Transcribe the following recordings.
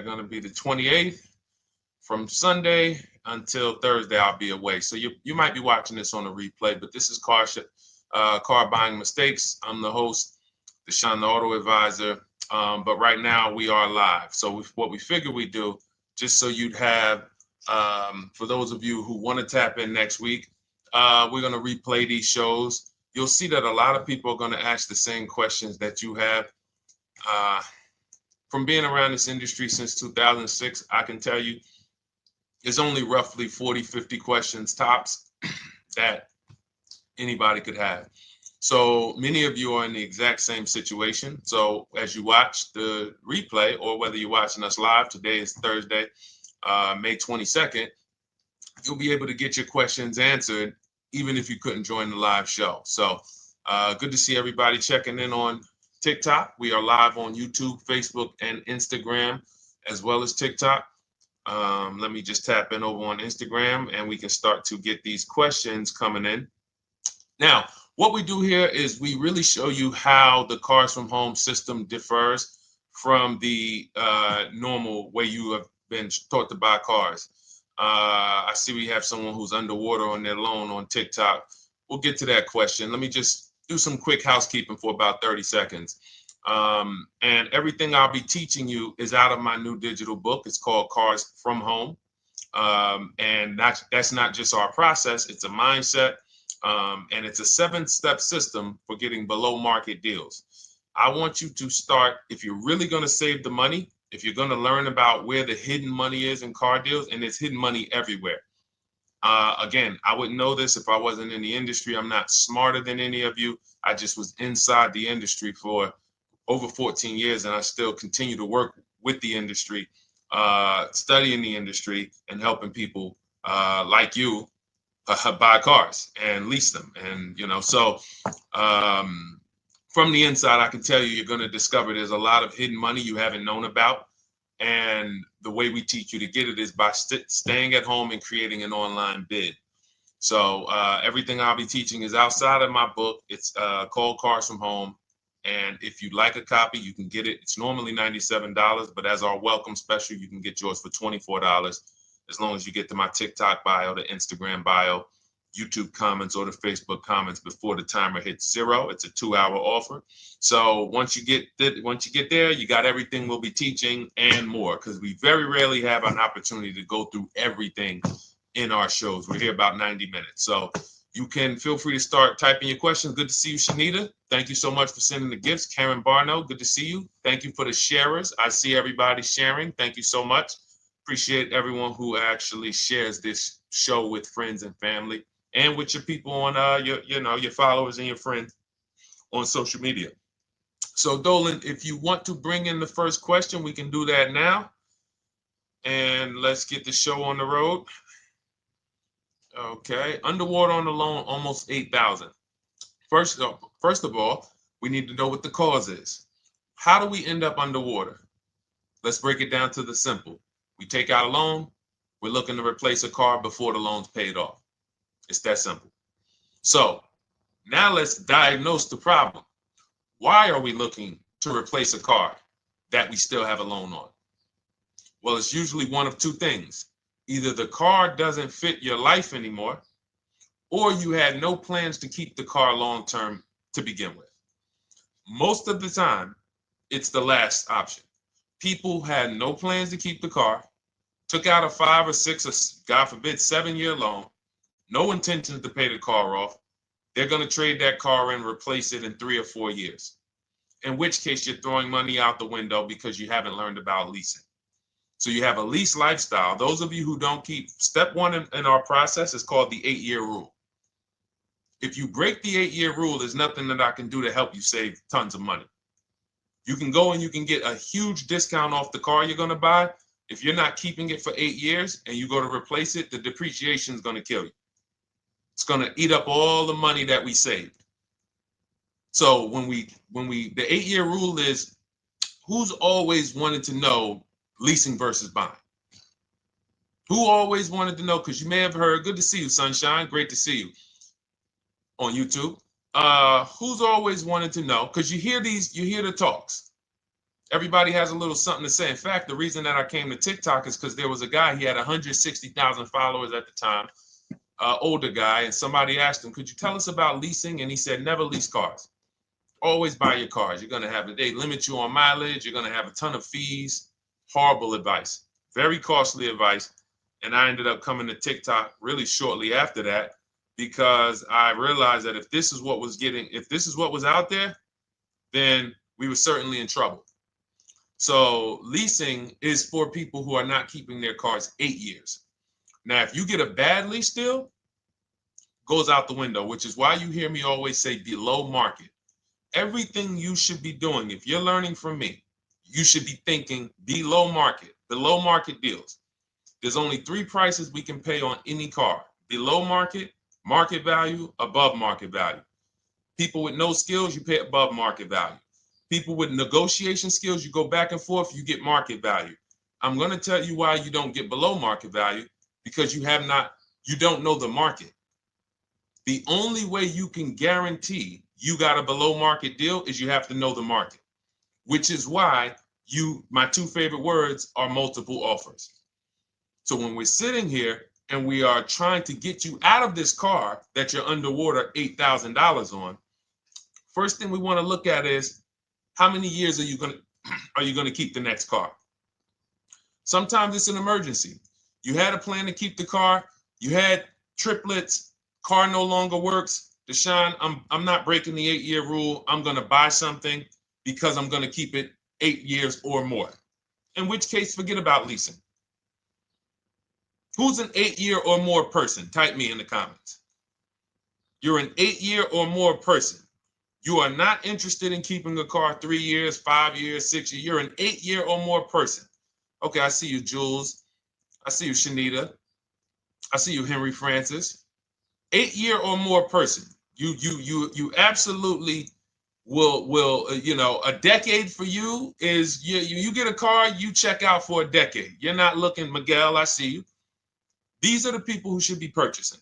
going to be the 28th. From Sunday until Thursday, I'll be away. So you might be watching this on a replay, but this is Car Buying Mistakes. I'm the host, Deshone the Auto Advisor. But right now we are live. So what we figure we do, just so you'd have, for those of you who want to tap in next week, we're going to replay these shows. You'll see that a lot of people are going to ask the same questions that you have. From being around this industry since 2006, I can tell you there's only roughly 40, 50 questions tops that anybody could have. So many of you are in the exact same situation. So as you watch the replay, or whether you're watching us live, today is Thursday, May 22nd, you'll be able to get your questions answered, even if you couldn't join the live show. So good to see everybody checking in on TikTok. We are live on YouTube, Facebook, and Instagram, as well as TikTok. Let me just tap in over on Instagram and we can start to get these questions coming in. Now, what we do here is we really show you how the Cars from Home system differs from the normal way you have been taught to buy cars. I see we have someone who's underwater on their loan on TikTok. We'll get to that question. Let me just do some quick housekeeping for about 30 seconds. And everything I'll be teaching you is out of my new digital book. It's called Cars from Home. And that's not just our process, it's a mindset. And it's a 7-step system for getting below market deals. I want you to start, if you're really going to save the money, if you're going to learn about where the hidden money is in car deals, and there's hidden money everywhere. Again, I wouldn't know this if I wasn't in the industry. I'm not smarter than any of you. I just was inside the industry for over 14 years, and I still continue to work with the industry, studying the industry and helping people like you buy cars and lease them. And, so from the inside, I can tell you, you're going to discover there's a lot of hidden money you haven't known about. And the way we teach you to get it is by staying at home and creating an online bid. So everything I'll be teaching is outside of my book. It's called Cars from Home. And if you'd like a copy, you can get it. It's normally $97, but as our welcome special, you can get yours for $24, as long as you get to my TikTok bio, the Instagram bio, YouTube comments, or the Facebook comments before the timer hits 0. It's a 2-hour offer. So once you get there, you got everything we'll be teaching and more, because we very rarely have an opportunity to go through everything in our shows. We're here about 90 minutes. So you can feel free to start typing your questions. Good to see you, Shanita. Thank you so much for sending the gifts. Karen Barno, good to see you. Thank you for the sharers. I see everybody sharing. Thank you so much. Appreciate everyone who actually shares this show with friends and family, and with your people on your followers and your friends on social media. So Dolan, if you want to bring in the first question, we can do that now. And let's get the show on the road. Okay, underwater on the loan, almost 8,000. First of all, we need to know what the cause is. How do we end up underwater? Let's break it down to the simple. We take out a loan, we're looking to replace a car before the loan's paid off. It's that simple. So now let's diagnose the problem. Why are we looking to replace a car that we still have a loan on? Well, it's usually one of two things. Either the car doesn't fit your life anymore, or you had no plans to keep the car long-term to begin with. Most of the time, it's the last option. People had no plans to keep the car, took out a 5 or 6 or, God forbid, 7-year loan, no intention to pay the car off. They're going to trade that car and replace it in 3 or 4 years, in which case you're throwing money out the window because you haven't learned about leasing. So you have a lease lifestyle. Those of you who don't keep, step 1 in our process is called the 8-year rule. If you break the 8-year rule, there's nothing that I can do to help you save tons of money. You can go and you can get a huge discount off the car you're going to buy. If you're not keeping it for 8 years and you go to replace it, the depreciation is going to kill you. It's going to eat up all the money that we saved. So the 8-year rule is, who's always wanted to know leasing versus buying? Who always wanted to know? Because you may have heard, good to see you, Sunshine. Great to see you on YouTube. Who's always wanted to know? Because you hear the talks. Everybody has a little something to say. In fact, the reason that I came to TikTok is because there was a guy, he had 160,000 followers at the time, older guy, and somebody asked him, could you tell us about leasing? And he said, never lease cars. Always buy your cars. You're going to have, they limit you on mileage. You're going to have a ton of fees. Horrible advice. Very costly advice. And I ended up coming to TikTok really shortly after that because I realized that if this is what was out there, then we were certainly in trouble. So leasing is for people who are not keeping their cars 8 years. Now, if you get a bad lease deal, goes out the window, which is why you hear me always say below market. Everything you should be doing, if you're learning from me, you should be thinking below market deals. There's only 3 prices we can pay on any car: below market, market value, above market value. People with no skills, you pay above market value. People with negotiation skills, you go back and forth, you get market value. I'm going to tell you why you don't get below market value, because you don't know the market. The only way you can guarantee you got a below market deal is you have to know the market, which is why my 2 favorite words are multiple offers. So when we're sitting here and we are trying to get you out of this car that you're underwater $8,000 on, first thing we want to look at is how many years are you going to keep the next car? Sometimes it's an emergency. You had a plan to keep the car. You had triplets. Car no longer works. Deshone, I'm not breaking the 8-year rule. I'm going to buy something because I'm going to keep it 8 years or more. In which case, forget about leasing. Who's an 8-year or more person? Type me in the comments. You're an 8-year or more person. You are not interested in keeping a car 3 years, 5 years, 6 years. You're an 8-year or more person. Okay, I see you, Jules. I see you, Shanita. I see you, Henry Francis. 8-year or more person. You absolutely will a decade for you is you get a car, you check out for a decade. You're not looking, Miguel, I see you. These are the people who should be purchasing.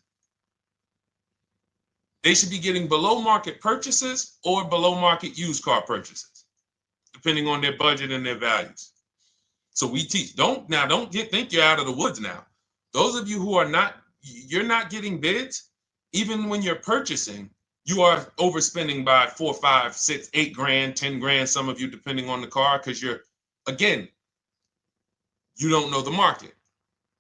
They should be getting below market purchases or below market used car purchases, depending on their budget and their values. So we teach, think you're out of the woods now. Those of you who you're not getting bids, even when you're purchasing, you are overspending by 4, 5, 6, 8 grand, 10 grand, some of you, depending on the car, because you don't know the market.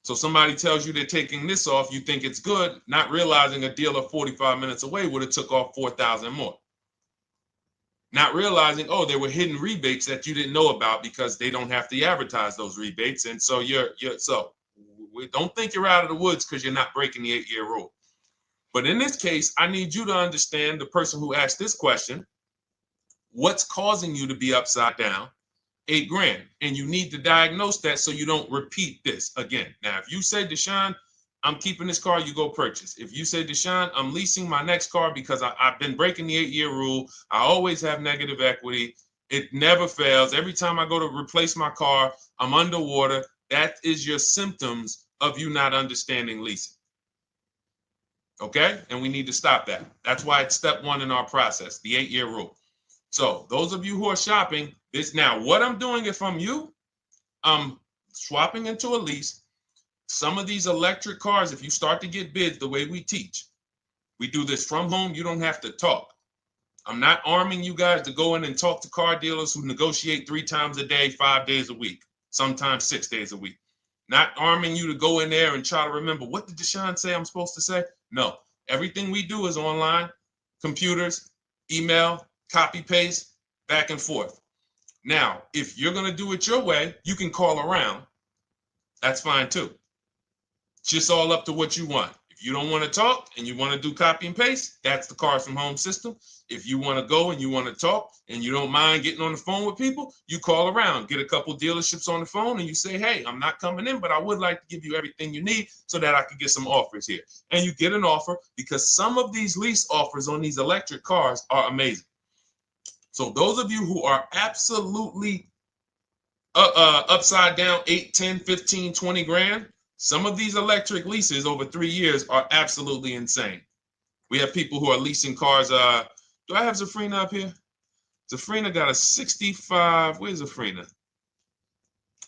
So somebody tells you they're taking this off, you think it's good, not realizing a dealer 45 minutes away would have took off 4,000 more. Not realizing, there were hidden rebates that you didn't know about because they don't have to advertise those rebates. And so don't think you're out of the woods because you're not breaking the 8-year rule. But in this case, I need you to understand, the person who asked this question, what's causing you to be upside down 8 grand? And you need to diagnose that so you don't repeat this again. Now, if you say, Deshone, I'm keeping this car, you go purchase. If you say, Deshone, I'm leasing my next car because I've been breaking the 8-year rule. I always have negative equity. It never fails. Every time I go to replace my car, I'm underwater. That is your symptoms of you not understanding leasing. Okay? And we need to stop that. That's why it's step 1 in our process, the 8-year rule. So those of you who are shopping this now, what I'm doing if I'm you, I'm swapping into a lease. Some of these electric cars, if you start to get bids the way we teach, we do this from home. You don't have to talk. I'm not arming you guys to go in and talk to car dealers who negotiate 3 times a day, 5 days a week, sometimes 6 days a week. Not arming you to go in there and try to remember, what did Deshone say I'm supposed to say? No, everything we do is online, computers, email, copy, paste, back and forth. Now, if you're going to do it your way, you can call around. That's fine too. It's just all up to what you want. If you don't want to talk and you want to do copy and paste, that's the Cars from Home system. If you want to go and you want to talk and you don't mind getting on the phone with people, you call around, get a couple dealerships on the phone and you say, hey, I'm not coming in, but I would like to give you everything you need so that I could get some offers here. And you get an offer, because some of these lease offers on these electric cars are amazing. So those of you who are absolutely upside down 8, 10, 15, 20 grand, some of these electric leases over 3 years are absolutely insane. We have people who are leasing cars. Do I have Zafrina up here? Zafrina got a 65. Where's Zafrina?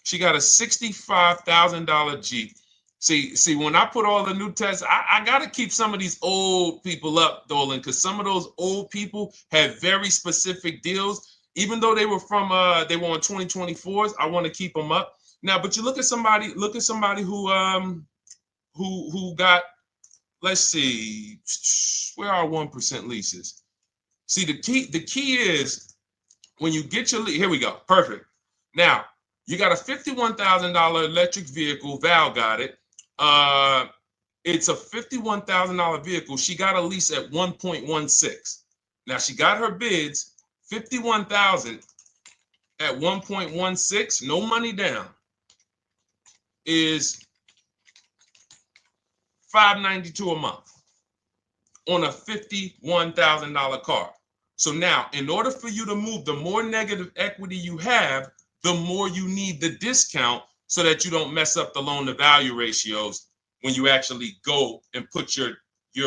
She got a $65,000 Jeep. See, when I put all the new tests, I got to keep some of these old people up, Dolan, because some of those old people have very specific deals. Even though they were on 2024s, I want to keep them up. Now, but you look at somebody who got, let's see, where are 1% leases? See, the key is when you get your lease, here we go, perfect. Now, you got a $51,000 electric vehicle, Val got it. It's a $51,000 vehicle. She got a lease at 1.16. Now she got her bids, 51,000 at 1.16, no money down, is $592 a month on a $51,000 car. So now, in order for you to move, the more negative equity you have, the more you need the discount so that you don't mess up the loan to value ratios when you actually go and put your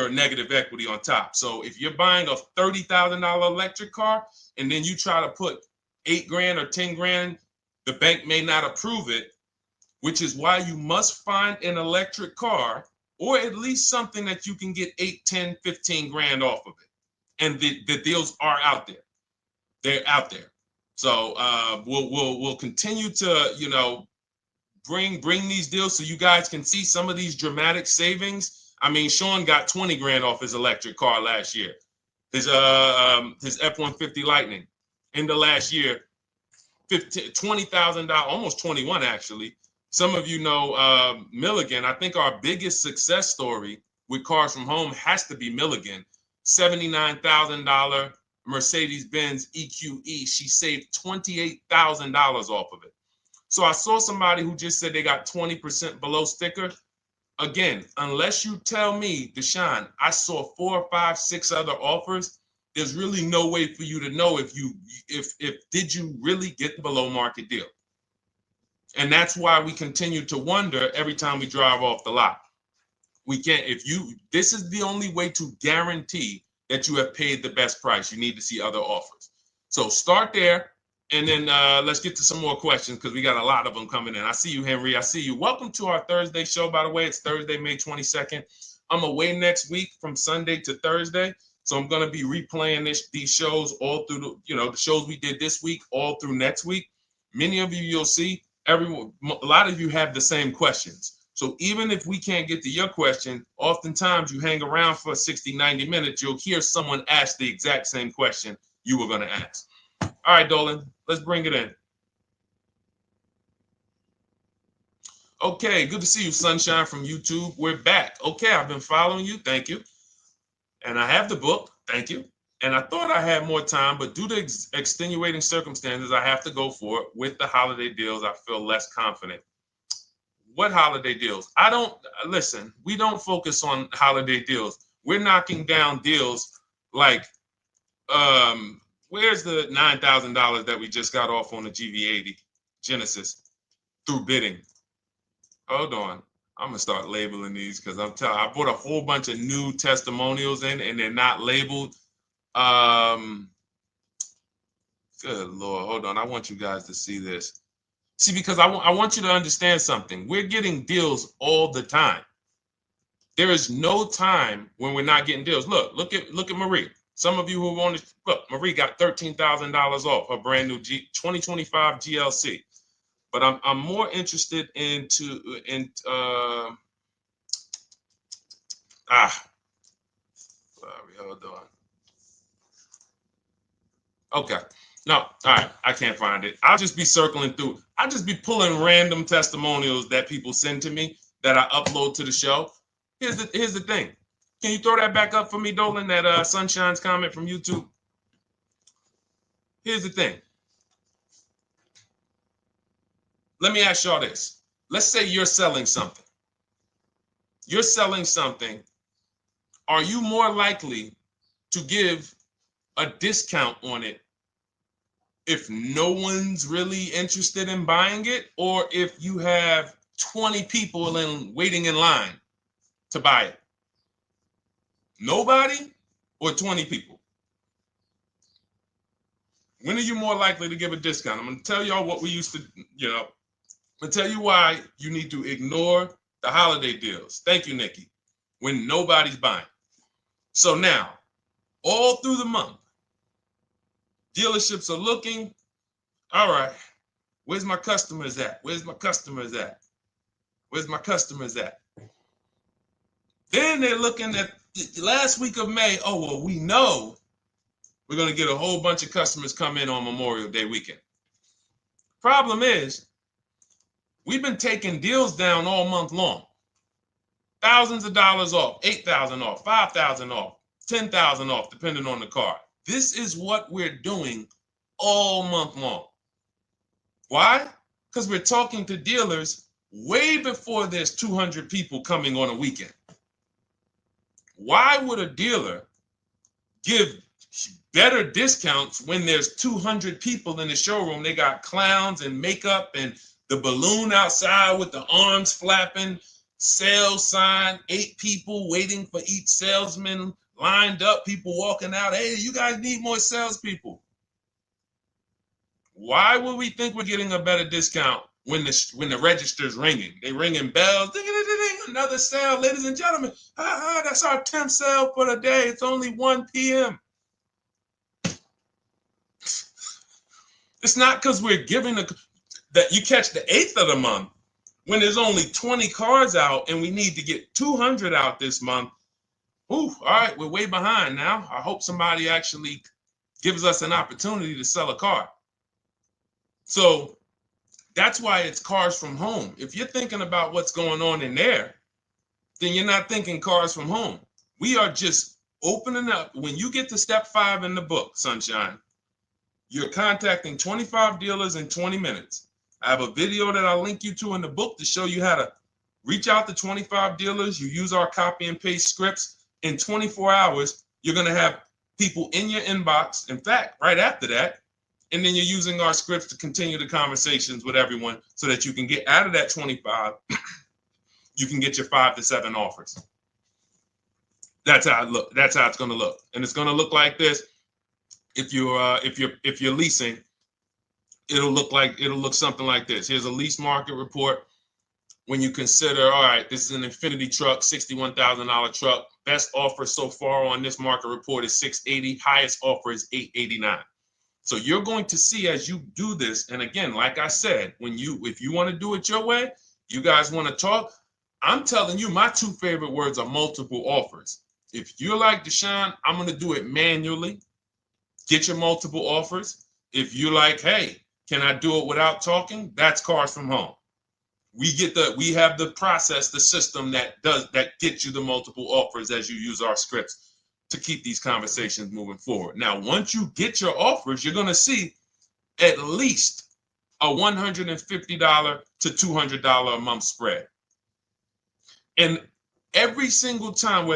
negative equity on top. So if you're buying a $30,000 electric car and then you try to put $8,000 or $10,000, the bank may not approve it, which is why you must find an electric car or at least something that you can get 8, 10, 15 grand off of it. And the deals are out there. They're out there. So we'll continue to, bring these deals so you guys can see some of these dramatic savings. I mean, Sean got 20 grand off his electric car last year. His F-150 Lightning in the last year, $20,000, almost 21 actually. Some of you know Milligan. I think our biggest success story with Cars from Home has to be Milligan. $79,000 Mercedes-Benz EQE. She saved $28,000 off of it. So I saw somebody who just said they got 20% below sticker. Again, unless you tell me, Deshone, I saw 4, 5, 6 other offers, there's really no way for you to know if did you really get the below market deal. And that's why we continue to wonder every time we drive off the lot. We can't, this is the only way to guarantee that you have paid the best price. You need to see other offers. So start there. And then let's get to some more questions because we got a lot of them coming in. I see you, Henry. I see you. Welcome to our Thursday show, by the way. It's Thursday, May 22nd. I'm away next week from Sunday to Thursday. So I'm going to be replaying these shows all through, the shows we did this week, all through next week. Many of you, you'll see, a lot of you have the same questions. So even if we can't get to your question, oftentimes you hang around for 60, 90 minutes, you'll hear someone ask the exact same question you were going to ask. All right, Dolan, let's bring it in. Okay, good to see you, Sunshine from YouTube. We're back. Okay, I've been following you. Thank you. And I have the book. Thank you. And I thought I had more time, but due to extenuating circumstances, I have to go for it. With the holiday deals, I feel less confident. What holiday deals? Listen, we don't focus on holiday deals. We're knocking down deals like, where's the $9,000 that we just got off on the GV80 Genesis through bidding? Hold on. I'm going to start labeling these because I bought a whole bunch of new testimonials in and they're not labeled. Good Lord. Hold on. I want you guys to see this. See, because I want you to understand something. We're getting deals all the time. There is no time when we're not getting deals. Look at Marie. Some of you who want to look, Marie got $13,000 off her brand new 2025 GLC. But I'm more interested sorry, hold on. Okay. No, all right. I can't find it. I'll just be circling through. I'll just be pulling random testimonials that people send to me that I upload to the show. Here's the thing. Can you throw that back up for me, Dolan, that Sunshine's comment from YouTube? Here's the thing. Let me ask y'all this. Let's say you're selling something. You're selling something. Are you more likely to give a discount on it if no one's really interested in buying it, or if you have 20 people waiting in line to buy it? Nobody or 20 people? When are you more likely to give a discount? I'm going to tell y'all what we used to, I'm going to tell you why you need to ignore the holiday deals. Thank you, Nikki. When nobody's buying. So now, all through the month, dealerships are looking, all right, where's my customers at? Where's my customers at? Where's my customers at? Then they're looking at the last week of May. Oh, well, we know we're going to get a whole bunch of customers come in on Memorial Day weekend. Problem is, we've been taking deals down all month long. Thousands of dollars off, 8,000 off, 5,000 off, 10,000 off, depending on the car. This is what we're doing all month long. Why? Because we're talking to dealers way before there's 200 people coming on a weekend. Why would a dealer give better discounts when there's 200 people in the showroom? They got clowns and makeup and the balloon outside with the arms flapping, sales sign, 8 people waiting for each salesman lined up, people walking out. Hey, you guys need more salespeople. Why would we think we're getting a better discount when the register's ringing? They ringing bells, ding, ding, ding, ding, another sale, ladies and gentlemen. That's our 10th sale for the day. It's only 1 p.m. It's not because we're giving that you catch the 8th of the month when there's only 20 cars out and we need to get 200 out this month. Ooh, all right, we're way behind now. I hope somebody actually gives us an opportunity to sell a car. So that's why it's cars from home. If you're thinking about what's going on in there, then you're not thinking cars from home. We are just opening up. When you get to step 5 in the book, Sunshine, you're contacting 25 dealers in 20 minutes. I have a video that I'll link you to in the book to show you how to reach out to 25 dealers. You use our copy and paste scripts. In 24 hours, you're going to have people in your inbox. In fact, right after that, and then you're using our scripts to continue the conversations with everyone so that you can get out of that 25, you can get your 5 to 7 offers. That's how it look. That's how it's going to look. And it's going to look like this. If you're leasing, it'll look something like this. Here's a lease market report. When you consider, all right, this is an Infinity truck, $61,000 truck. Best offer so far on this market report is $680. Highest offer is $889. So you're going to see as you do this, and again, like I said, if you want to do it your way, you guys want to talk, I'm telling you, my 2 favorite words are multiple offers. If you're like Deshone, I'm going to do it manually. Get your multiple offers. If you're like, hey, can I do it without talking? That's cars from home. We have the process, the system that gets you the multiple offers as you use our scripts to keep these conversations moving forward. Now, once you get your offers, you're going to see at least a $150 to $200 a month spread. And every single time,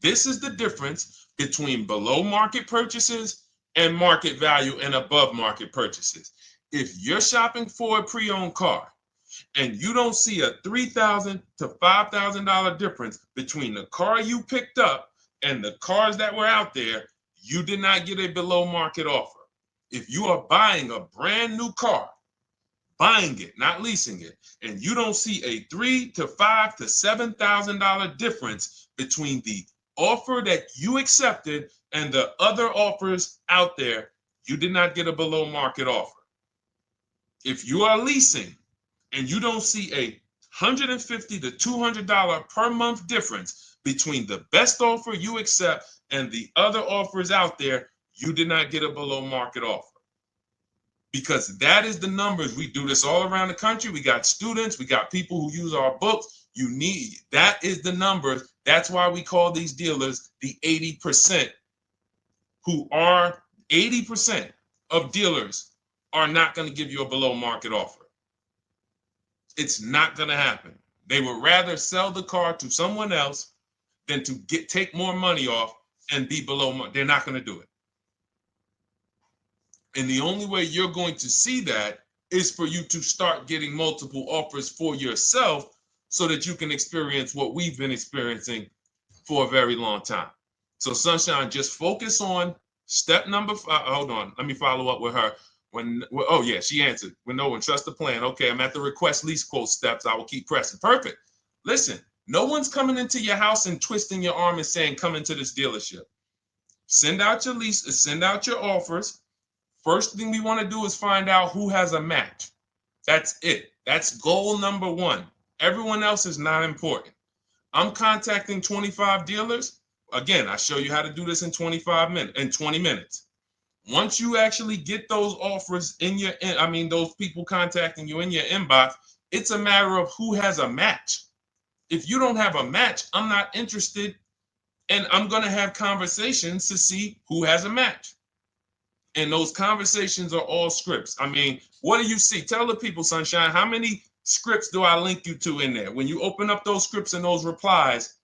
this is the difference between below market purchases and market value and above market purchases. If you're shopping for a pre-owned car and you don't see a $3,000 to $5,000 difference between the car you picked up and the cars that were out there, you did not get a below market offer. If you are buying a brand new car, buying it, not leasing it, and you don't see a $3,000 to $5,000 to $7,000 difference between the offer that you accepted and the other offers out there, you did not get a below market offer. If you are leasing and you don't see a $150 to $200 per month difference between the best offer you accept and the other offers out there, you did not get a below market offer. Because that is the numbers. We do this all around the country. We got students, we got people who use our books. That is the numbers. That's why we call these dealers the 80%, who are 80% of dealers are not going to give you a below market offer. It's not going to happen. They would rather sell the car to someone else than to take more money off and be below market. They're not going to do it. And the only way you're going to see that is for you to start getting multiple offers for yourself so that you can experience what we've been experiencing for a very long time. So Sunshine, just focus on Step number five, hold on, let me follow up with her. Oh yeah, she answered. When no one trusts the plan. Okay, I'm at the request lease quote steps. I will keep pressing. Perfect. Listen, no one's coming into your house and twisting your arm and saying, come into this dealership. Send out your leases, send out your offers. First thing we want to do is find out who has a match. That's it. That's goal number one. Everyone else is not important. I'm contacting 25 dealers. Again, I show you how to do this in 20 minutes. Once you actually get those offers in your, those people contacting you in your inbox, it's a matter of who has a match. If you don't have a match, I'm not interested, and I'm going to have conversations to see who has a match. And those conversations are all scripts. I mean, what do you see? Tell the people, Sunshine, how many scripts do I link you to in there? When you open up those scripts and those replies,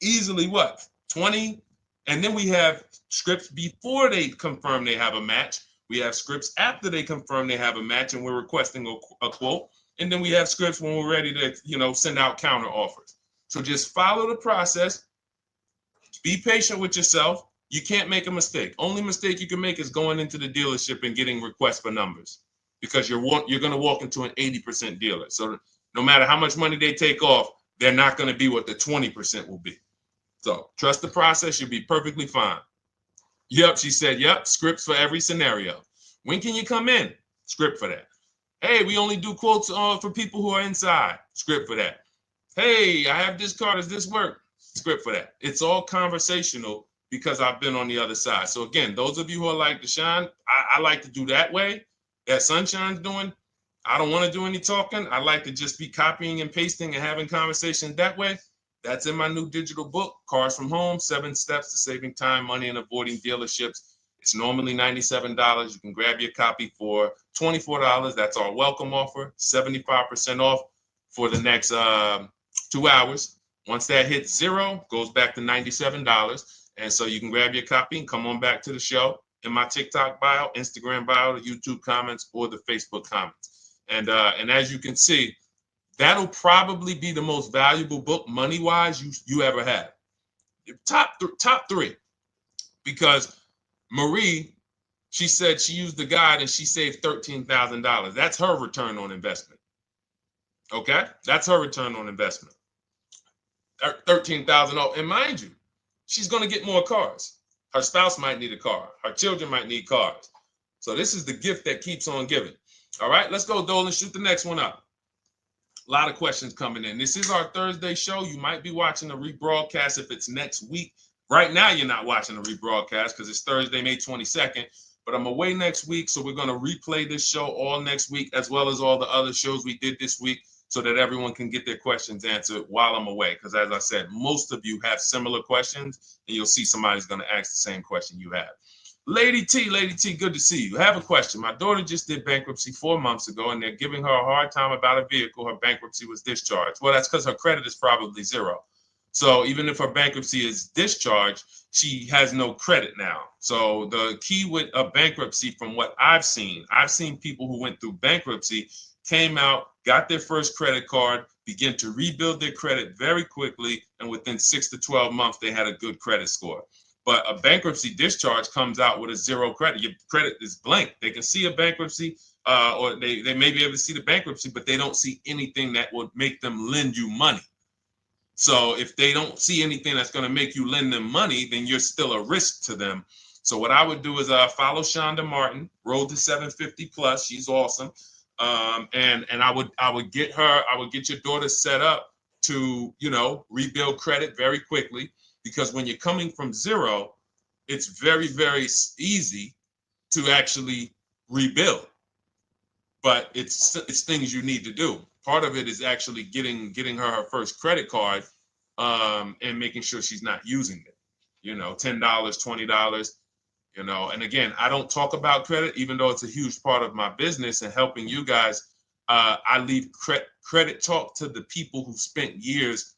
easily what? 20? And then we have scripts before they confirm they have a match. We have scripts after they confirm they have a match and we're requesting a quote. And then we have scripts when we're ready to, send out counter offers. So just follow the process. Be patient with yourself. You can't make a mistake. Only mistake you can make is going into the dealership and getting requests for numbers, because you're going to walk into an 80% dealer. So no matter how much money they take off, they're not going to be what the 20% will be. So trust the process. You'll be perfectly fine. Yep, she said, yep, scripts for every scenario. When can you come in? Script for that. Hey, we only do quotes for people who are inside. Script for that. Hey, I have this car. Does this work? Script for that. It's all conversational because I've been on the other side. So again, those of you who are like Deshone, I like to do that way, that Sunshine's doing. I don't want to do any talking. I like to just be copying and pasting and having conversations that way. That's in my new digital book, Cars from Home, 7 Steps to Saving Time, Money, and Avoiding Dealerships. It's normally $97. You can grab your copy for $24. That's our welcome offer, 75% off for the next 2 hours. Once that hits zero, goes back to $97. And so you can grab your copy and come on back to the show in my TikTok bio, Instagram bio, the YouTube comments, or the Facebook comments. And as you can see, that'll probably be the most valuable book money-wise you ever have. Top three. Because Marie, she said she used the guide and she saved $13,000. That's her return on investment. Okay? That's her return on investment. $13,000. And mind you, she's going to get more cars. Her spouse might need a car. Her children might need cars. So this is the gift that keeps on giving. All right, let's go, Dolan. Shoot the next one up. A lot of questions coming in. This is our Thursday show. You might be watching a rebroadcast if it's next week. Right now, you're not watching a rebroadcast because it's Thursday, May 22nd. But I'm away next week, so we're going to replay this show all next week, as well as all the other shows we did this week, so that everyone can get their questions answered while I'm away. Because as I said, most of you have similar questions, and you'll see somebody's going to ask the same question you have. Lady T, good to see you. I have a question. My daughter just did bankruptcy 4 months ago, and they're giving her a hard time about a vehicle. Her bankruptcy was discharged. Well, that's because her credit is probably zero. So even if her bankruptcy is discharged, she has no credit now. So the key with a bankruptcy, from what I've seen people who went through bankruptcy, came out, got their first credit card, began to rebuild their credit very quickly, and within 6 to 12 months, they had a good credit score. But a bankruptcy discharge comes out with a zero credit. Your credit is blank. They can see a bankruptcy, or they may be able to see the bankruptcy, but they don't see anything that would make them lend you money. So if they don't see anything that's going to make you lend them money, then you're still a risk to them. So what I would do is follow Shonda Martin, Road to 750 Plus. She's awesome. And I would get your daughter set up to, rebuild credit very quickly, because when you're coming from zero, it's very, very easy to actually rebuild. But it's things you need to do. Part of it is actually getting her first credit card, and making sure she's not using it. $10, $20. And again, I don't talk about credit, even though it's a huge part of my business and helping you guys. I leave credit talk to the people who spent years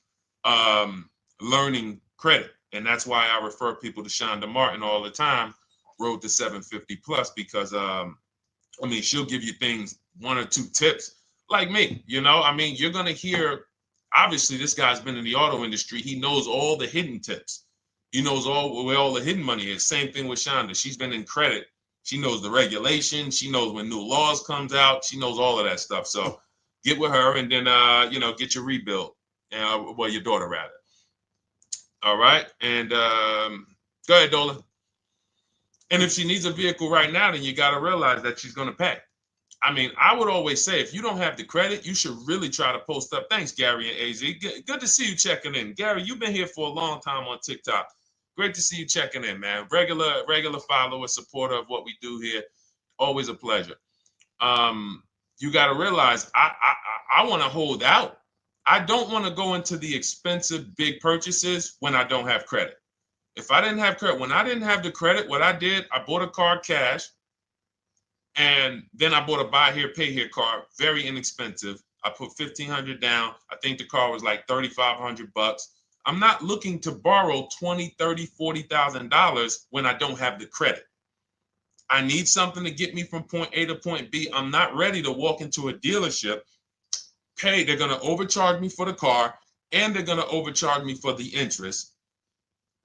learning credit. And that's why I refer people to Shonda Martin all the time, Road to 750 Plus, because she'll give you things, 1 or 2 tips, like me. You're going to hear, obviously this guy's been in the auto industry. He knows all the hidden tips. He knows where all the hidden money is. Same thing with Shonda. She's been in credit. She knows the regulations. She knows when new laws comes out. She knows all of that stuff. So get with her and then, get your rebuild. Well, your daughter rather. All right. And go ahead, Dola. And if she needs a vehicle right now, then you got to realize that she's going to pay. I mean, I would always say if you don't have the credit, you should really try to post up. Thanks, Gary and AZ. Good to see you checking in. Gary, you've been here for a long time on TikTok. Great to see you checking in, man. Regular follower, supporter of what we do here. Always a pleasure. You got to realize I want to hold out. I don't want to go into the expensive big purchases when I don't have credit. If I didn't have credit, when I didn't have the credit, what I did, I bought a car cash. And then I bought a buy here, pay here car, very inexpensive. I put $1,500 down. I think the car was like $3,500. I'm not looking to borrow $20,000, $30,000, $40,000 when I don't have the credit. I need something to get me from point A to point B. I'm not ready to walk into a dealership, pay. They're going to overcharge me for the car, and they're going to overcharge me for the interest.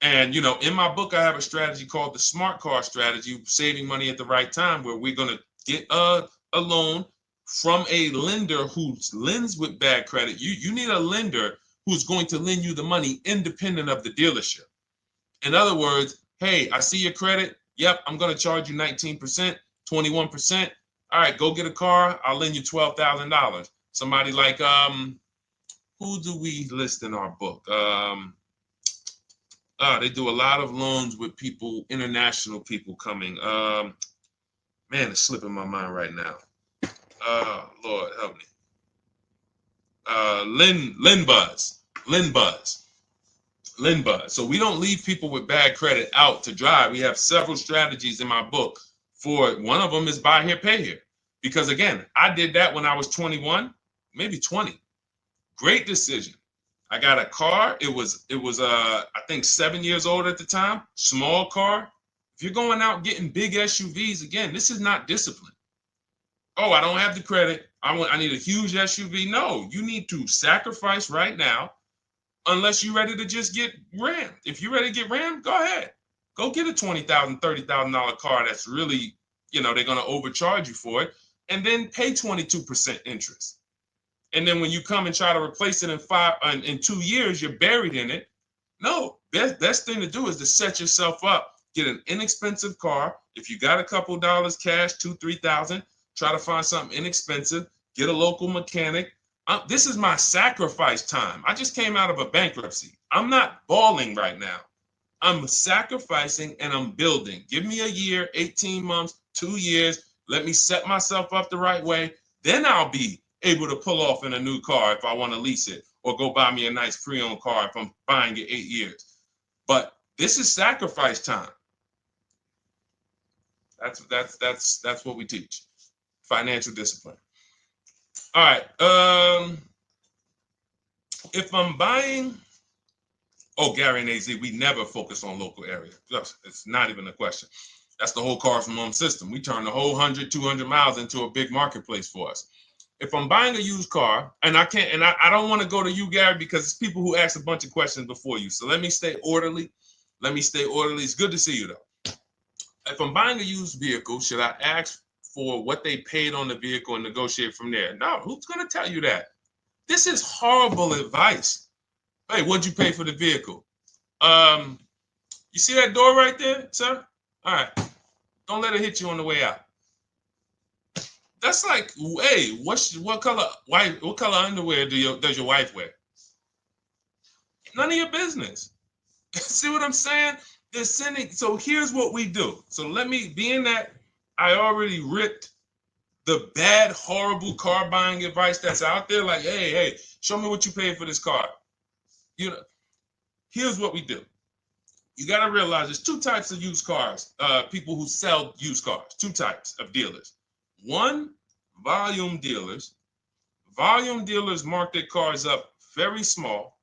And, in my book, I have a strategy called the smart car strategy, saving money at the right time, where we're going to get a loan from a lender who lends with bad credit. You need a lender who's going to lend you the money independent of the dealership. In other words, hey, I see your credit. Yep, I'm going to charge you 19%, 21%. All right, go get a car. I'll lend you $12,000. Somebody like, who do we list in our book? They do a lot of loans with people, international people coming. Man, it's slipping my mind right now. Lord help me. LendBuzz. So we don't leave people with bad credit out to dry. We have several strategies in my book. For one of them is buy here, pay here. Because again, I did that when I was 21, maybe 20. Great decision. I got a car. It was I think 7 years old at the time. Small car. If you're going out getting big SUVs, again, this is not discipline. Oh, I don't have the credit. I need a huge SUV. No, you need to sacrifice right now, unless you're ready to just get rammed. If you're ready to get rammed, go ahead. Go get a $20,000, $30,000 car that's really, they're going to overcharge you for it, and then pay 22% interest. And then when you come and try to replace it in 2 years, you're buried in it. No, best thing to do is to set yourself up. Get an inexpensive car. If you got a couple dollars cash, $2,000, $3,000, try to find something inexpensive. Get a local mechanic. This is my sacrifice time. I just came out of a bankruptcy. I'm not balling right now. I'm sacrificing and I'm building. Give me a year, 18 months, 2 years. Let me set myself up the right way. Then I'll be able to pull off in a new car if I want to lease it, or go buy me a nice pre-owned car if I'm buying it 8 years. But this is sacrifice time. That's what we teach. Financial discipline. All right. If I'm buying, Gary and AZ, we never focus on local area. It's not even a question. That's the whole car from home system. We turn the whole 100, 200 miles into a big marketplace for us. If I'm buying a used car, and I don't want to go to you, Gary, because it's people who ask a bunch of questions before you. So let me stay orderly. It's good to see you, though. If I'm buying a used vehicle, should I ask for what they paid on the vehicle and negotiate from there? No, who's going to tell you that? This is horrible advice. Hey, what'd you pay for the vehicle? You see that door right there, sir? All right. Don't let it hit you on the way out. That's like, hey, what color underwear does your wife wear? None of your business. See what I'm saying? They're sending. So here's what we do. So being that I already ripped the bad, horrible car buying advice that's out there, like, hey, show me what you paid for this car. Here's what we do. You got to realize there's two types of used cars, people who sell used cars, two types of dealers. One, volume dealers. Volume dealers mark their cars up very small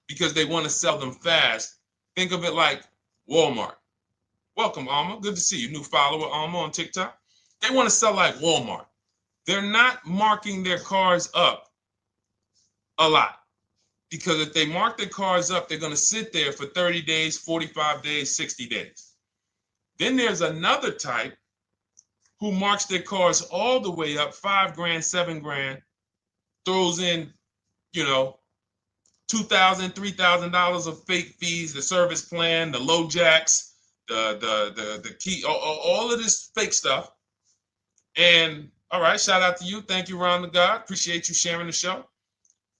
because they want to sell them fast. Think of it like Walmart. Welcome, Alma. Good to see you. New follower, Alma, on TikTok. They want to sell like Walmart. They're not marking their cars up a lot. Because if they mark their cars up, they're going to sit there for 30 days, 45 days, 60 days. Then there's another type who marks their cars all the way up, 5 grand, 7 grand, throws in, you know, $2,000, $3,000 of fake fees, the service plan, the low jacks, the key, all of this fake stuff. And all right, shout out to you. Thank you, Ron the God. Appreciate you sharing the show.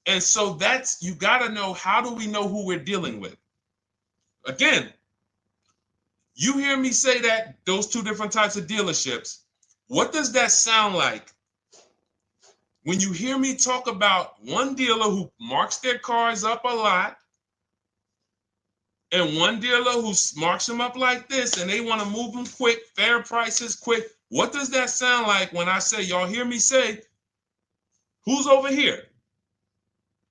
And so that's, you got to know, how do we know who we're dealing with? Again, you hear me say that, those two different types of dealerships. What does that sound like when you hear me talk about one dealer who marks their cars up a lot and one dealer who marks them up like this and they want to move them quick, fair prices, quick? What does that sound like when I say, y'all hear me say, who's over here?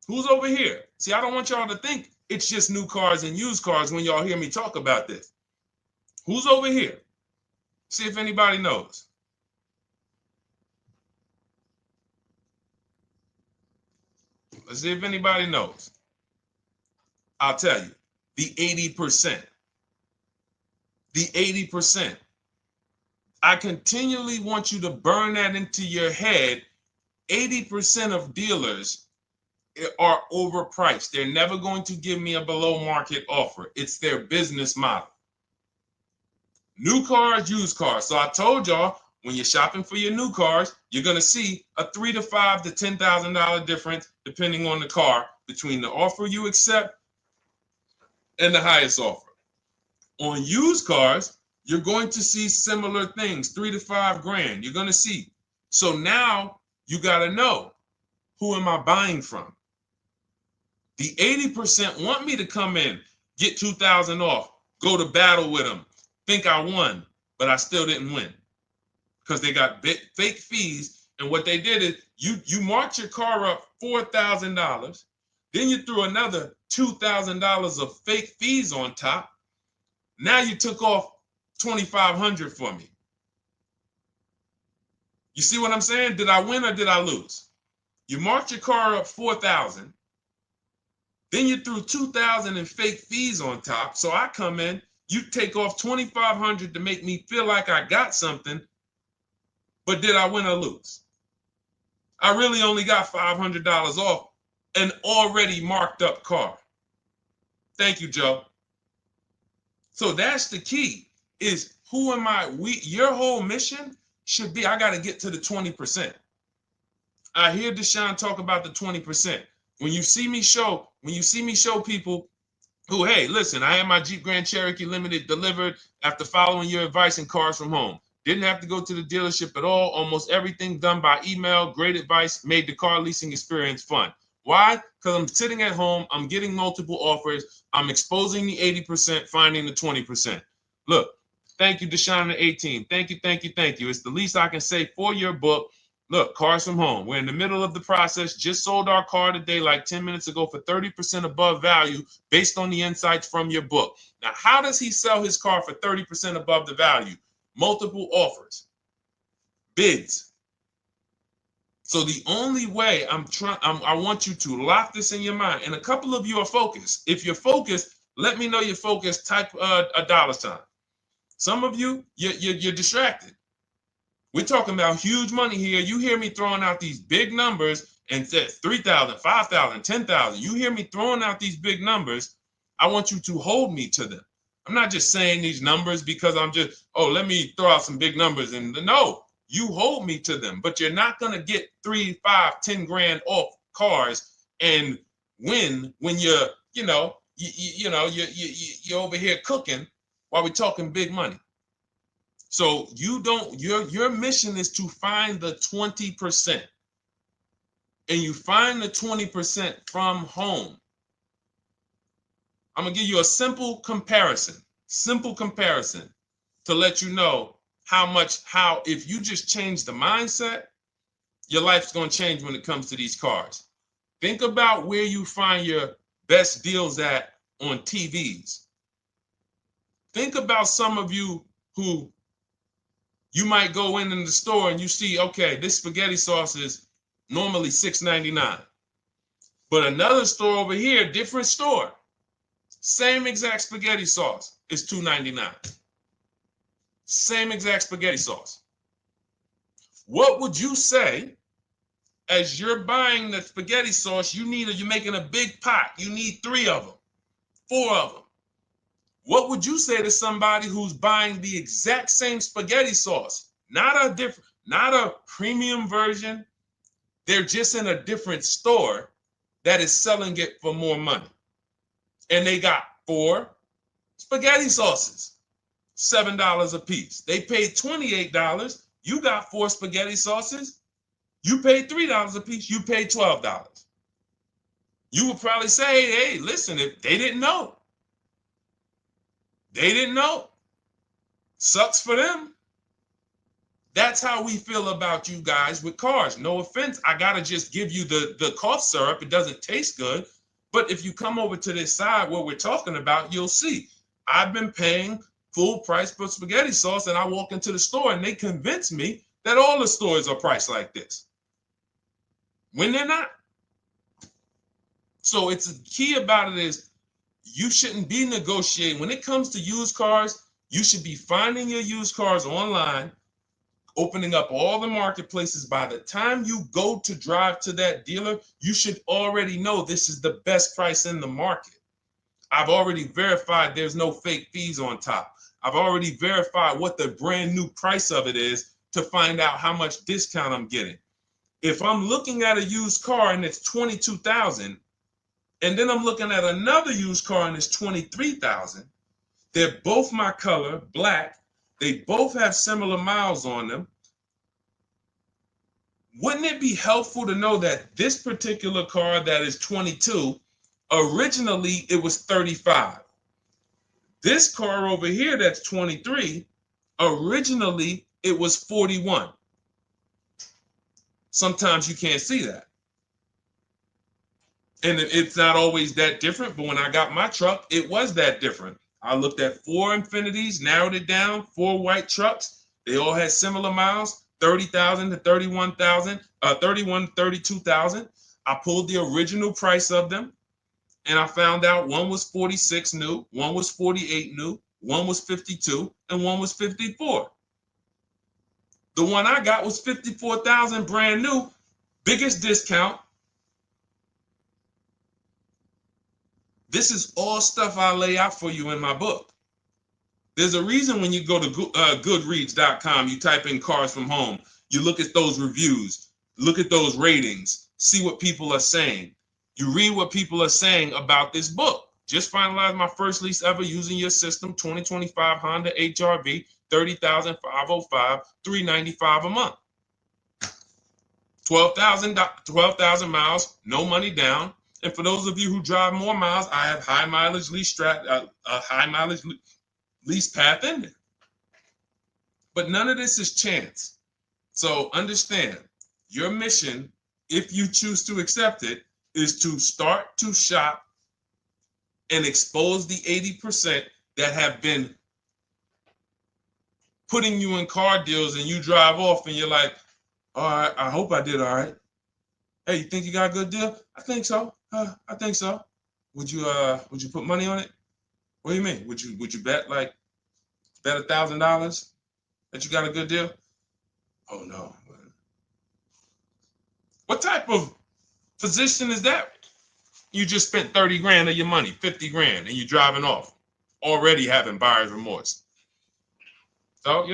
Who's over here? See, I don't want y'all to think it's just new cars and used cars when y'all hear me talk about this. Who's over here? See if anybody knows. Let's see if anybody knows. I'll tell you, the 80%. The 80%. I continually want you to burn that into your head. 80% of dealers are overpriced. They're never going to give me a below market offer. It's their business model. New cars, used cars. So I told y'all, when you're shopping for your new cars, you're going to see a $3,000 to $5,000 to $10,000 difference, depending on the car, between the offer you accept and the highest offer. On used cars, you're going to see similar things, 3 to 5 grand. You're going to see. So now you got to know, who am I buying from? The 80% want me to come in, get 2,000 off, go to battle with them, think I won, but I still didn't win because they got fake fees. And what they did is you marked your car up $4,000, then you threw another $2,000 of fake fees on top. Now you took off $2,500 for me. You see what I'm saying? Did I win or did I lose? You marked your car up $4,000. Then you threw $2,000 in fake fees on top. So I come in, you take off $2,500 to make me feel like I got something. But did I win or lose? I really only got $500 off an already marked up car. Thank you, Joe. So that's the key, is who am I? Your whole mission should be, I got to get to the 20%. I hear Deshone talk about the 20%. When you see me show people who, hey, listen, I had my Jeep Grand Cherokee Limited delivered after following your advice and cars from home. Didn't have to go to the dealership at all. Almost everything done by email. Great advice. Made the car leasing experience fun. Why? Because I'm sitting at home. I'm getting multiple offers. I'm exposing the 80%, finding the 20%. Look, thank you, Deshone the 18. Thank you, thank you, thank you. It's the least I can say for your book. Look, cars from home. We're in the middle of the process. Just sold our car today, like 10 minutes ago, for 30% above value based on the insights from your book. Now, how does he sell his car for 30% above the value? Multiple offers, bids. So the only way I want you to lock this in your mind. And a couple of you are focused. If you're focused, let me know you're focused. Type a $. Some of you, you're distracted. We're talking about huge money here. You hear me throwing out these big numbers and said 3,000, 5,000, 10,000. You hear me throwing out these big numbers. I want you to hold me to them. I'm not just saying these numbers because I'm just, let me throw out some big numbers. And no, you hold me to them, but you're not going to get 3, 5, 10 grand off cars and win when you're over here cooking while we're talking big money. So your mission is to find the 20%. And you find the 20% from home. I'm going to give you a simple comparison to let you know how if you just change the mindset, your life's going to change when it comes to these cars. Think about where you find your best deals at on TVs. Think about some of you who you might go in the store and you see, okay, this spaghetti sauce is normally $6.99. But another store over here, different store, same exact spaghetti sauce is $2.99. Same exact spaghetti sauce. What would you say as you're buying the spaghetti sauce? You're making a big pot. You need 3 of them, 4 of them. What would you say to somebody who's buying the exact same spaghetti sauce? Not a premium version. They're just in a different store that is selling it for more money. And they got 4 spaghetti sauces, $7 a piece. They paid $28. You got 4 spaghetti sauces. You paid $3 a piece. You paid $12. You would probably say, hey, listen, if they didn't know. They didn't know. Sucks for them. That's how we feel about you guys with cars. No offense. I got to just give you the cough syrup. It doesn't taste good. But if you come over to this side where we're talking about, you'll see. I've been paying full price for spaghetti sauce, and I walk into the store and they convince me that all the stores are priced like this, when they're not. So it's the key about it is you shouldn't be negotiating. When it comes to used cars, you should be finding your used cars online, opening up all the marketplaces. By the time you go to drive to that dealer, you should already know this is the best price in the market. I've already verified there's no fake fees on top. I've already verified what the brand new price of it is to find out how much discount I'm getting. If I'm looking at a used car and it's $22,000, and then I'm looking at another used car and it's $23,000, they're both my color, black. They both have similar miles on them. Wouldn't it be helpful to know that this particular car that is 22, originally it was 35? This car over here that's 23, originally it was 41. Sometimes you can't see that. And it's not always that different, but when I got my truck, it was that different. I looked at 4 Infinities, narrowed it down, 4 white trucks. They all had similar miles, 30,000 to 31,000, 31, 32,000. I pulled the original price of them, and I found out one was 46 new, one was 48 new, one was 52, and one was 54. The one I got was 54,000 brand new, biggest discount. This is all stuff I lay out for you in my book. There's a reason when you go to Goodreads.com, you type in cars from home, you look at those reviews, look at those ratings, see what people are saying. You read what people are saying about this book. Just finalized my first lease ever using your system, 2025 Honda HRV, 30,505, $395 a month. 12,000 miles, no money down. And for those of you who drive more miles, I have high mileage lease lease path in there. But none of this is chance. So understand, your mission, if you choose to accept it, is to start to shop and expose the 80% that have been putting you in car deals, and you drive off and you're like, all right, I hope I did all right. Hey, you think you got a good deal? I think so. I think so. Would you put money on it? What do you mean? Would you bet $1,000 that you got a good deal? Oh no. What type of position is that? You just spent 30 grand of your money, 50 grand, and you're driving off, already having buyer's remorse. So,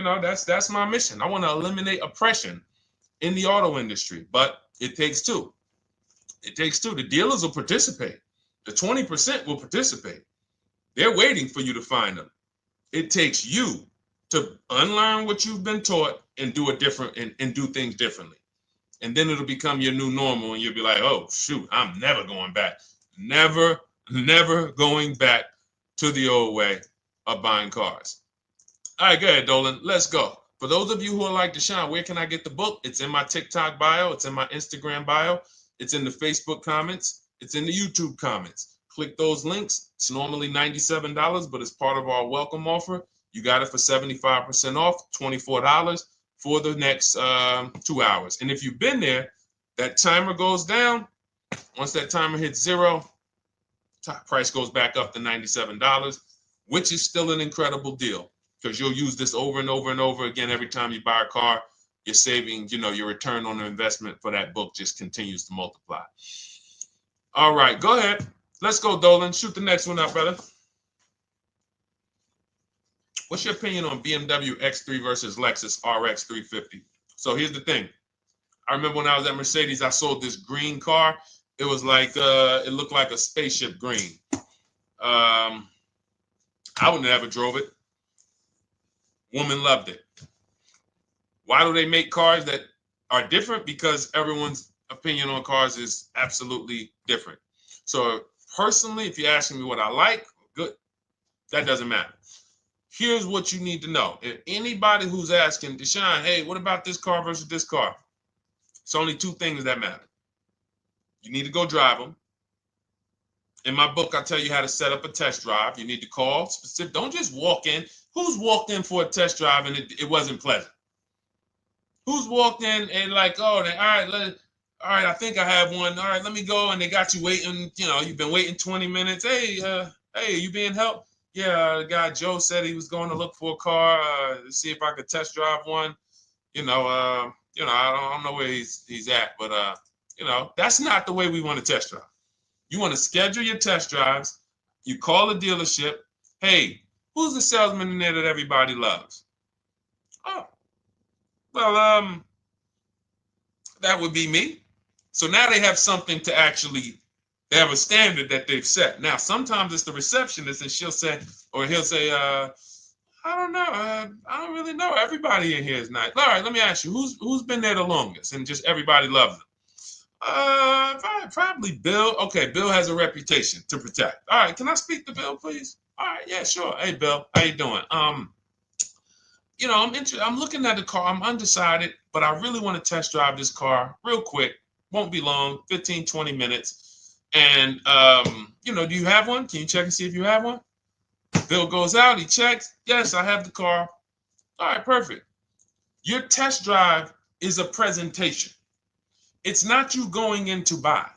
that's my mission. I want to eliminate oppression in the auto industry, but it takes two. It takes two. The dealers will participate. The 20% will participate. They're waiting for you to find them. It takes you to unlearn what you've been taught and do it different and do things differently. And then it'll become your new normal, and you'll be like, oh, shoot, I'm never going back. Never going back to the old way of buying cars. All right, go ahead, Dolan. Let's go. For those of you who are like Deshone, where can I get the book? It's in my TikTok bio. It's in my Instagram bio. It's in the Facebook comments. It's in the YouTube comments. Click those links. It's normally $97, but it's part of our welcome offer. You got it for 75% off, $24 for the next 2 hours. And if you've been there, that timer goes down. Once that timer hits 0, top price goes back up to $97, which is still an incredible deal because you'll use this over and over and over again every time you buy a car. You're saving, your return on the investment for that book just continues to multiply. All right, go ahead. Let's go, Dolan. Shoot the next one up, brother. What's your opinion on BMW X3 versus Lexus RX 350? So here's the thing. I remember when I was at Mercedes, I sold this green car. It was like, it looked like a spaceship green. I would never drove it. Woman loved it. Why do they make cars that are different? Because everyone's opinion on cars is absolutely different. So personally, if you're asking me what I like, good. That doesn't matter. Here's what you need to know. If anybody who's asking, Deshone, hey, what about this car versus this car? It's only two things that matter. You need to go drive them. In my book, I tell you how to set up a test drive. You need to call specific. Don't just walk in. Who's walked in for a test drive and it wasn't pleasant? Who's walked in and like, oh, all right, I think I have one. All right, let me go. And they got you waiting. You've been waiting 20 minutes. Hey, you being helped? Yeah, the guy Joe said he was going to look for a car to see if I could test drive one. I don't know where he's at, but that's not the way we want to test drive. You want to schedule your test drives. You call the dealership. Hey, who's the salesman in there that everybody loves? Oh, well, that would be me. So now they have something to actually, they have a standard that they've set. Now, sometimes it's the receptionist and he'll say, I don't know. I don't really know. Everybody in here is nice. All right, let me ask you, who's been there the longest? And just everybody loves them. Probably Bill. Okay, Bill has a reputation to protect. All right, can I speak to Bill, please? All right, yeah, sure. Hey, Bill, how you doing? I'm looking at the car. I'm undecided, but I really want to test drive this car real quick. Won't be long, 15, 20 minutes. And, do you have one? Can you check and see if you have one? Bill goes out, he checks. Yes, I have the car. All right, perfect. Your test drive is a presentation. It's not you going in to buy.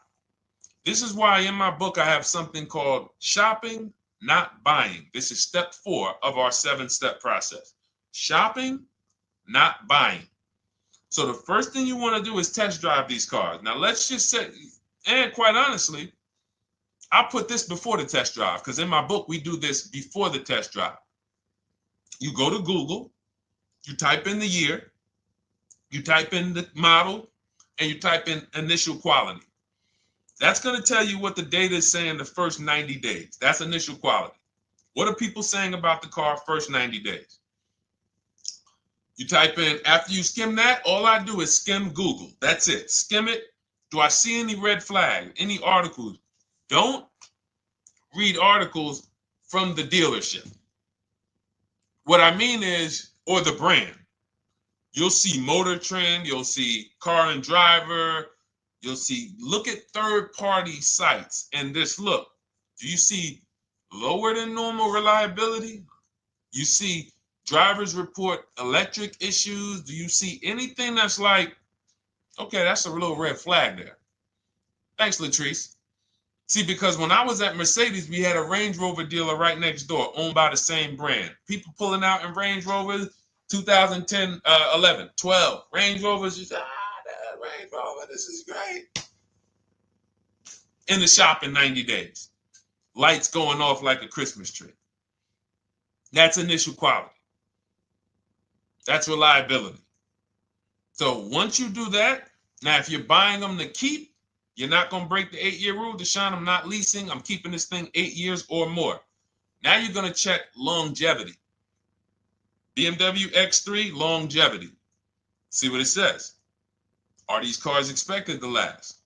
This is why in my book I have something called shopping, not buying. This is step 4 of our 7-step process. Shopping, not buying. So the first thing you want to do is test drive these cars. Now let's just say, and quite honestly, I put this before the test drive because in my book we do this before the test drive. You go to Google, you type in the year, you type in the model, and you type in initial quality. That's going to tell you what the data is saying the first 90 days. That's initial quality. What are people saying about the car first 90 days? You type in, after you skim that, all I do is skim Google. That's it. Skim it. Do I see any red flags, any articles? Don't read articles from the dealership. What I mean is, or the brand. You'll see Motor Trend, you'll see Car and Driver, look at third-party sites and just look. Do you see lower than normal reliability? You see drivers report electric issues? Do you see anything that's like, okay, that's a little red flag there? Thanks, Latrice. See, because when I was at Mercedes, we had a Range Rover dealer right next door owned by the same brand. People pulling out in Range Rovers, 2010, 11, 12. Range Rovers, that Range Rover, this is great. In the shop in 90 days. Lights going off like a Christmas tree. That's initial quality. That's reliability. So once you do that, now if you're buying them to keep, you're not going to break the 8-year rule. Deshone, I'm not leasing. I'm keeping this thing 8 years or more. Now you're going to check longevity. BMW X3, longevity. See what it says. Are these cars expected to last?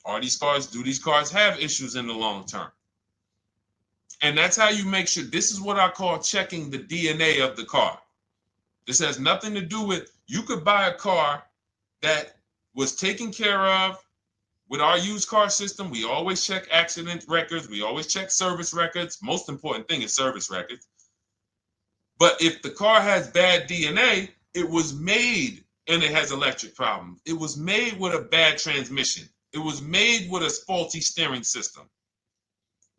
Do these cars have issues in the long term? And that's how you make sure. This is what I call checking the DNA of the car. This has nothing to do with, you could buy a car that was taken care of. With our used car system, we always check accident records. We always check service records. Most important thing is service records. But if the car has bad DNA, it was made and it has electric problems. It was made with a bad transmission. It was made with a faulty steering system.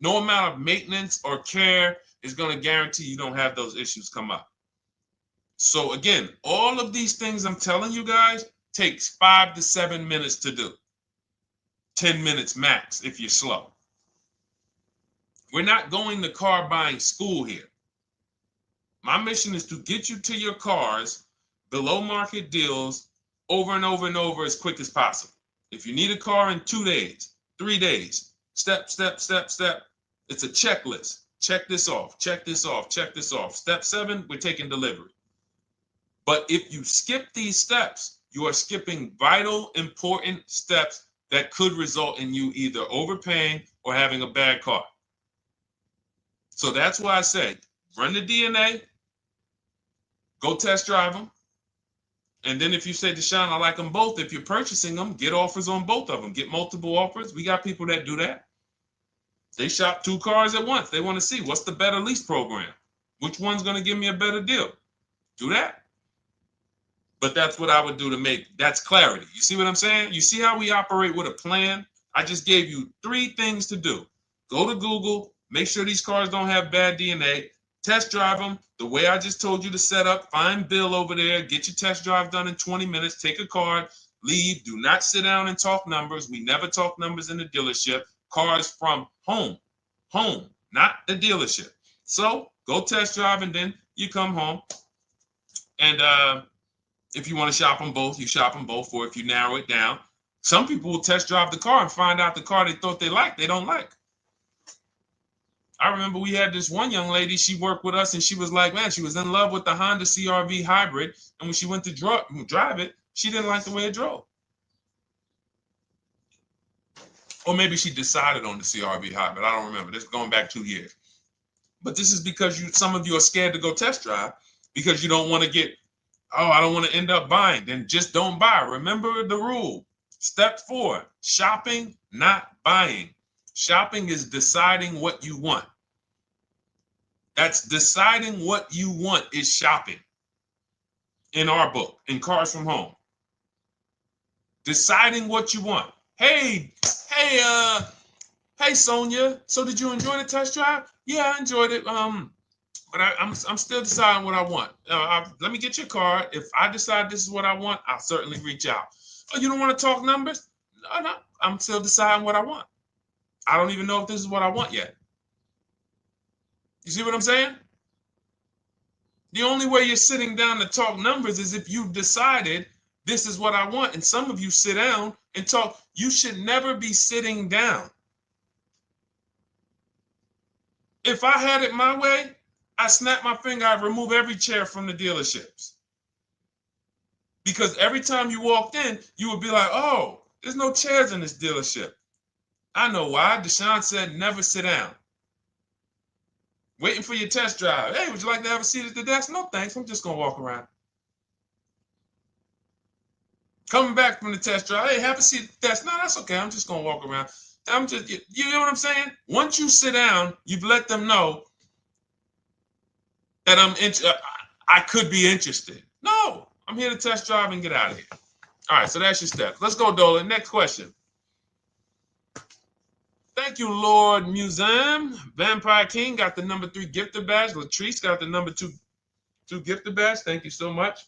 No amount of maintenance or care is going to guarantee you don't have those issues come up. So again, all of these things I'm telling you guys takes 5 to 7 minutes to do. 10 minutes max if you're slow. We're not going to car buying school here. My mission is to get you to your cars below market deals over and over and over as quick as possible. If you need a car in 2 days, 3 days, step, step, step, step. It's a checklist. Check this off, check this off, check this off. Step 7, we're taking delivery. But if you skip these steps, you are skipping vital, important steps that could result in you either overpaying or having a bad car. So that's why I say, run the DNA, go test drive them. And then if you say, Deshone, I like them both, if you're purchasing them, get offers on both of them. Get multiple offers. We got people that do that. They shop 2 cars at once. They want to see what's the better lease program. Which one's going to give me a better deal? Do that. But that's what I would do to make, that's clarity. You see what I'm saying? You see how we operate with a plan? I just gave you 3 things to do. Go to Google, make sure these cars don't have bad DNA, test drive them the way I just told you to set up, find Bill over there, get your test drive done in 20 minutes, take a card, leave, do not sit down and talk numbers. We never talk numbers in the dealership. Cars from home, not the dealership. So go test drive and then you come home. And if you want to shop them both, you shop them both. Or if you narrow it down, some people will test drive the car and find out the car they thought they liked, they don't like. I remember we had this one young lady, she worked with us and she was like, man, she was in love with the Honda CR-V hybrid. And when she went to drive it, she didn't like the way it drove. Or maybe she decided on the CR-V hybrid. I don't remember. This is going back 2 years. But this is because some of you are scared to go test drive because you don't want to get, oh, I don't want to end up buying. Then just don't buy. Remember the rule. Step 4, shopping, not buying. Shopping is deciding what you want. That's deciding what you want is shopping. In our book, in Cars from Home. Deciding what you want. Hey, Sonia. So did you enjoy the test drive? Yeah, I enjoyed it. But I'm still deciding what I want. Let me get your card. If I decide this is what I want, I'll certainly reach out. Oh, you don't want to talk numbers? No. I'm still deciding what I want. I don't even know if this is what I want yet. You see what I'm saying? The only way you're sitting down to talk numbers is if you've decided this is what I want. And some of you sit down and talk. You should never be sitting down. If I had it my way, I snap my finger, I'd remove every chair from the dealerships. Because every time you walked in, you would be like, oh, there's no chairs in this dealership. I know why. Deshone said never sit down. Waiting for your test drive. Hey, would you like to have a seat at the desk? No, thanks. I'm just going to walk around. Coming back from the test drive. Hey, have a seat at the desk. No, that's okay. I'm just going to walk around. You know what I'm saying? Once you sit down, you've let them know that I could be interested. No, I'm here to test drive and get out of here. All right, so that's your steps. Let's go, Dolan. Next question. Thank you, Lord Museum. Vampire King got the number 3 gifter badge. Latrice got the number 2 gifter badge. Thank you so much.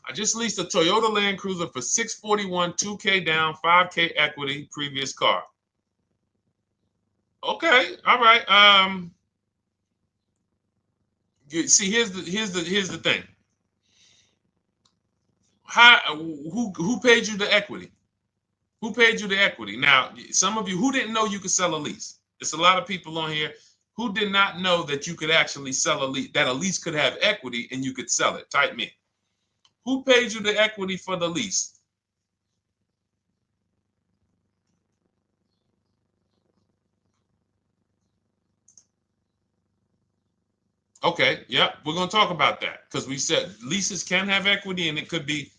I just leased a Toyota Land Cruiser for $641, $2K down, $5K equity, previous car. Okay, all right. See, here's the thing. Who paid you the equity? Who paid you the equity? Now, some of you who didn't know you could sell a lease. There's a lot of people on here who did not know that you could actually sell a lease, that a lease could have equity and you could sell it. Type me. Who paid you the equity for the lease? Okay, yep, we're going to talk about that because we said leases can have equity and it could be,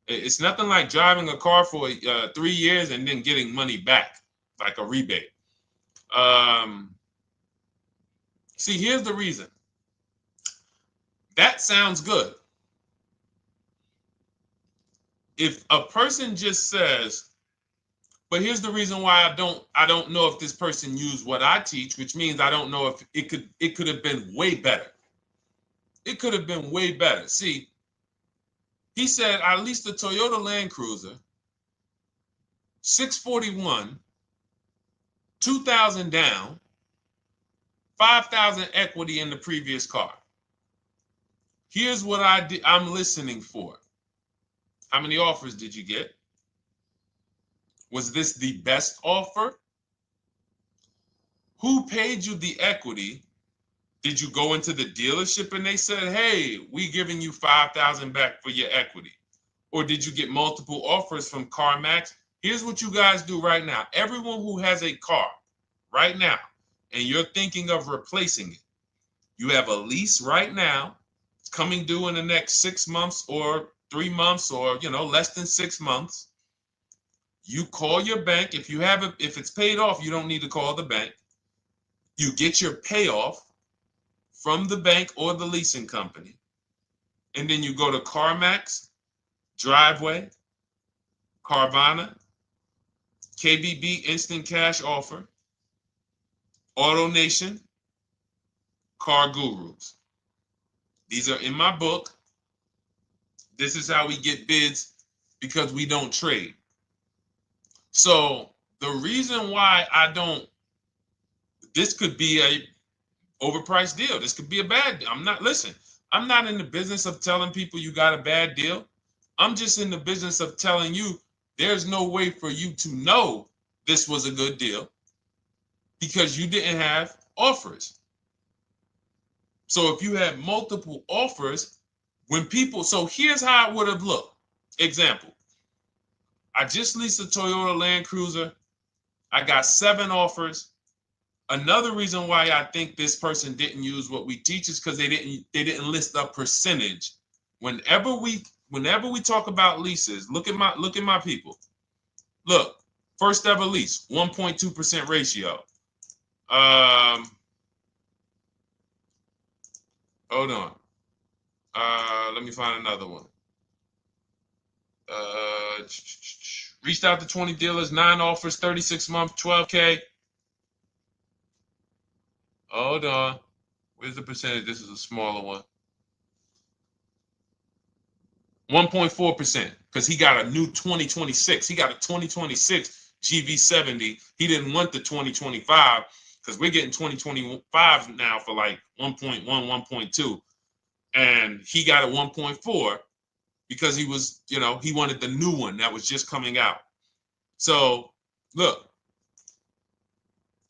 it's nothing like driving a car for 3 years and then getting money back, like a rebate. See, here's the reason. That sounds good. If a person just says, But here's the reason why I don't know if this person used what I teach, which means I don't know if it could have been way better. It could have been way better. See, he said I leased a Toyota Land Cruiser, 641, 2,000 down, 5,000 equity in the previous car. Here's what I'm listening for. How many offers did you get? Was this the best offer? Who paid you the equity? Did you go into the dealership and they said, hey, we giving you 5,000 back for your equity? Or did you get multiple offers from CarMax? Here's what you guys do right now. Everyone who has a car right now, and you're thinking of replacing it, you have a lease right now. It's coming due in the next 6 months or 3 months or, less than 6 months. You call your bank. If it's paid off, you don't need to call the bank. You get your payoff from the bank or the leasing company. And then you go to CarMax, Driveway, Carvana, KBB Instant Cash Offer, AutoNation, Car Gurus. These are in my book. This is how we get bids because we don't trade. So the reason why this could be a overpriced deal. This could be a bad deal. I'm not in the business of telling people you got a bad deal. I'm just in the business of telling you there's no way for you to know this was a good deal because you didn't have offers. So if you had multiple offers, so here's how it would have looked. Example, I just leased a Toyota Land Cruiser. I got 7 offers. Another reason why I think this person didn't use what we teach is because they didn't list a percentage. Whenever we talk about leases, look at my people. Look, first ever lease, 1.2% ratio. Hold on. Let me find another one. Reached out to 20 dealers, 9 offers, 36 months, 12K. Hold on. Where's the percentage? This is a smaller one. 1.4%, because he got a new 2026. He got a 2026 GV70. He didn't want the 2025 because we're getting 2025 now for like 1.1, 1.2. And he got a 1.4 because he was, he wanted the new one that was just coming out. So look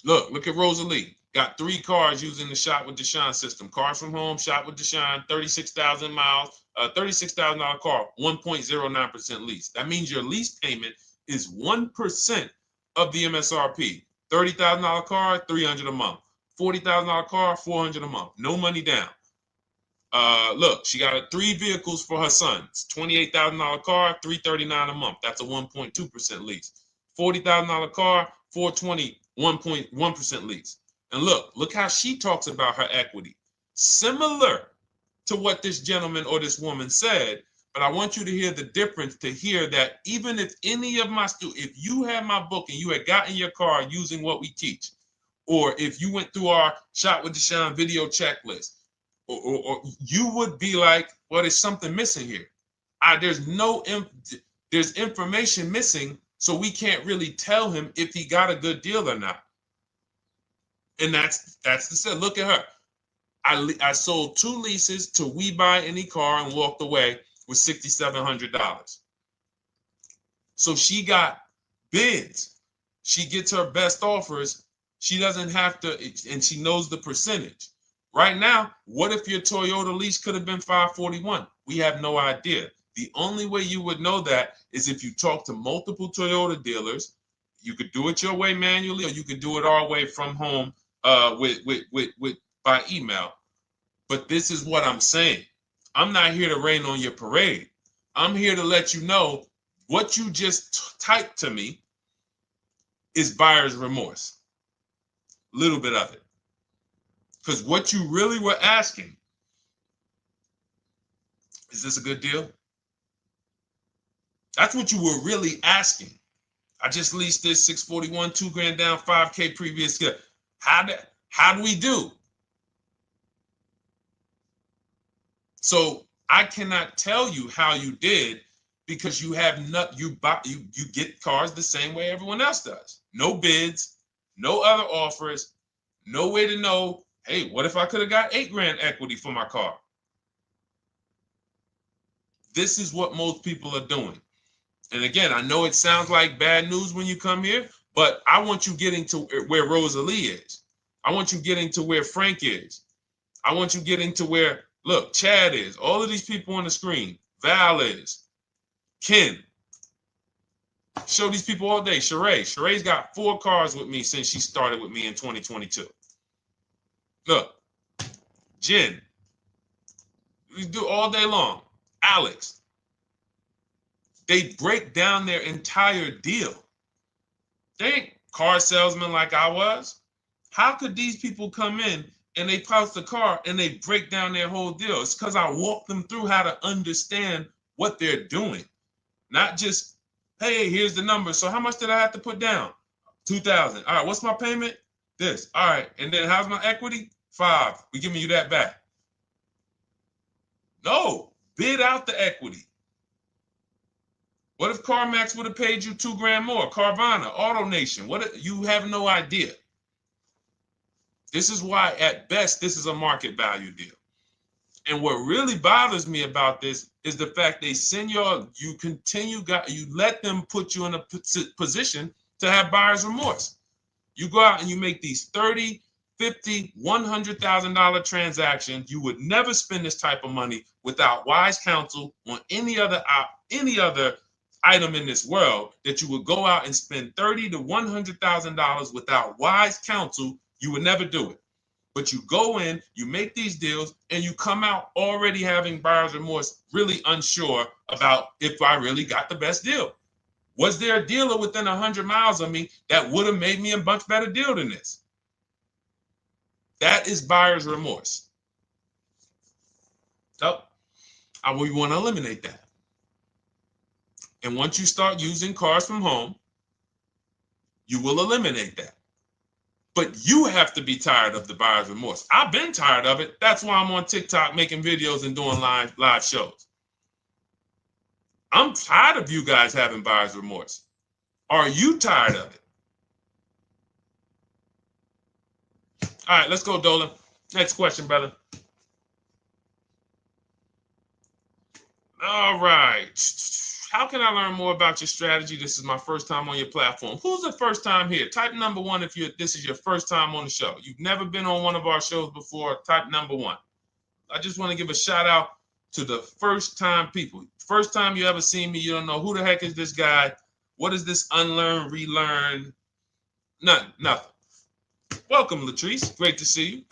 at Rosalie. Got 3 cars using the Shop with Deshone system. Cars from home, Shop with Deshone, 36,000 miles, $36,000 car, 1.09% lease. That means your lease payment is 1% of the MSRP. $30,000 car, $300 a month. $40,000 car, $400 a month. No money down. Look, she got 3 vehicles for her sons. $28,000 car, $339 a month. That's a 1.2% lease. $40,000 car, $420, 1.1% lease. And look how she talks about her equity. Similar to what this gentleman or this woman said, but I want you to hear the difference, to hear that even if any of my students, if you had my book and you had gotten your car using what we teach, or if you went through our Shop with Deshone video checklist, or you would be like, well, there's something missing here. There's information missing, so we can't really tell him if he got a good deal or not. And that's the set. Look at her. I sold 2 leases to We Buy Any Car and walked away with $6,700. So she got bids. She gets her best offers. She doesn't have to, and she knows the percentage. Right now, what if your Toyota lease could have been 541? We have no idea. The only way you would know that is if you talk to multiple Toyota dealers. You could do it your way manually, or you could do it our way from home by email. But this is what I'm saying. I'm not here to rain on your parade. I'm here to let you know what you just typed to me is buyer's remorse. A little bit of it. Because what you really were asking, is this a good deal? That's what you were really asking. I just leased this 641, 2 grand down, 5K previous. How do we do? So I cannot tell you how you did because you have not you get cars the same way everyone else does. No bids, no other offers, no way to know, hey, what if I could have got 8 grand equity for my car? This is what most people are doing. And again, I know it sounds like bad news when you come here, but I want you getting to where Rosalie is. I want you getting to where Frank is. I want you getting to where, look, Chad is. All of these people on the screen. Val is. Ken. Show these people all day. Sheree. Sheree's got 4 cars with me since she started with me in 2022. Look. Jen. We do all day long. Alex. They break down their entire deal. They ain't car salesmen like I was. How could these people come in and they post the car and they break down their whole deal? It's because I walk them through how to understand what they're doing. Not just, hey, here's the number. So how much did I have to put down? 2,000. All right, what's my payment? This. All right, and then how's my equity? 5. We giving you that back. No, bid out the equity. What if CarMax would have paid you 2 grand more? Carvana, AutoNation, what? You have no idea. This is why, at best, this is a market value deal. And what really bothers me about this is the fact they send you let them put you in a position to have buyer's remorse. You go out and you make these $30,000, $50,000, $100,000 transactions. You would never spend this type of money without wise counsel on any other item in this world, that you would go out and spend $30,000 to $100,000 without wise counsel. You would never do it. But you go in, you make these deals, and you come out already having buyer's remorse, really unsure about if I really got the best deal. Was there a dealer within 100 miles of me that would have made me a much better deal than this? That is buyer's remorse. So we want to eliminate that. And once you start using cars from home, you will eliminate that. But you have to be tired of the buyer's remorse. I've been tired of it. That's why I'm on TikTok making videos and doing live shows. I'm tired of you guys having buyer's remorse. Are you tired of it? All right, let's go, Dolan. Next question, brother. All right. How can I learn more about your strategy? This is my first time on your platform. Who's the first time here? Type number 1 if this is your first time on the show. You've never been on one of our shows before. Type number 1. I just want to give a shout out to the first time people. First time you ever seen me, you don't know who the heck is this guy. What is this unlearn, relearn? Nothing. Welcome, Latrice. Great to see you.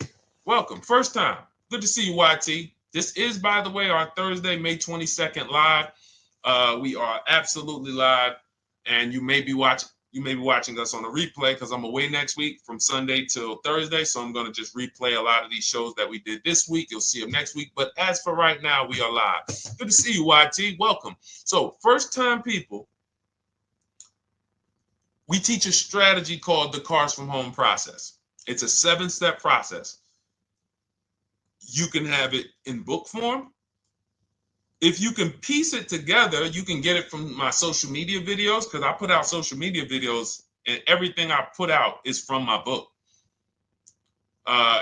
Welcome. First time. Good to see you, YT. This is, by the way, our Thursday, May 22nd live. We are absolutely live, and you may be watching us on a replay because I'm away next week from Sunday till Thursday, so I'm going to just replay a lot of these shows that we did this week. You'll see them next week, but as for right now, we are live. Good to see you, YT. Welcome. So, first-time people, we teach a strategy called the Cars from Home process. It's a 7-step process. You can have it in book form. If you can piece it together, you can get it from my social media videos, because I put out social media videos and everything I put out is from my book.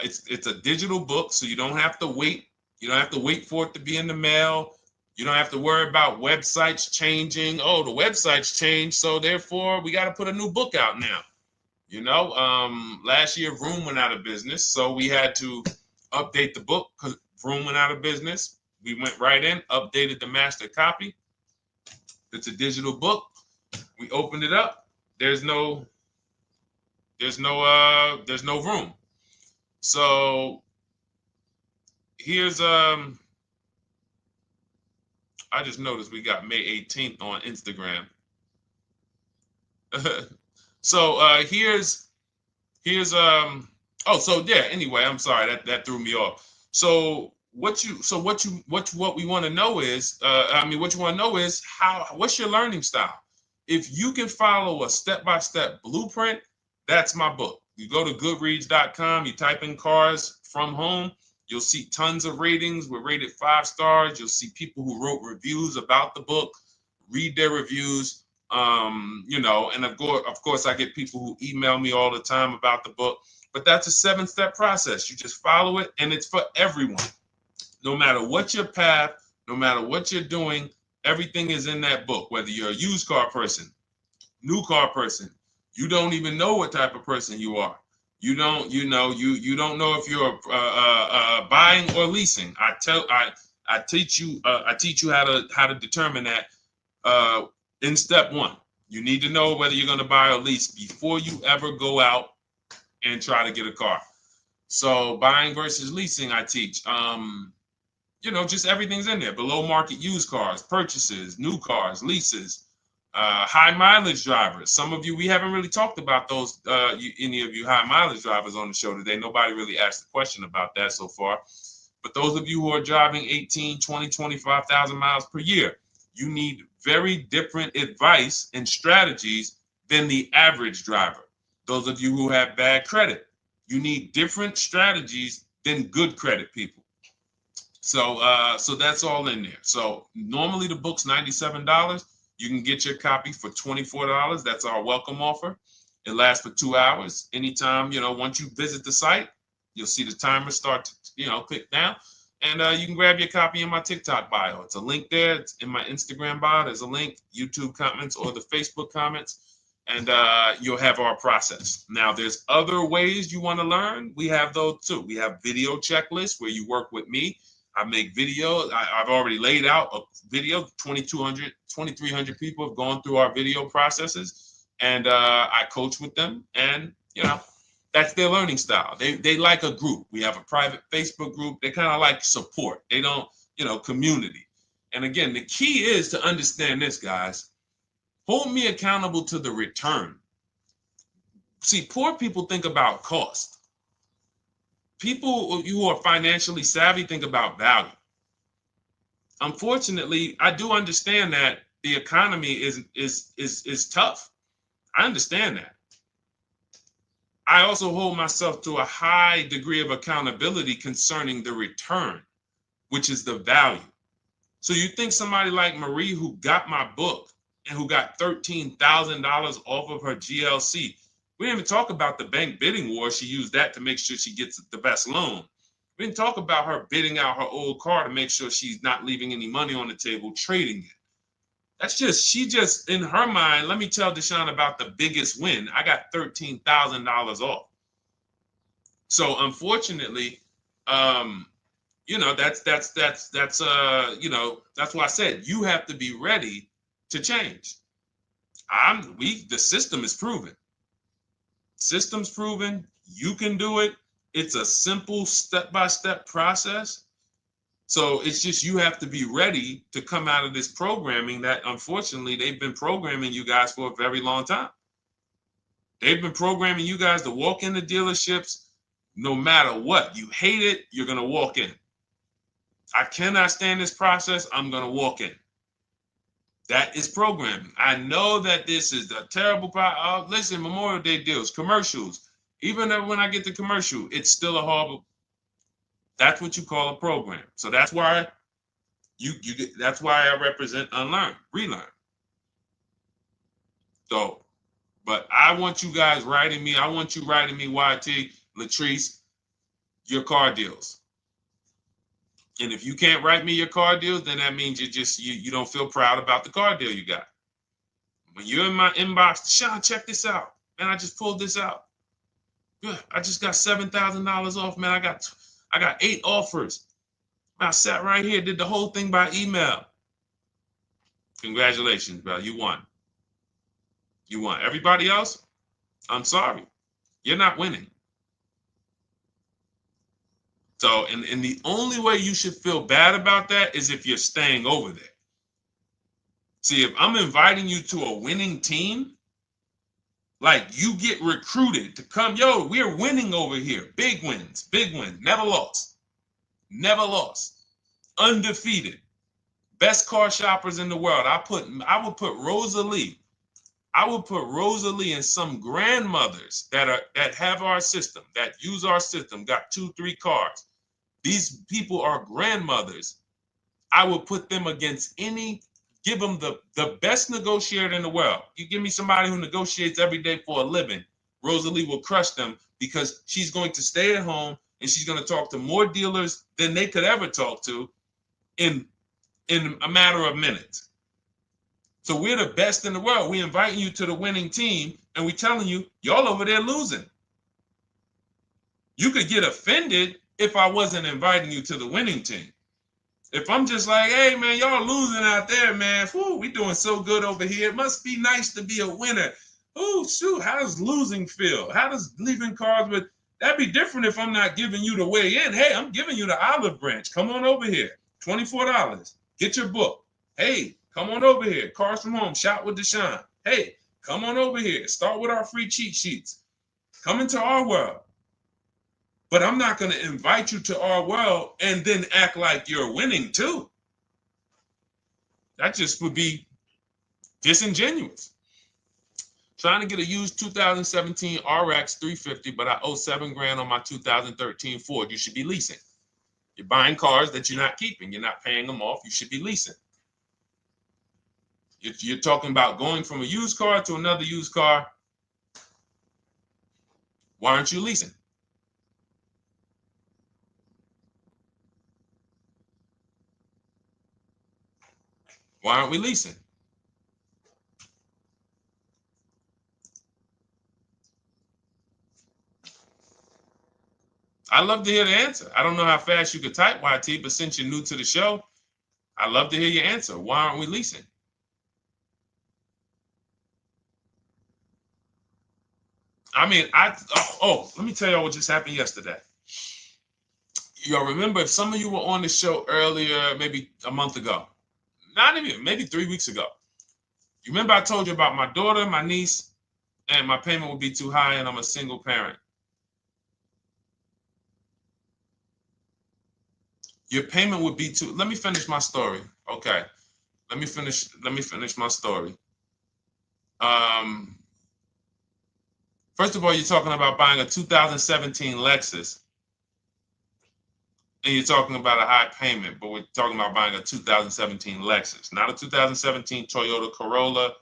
It's a digital book, so you don't have to wait. You don't have to wait for it to be in the mail. You don't have to worry about websites changing. Oh, the website's changed, so therefore we got to put a new book out now. You know, last year Vroom went out of business, so we had to update the book because Vroom went out of business. We went right in, updated the master copy. It's a digital book. We opened it up. There's no room. So here's I just noticed we got May 18th on Instagram. So here's anyway, I'm sorry, that threw me off. So what we want to know is, what's your learning style? If you can follow a step-by-step blueprint, that's my book. You go to goodreads.com, you type in cars from home, you'll see tons of ratings. We're rated 5 stars. You'll see people who wrote reviews about the book, read their reviews. And of course, I get people who email me all the time about the book. But that's a 7-step process. You just follow it, and it's for everyone. No matter what your path, no matter what you're doing, everything is in that book. Whether you're a used car person, new car person, you don't even know what type of person you are. You don't know if you're buying or leasing. I teach you how to determine that in step 1. You need to know whether you're going to buy or lease before you ever go out and try to get a car. So buying versus leasing, I teach. Just everything's in there. Below market used cars, purchases, new cars, leases, high mileage drivers. Some of you, we haven't really talked about those, any of you high mileage drivers on the show today. Nobody really asked a question about that so far. But those of you who are driving 18, 20, 25,000 miles per year, you need very different advice and strategies than the average driver. Those of you who have bad credit, you need different strategies than good credit people. So that's all in there. So normally the book's $97. You can get your copy for $24. That's our welcome offer. It lasts for 2 hours. Anytime, once you visit the site, you'll see the timer start to, click down. And you can grab your copy in my TikTok bio. It's a link there. It's in my Instagram bio. There's a link, YouTube comments or the Facebook comments. And you'll have our process. Now, there's other ways you want to learn. We have those too. We have video checklists where you work with me. I make videos. I've already laid out a video. 2,300 people have gone through our video processes, and I coach with them. And that's their learning style. They like a group. We have a private Facebook group. They kind of like support. They don't, community. And again, the key is to understand this, guys. Hold me accountable to the return. See, poor people think about cost. People who are financially savvy think about value. Unfortunately, I do understand that the economy is tough. I understand that. I also hold myself to a high degree of accountability concerning the return, which is the value. So you think somebody like Marie, who got my book and who got $13,000 off of her GLC, we didn't even talk about the bank bidding war. She used that to make sure she gets the best loan. We didn't talk about her bidding out her old car to make sure she's not leaving any money on the table, trading it. She just, in her mind, let me tell Deshone about the biggest win. I got $13,000 off. So unfortunately, that's why I said you have to be ready to change. The system is proven. System's proven. You can do it. It's a simple step-by-step process. So it's just you have to be ready to come out of this programming that, unfortunately, they've been programming you guys for a very long time. They've been programming you guys to walk into dealerships no matter what. You hate it, you're going to walk in. I cannot stand this process, I'm going to walk in. That is programming. I know that this is a terrible problem. Listen, Memorial Day deals, commercials. Even when I get the commercial, it's still a horrible. That's what you call a program. So that's why that's why I represent unlearn, relearn. So, but I want you guys writing me. I want you writing me, YT, Latrice, your car deals. And if you can't write me your car deals, then that means you don't feel proud about the car deal you got. When you're in my inbox, Deshone, check this out. Man, I just pulled this out. Yeah, I just got $7,000 off, man. I got 8 offers. I sat right here, did the whole thing by email. Congratulations, bro. You won. You won. Everybody else, I'm sorry. You're not winning. So, and the only way you should feel bad about that is if you're staying over there. See, if I'm inviting you to a winning team, like you get recruited to come, yo, we're winning over here. Big wins, never lost. Never lost. Undefeated. Best car shoppers in the world. I would put Rosalie I will put Rosalie and some grandmothers that have our system, that use our system, got 2-3 cars. These people are grandmothers. I will put them against give them the best negotiator in the world. You give me somebody who negotiates every day for a living, Rosalie will crush them because she's going to stay at home and she's going to talk to more dealers than they could ever talk to in a matter of minutes. So we're the best in the world. We inviting you to the winning team, and we telling you, y'all over there losing. You could get offended if I wasn't inviting you to the winning team. If I'm just like, hey, man, y'all losing out there, man. Whew, we doing so good over here. It must be nice to be a winner. Oh, shoot, how does losing feel? How does leaving cars with... That'd be different if I'm not giving you the way in. Hey, I'm giving you the olive branch. Come on over here. $24. Get your book. Hey, come on over here. Cars from Home. Shop with Deshone. Hey, come on over here. Start with our free cheat sheets. Come into our world. But I'm not going to invite you to our world and then act like you're winning too. That just would be disingenuous. Trying to get a used 2017 RX 350, but I owe $7,000 on my 2013 Ford. You should be leasing. You're buying cars that you're not keeping. You're not paying them off. You should be leasing. If you're talking about going from a used car to another used car, why aren't you leasing? Why aren't we leasing? I'd love to hear the answer. I don't know how fast you could type, YT, but since you're new to the show, I'd love to hear your answer. Why aren't we leasing? I mean, let me tell y'all what just happened yesterday. Y'all remember, if some of you were on the show earlier, maybe a month ago, not even, maybe 3 weeks ago, you remember I told you about my daughter, my niece, and my payment would be too high, and I'm a single parent. Your payment would be too... Let me finish my story. Okay. Let me finish my story. First of all, you're talking about buying a 2017 Lexus, and you're talking about a high payment, but we're talking about buying a 2017 Lexus, not a 2017 Toyota Corolla,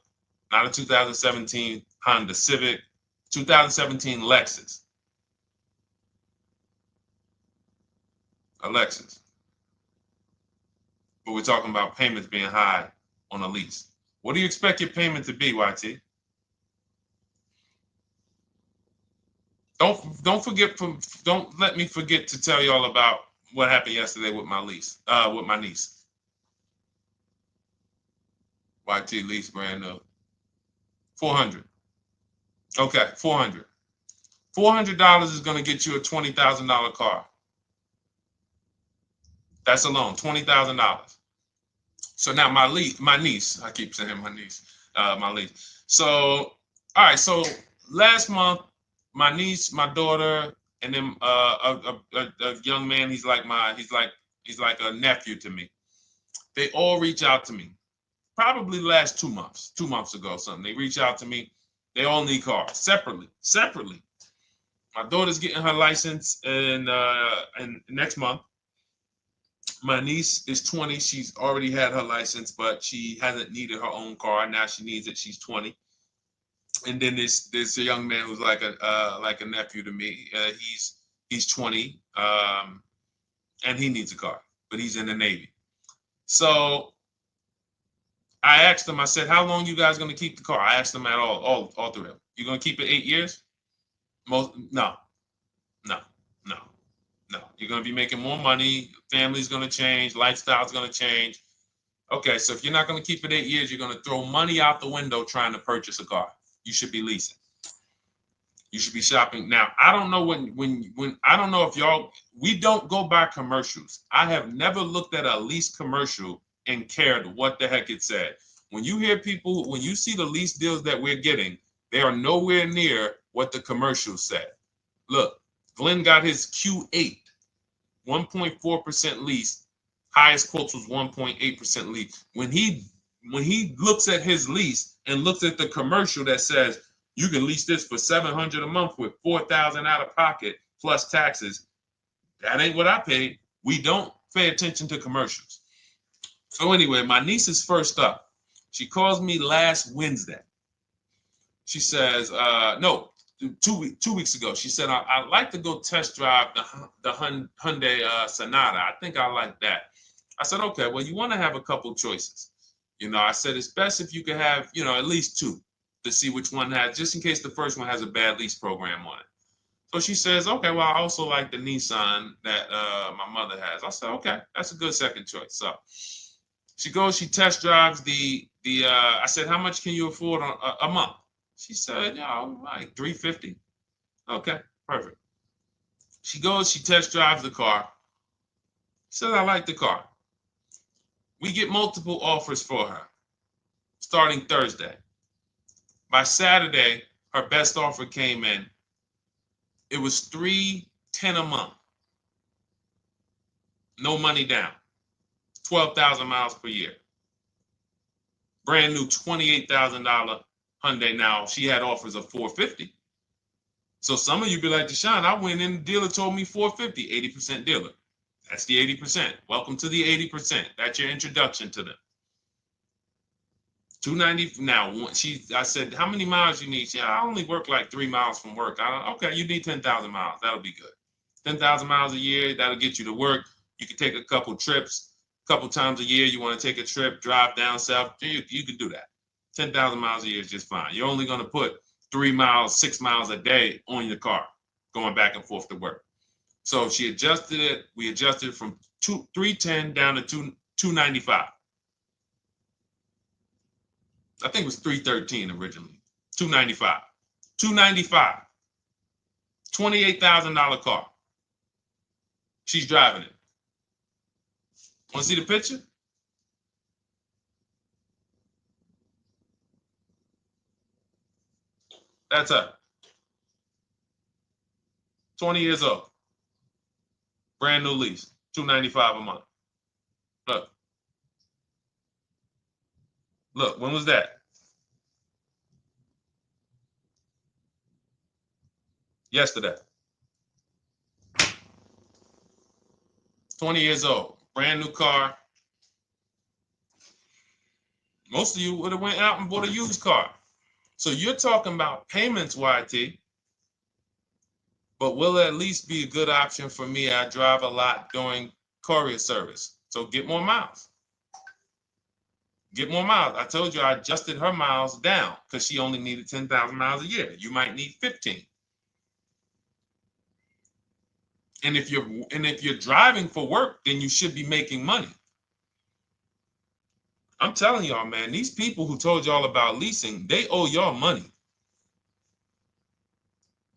not a 2017 Honda Civic, 2017 Lexus. A Lexus. But we're talking about payments being high on a lease. What do you expect your payment to be, YT? Don't let me forget to tell y'all about what happened yesterday with my niece. YT lease brand new. $400. Okay, $400. $400 is going to get you a $20,000 car. That's alone, $20,000. So now my niece, I keep saying my niece, my niece. So, all right, so last month, my niece, my daughter, and then a young man, he's like a nephew to me. They all reach out to me. Probably the last 2 months ago, something. They reach out to me. They all need cars separately. My daughter's getting her license in next month. My niece is 20. She's already had her license, but she hasn't needed her own car. Now she needs it. She's 20. And then there's a young man who's like a nephew to me. He's 20, and he needs a car, but he's in the Navy. So I asked them. I said, "How long you guys gonna keep the car?" I asked them at all three of them. You gonna keep it 8 years? No. You're gonna be making more money. Family's gonna change. Lifestyle's gonna change. Okay, so if you're not gonna keep it 8 years, you're gonna throw money out the window trying to purchase a car. You should be leasing. You should be shopping. Now, I don't know when I don't know if y'all, we don't go by commercials. I have never looked at a lease commercial and cared what the heck it said. When you hear people, when you see the lease deals that we're getting, they are nowhere near what the commercial said. Look, Glenn got his Q8, 1.4% lease. Highest quotes was 1.8% lease. When he looks at his lease, and looks at the commercial that says you can lease this for $700 a month with $4,000 out of pocket plus taxes, that ain't what I paid. We don't pay attention to commercials. So anyway, my niece is first up. She calls me last Wednesday. She says, no, 2 weeks ago. She said, I'd like to go test drive the Hyundai Sonata. I think I like that. I said, okay, well, you want to have a couple choices. I said, it's best if you could have, at least two to see which one has, just in case the first one has a bad lease program on it. So she says, okay, well, I also like the Nissan that my mother has. I said, okay, that's a good second choice. So she goes, she test drives I said, how much can you afford a month? She said, like $350. Okay, perfect. She goes, she test drives the car. She says, I like the car. We get multiple offers for her starting Thursday. By Saturday, her best offer came in. It was $310 a month. No money down. 12,000 miles per year. Brand new $28,000 Hyundai. Now, she had offers of $450. So some of you be like, Deshone, I went in, the dealer told me $450, 80% dealer. That's the 80%. Welcome to the 80%. That's your introduction to them. $290. Now, I said, how many miles you need? She said, I only work like 3 miles from work. Okay, you need 10,000 miles. That'll be good. 10,000 miles a year, that'll get you to work. You can take a couple trips, a couple times a year. You want to take a trip, drive down south. You can do that. 10,000 miles a year is just fine. You're only going to put 3 miles, 6 miles a day on your car, going back and forth to work. So she adjusted it. We adjusted it from $310 down to $295. I think it was $313 originally. $295. $295. $28,000 car. She's driving it. Want to see the picture? That's her. 20 years old. Brand new lease. $295 a month. Look. Look, when was that? Yesterday. 20 years old. Brand new car. Most of you would have went out and bought a used car. So you're talking about payments, YT. But will it at least be a good option for me? I drive a lot during courier service. So get more miles. Get more miles. I told you I adjusted her miles down because she only needed 10,000 miles a year. You might need 15. And if you're driving for work, then you should be making money. I'm telling y'all, man, these people who told y'all about leasing, they owe y'all money.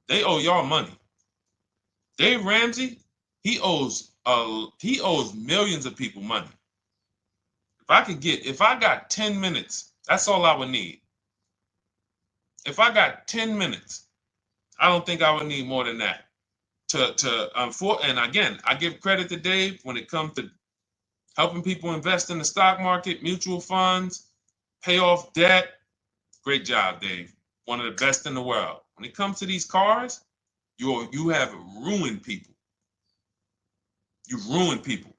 They owe y'all money. Dave Ramsey, he owes millions of people money. If I got 10 minutes, that's all I would need. If I got 10 minutes, I don't think I would need more than that. And again, I give credit to Dave when it comes to helping people invest in the stock market, mutual funds, pay off debt. Great job, Dave. One of the best in the world. When it comes to these cars, you have ruined people. You've ruined people.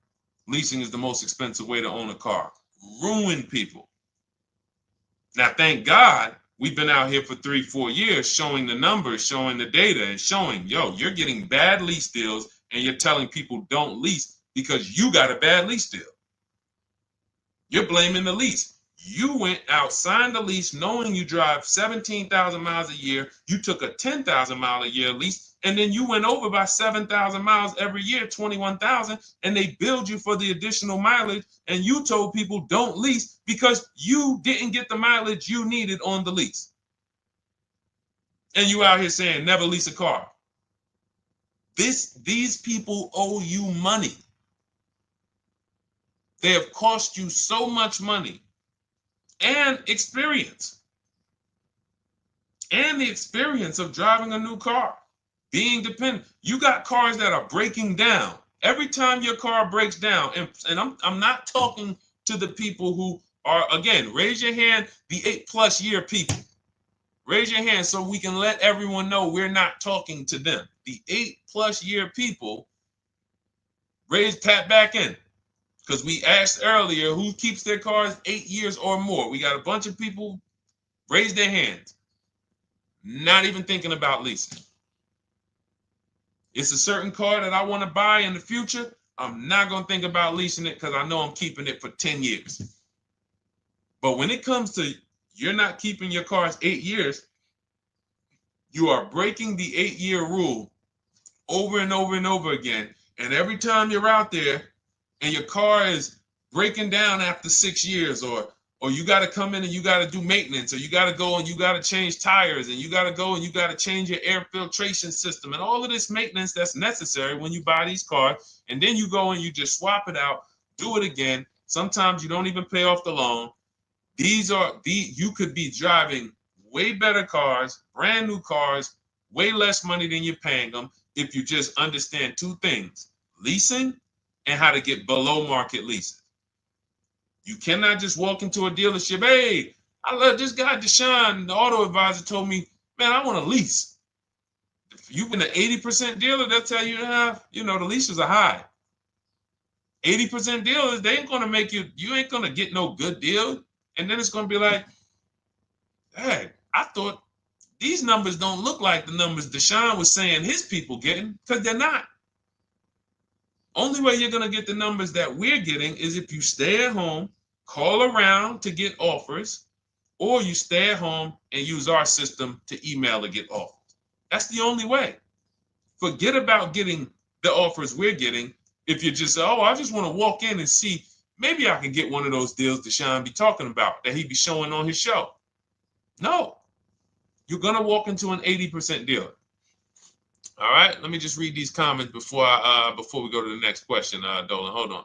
Leasing is the most expensive way to own a car. Ruined people. Now, thank God, we've been out here for 3-4 years showing the numbers, showing the data, and showing, you're getting bad lease deals, and you're telling people don't lease because you got a bad lease deal. You're blaming the lease. You went out, signed the lease, knowing you drive 17,000 miles a year. You took a 10,000 mile a year lease, and then you went over by 7,000 miles every year, 21,000, and they billed you for the additional mileage, and you told people don't lease because you didn't get the mileage you needed on the lease. And you out here saying never lease a car. These people owe you money. They have cost you so much money and experience. And the experience of driving a new car, being dependent. You got cars that are breaking down. Every time your car breaks down, and I'm not talking to the people who Or again, raise your hand, the 8+ year people. Raise your hand so we can let everyone know we're not talking to them. The 8+ year people, tap back in. Because we asked earlier who keeps their cars 8 years or more. We got a bunch of people raise their hands. Not even thinking about leasing. It's a certain car that I want to buy in the future. I'm not going to think about leasing it because I know I'm keeping it for 10 years. But when it comes to you're not keeping your cars 8 years, you are breaking the 8-year rule over and over and over again. And every time you're out there and your car is breaking down after 6 years, or you got to come in and you got to do maintenance, or you got to go and you got to change tires, and you got to go and you got to change your air filtration system, and all of this maintenance that's necessary when you buy these cars, and then you go and you just swap it out, do it again. Sometimes you don't even pay off the loan. You could be driving way better cars, brand new cars, way less money than you're paying them if you just understand 2 things: leasing and how to get below market leases. You cannot just walk into a dealership. Hey, I love this guy, Deshone, the auto advisor, told me, man, I want to lease. If you've been an 80% dealer, they'll tell you, the leases are high. 80% dealers, they ain't going to make you ain't going to get no good deal. And then it's going to be like, hey, I thought these numbers don't look like the numbers Deshone was saying his people getting, because they're not. Only way you're going to get the numbers that we're getting is if you stay at home, call around to get offers, or you stay at home and use our system to email to get offers. That's the only way. Forget about getting the offers we're getting. If you just say, oh, I just want to walk in and see, maybe I can get one of those deals Deshone be talking about that he be showing on his show. No, you're going to walk into an 80% dealer. All right, let me just read these comments before we go to the next question, Dolan. Hold on.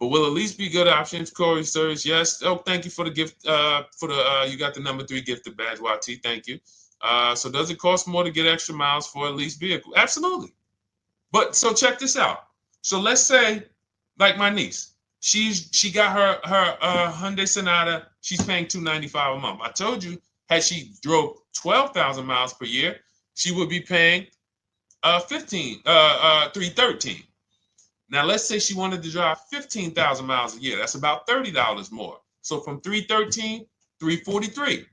But will at least be good options, Corey Sirs? Yes. Oh, thank you for the gift. You got the number 3 gifted badge, YT. Thank you. So does it cost more to get extra miles for a leased vehicle? Absolutely. But so check this out. So let's say, like my niece, she got her Hyundai Sonata. She's paying $295 a month. I told you, had she drove 12,000 miles per year, she would be paying $313. Now let's say she wanted to drive 15,000 miles a year. That's about $30 more. So from $313, $343.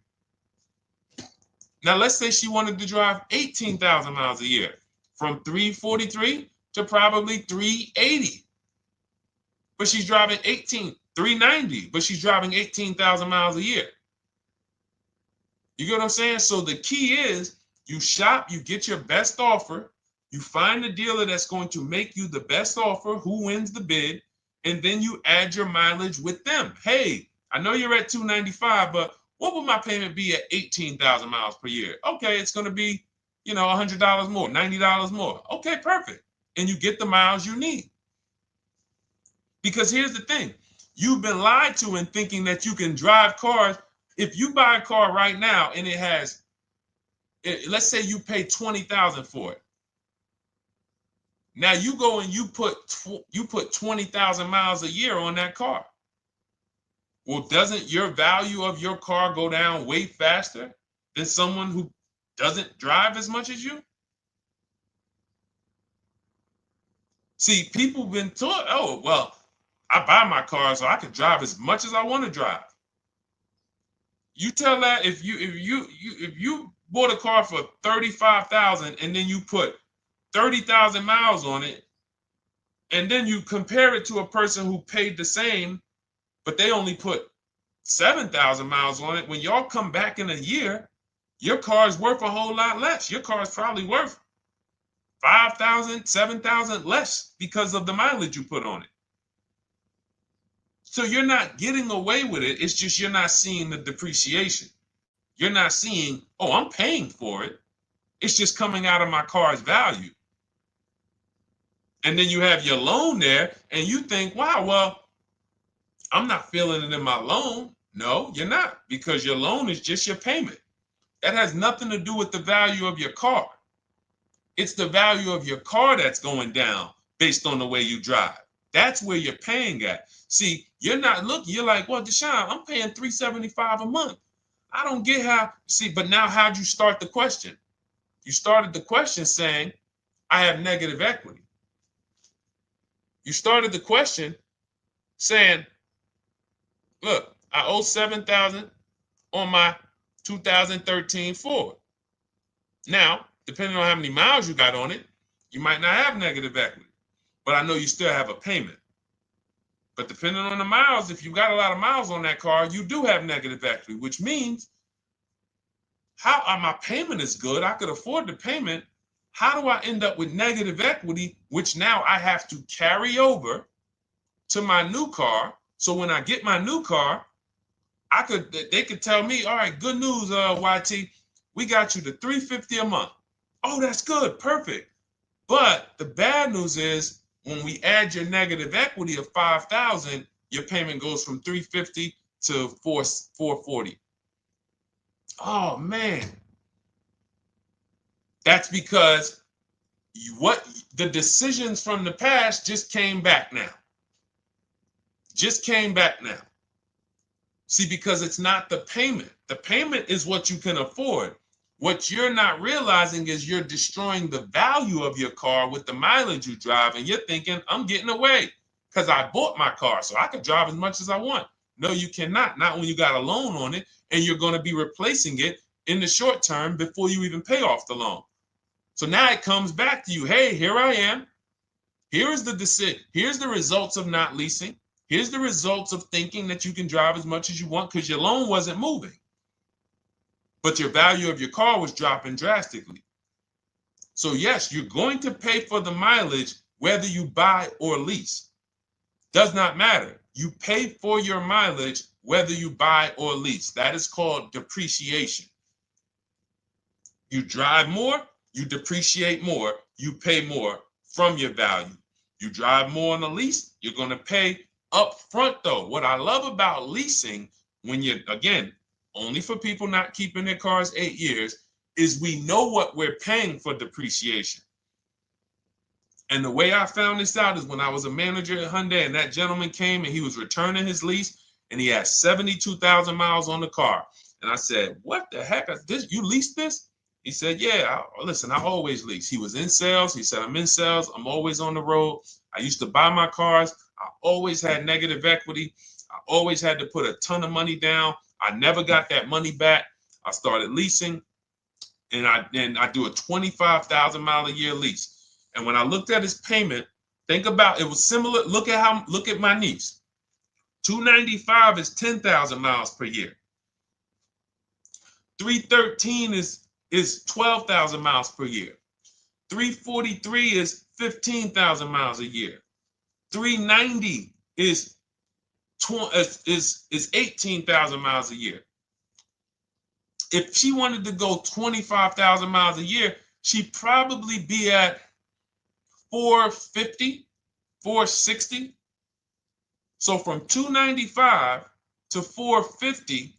Now let's say she wanted to drive 18,000 miles a year, from $343 to probably $380. But she's driving $390, but she's driving 18,000 miles a year. You get what I'm saying? So the key is you shop, you get your best offer, you find the dealer that's going to make you the best offer, who wins the bid, and then you add your mileage with them. Hey, I know you're at $295, but what would my payment be at 18,000 miles per year? Okay, it's going to be, $100 more, $90 more. Okay, perfect. And you get the miles you need. Because here's the thing. You've been lied to in thinking that you can drive cars. If you buy a car right now and it has, let's say you pay $20,000 for it. Now you go and you put 20,000 miles a year on that car. Well, doesn't your value of your car go down way faster than someone who doesn't drive as much as you? See, people have been taught, oh, well, I buy my car so I can drive as much as I want to drive. You tell that if you bought a car for $35,000 and then you put 30,000 miles on it, and then you compare it to a person who paid the same, but they only put 7,000 miles on it. When y'all come back in a year, your car is worth a whole lot less. Your car is probably worth 5,000, 7,000 less because of the mileage you put on it. So you're not getting away with it. It's just you're not seeing the depreciation. You're not seeing, oh, I'm paying for it. It's just coming out of my car's value. And then you have your loan there and you think, wow, well, I'm not feeling it in my loan. No, you're not, because your loan is just your payment. That has nothing to do with the value of your car. It's the value of your car that's going down based on the way you drive. That's where you're paying at. See, You're not looking, you're like, well, Deshone, I'm paying $375 a month. I don't get how, see, but now how'd you start the question? You started the question saying, I have negative equity. You started the question saying, look, I owe $7,000 on my 2013 Ford. Now, depending on how many miles you got on it, you might not have negative equity, but I know you still have a payment. But depending on the miles, if you got a lot of miles on that car, you do have negative equity, which means my payment is good. I could afford the payment. How do I end up with negative equity, which now I have to carry over to my new car? So when I get my new car, they could tell me, all right, good news, YT, we got you to $350 a month. Oh, that's good, perfect. But the bad news is when we add your negative equity of $5,000, your payment goes from $350 to $440. Oh man, that's because the decisions from the past just came back now. Just came back now. See, because it's not the payment. The payment is what you can afford. What you're not realizing is you're destroying the value of your car with the mileage you drive, and you're thinking, I'm getting away because I bought my car, so I can drive as much as I want. No, you cannot. Not when you got a loan on it, and you're going to be replacing it in the short term before you even pay off the loan. So now it comes back to you. Hey, here I am. Here's the decision. Here's the results of not leasing. Here's the results of thinking that you can drive as much as you want because your loan wasn't moving. But your value of your car was dropping drastically. So yes, you're going to pay for the mileage whether you buy or lease. Does not matter. You pay for your mileage whether you buy or lease. That is called depreciation. You drive more, you depreciate more, you pay more from your value. You drive more on a lease, you're going to pay up front though. What I love about leasing, when you're, again, only for people not keeping their cars 8 years, is we know what we're paying for depreciation. And the way I found this out is when I was a manager at Hyundai and that gentleman came and he was returning his lease and he had 72,000 miles on the car. And I said, what the heck? You leased this? He said, yeah, listen, I always lease. He was in sales. He said, I'm in sales. I'm always on the road. I used to buy my cars. I always had negative equity. I always had to put a ton of money down. I never got that money back. I started leasing, and I do a 25,000 mile a year lease. And when I looked at his payment, think about it was similar. Look at my niece. 295 is 10,000 miles per year. 313 is 12,000 miles per year. 343 is 15,000 miles a year. 390 is 18,000 miles a year. If she wanted to go 25,000 miles a year, she'd probably be at 450, 460. So from 295 to 450,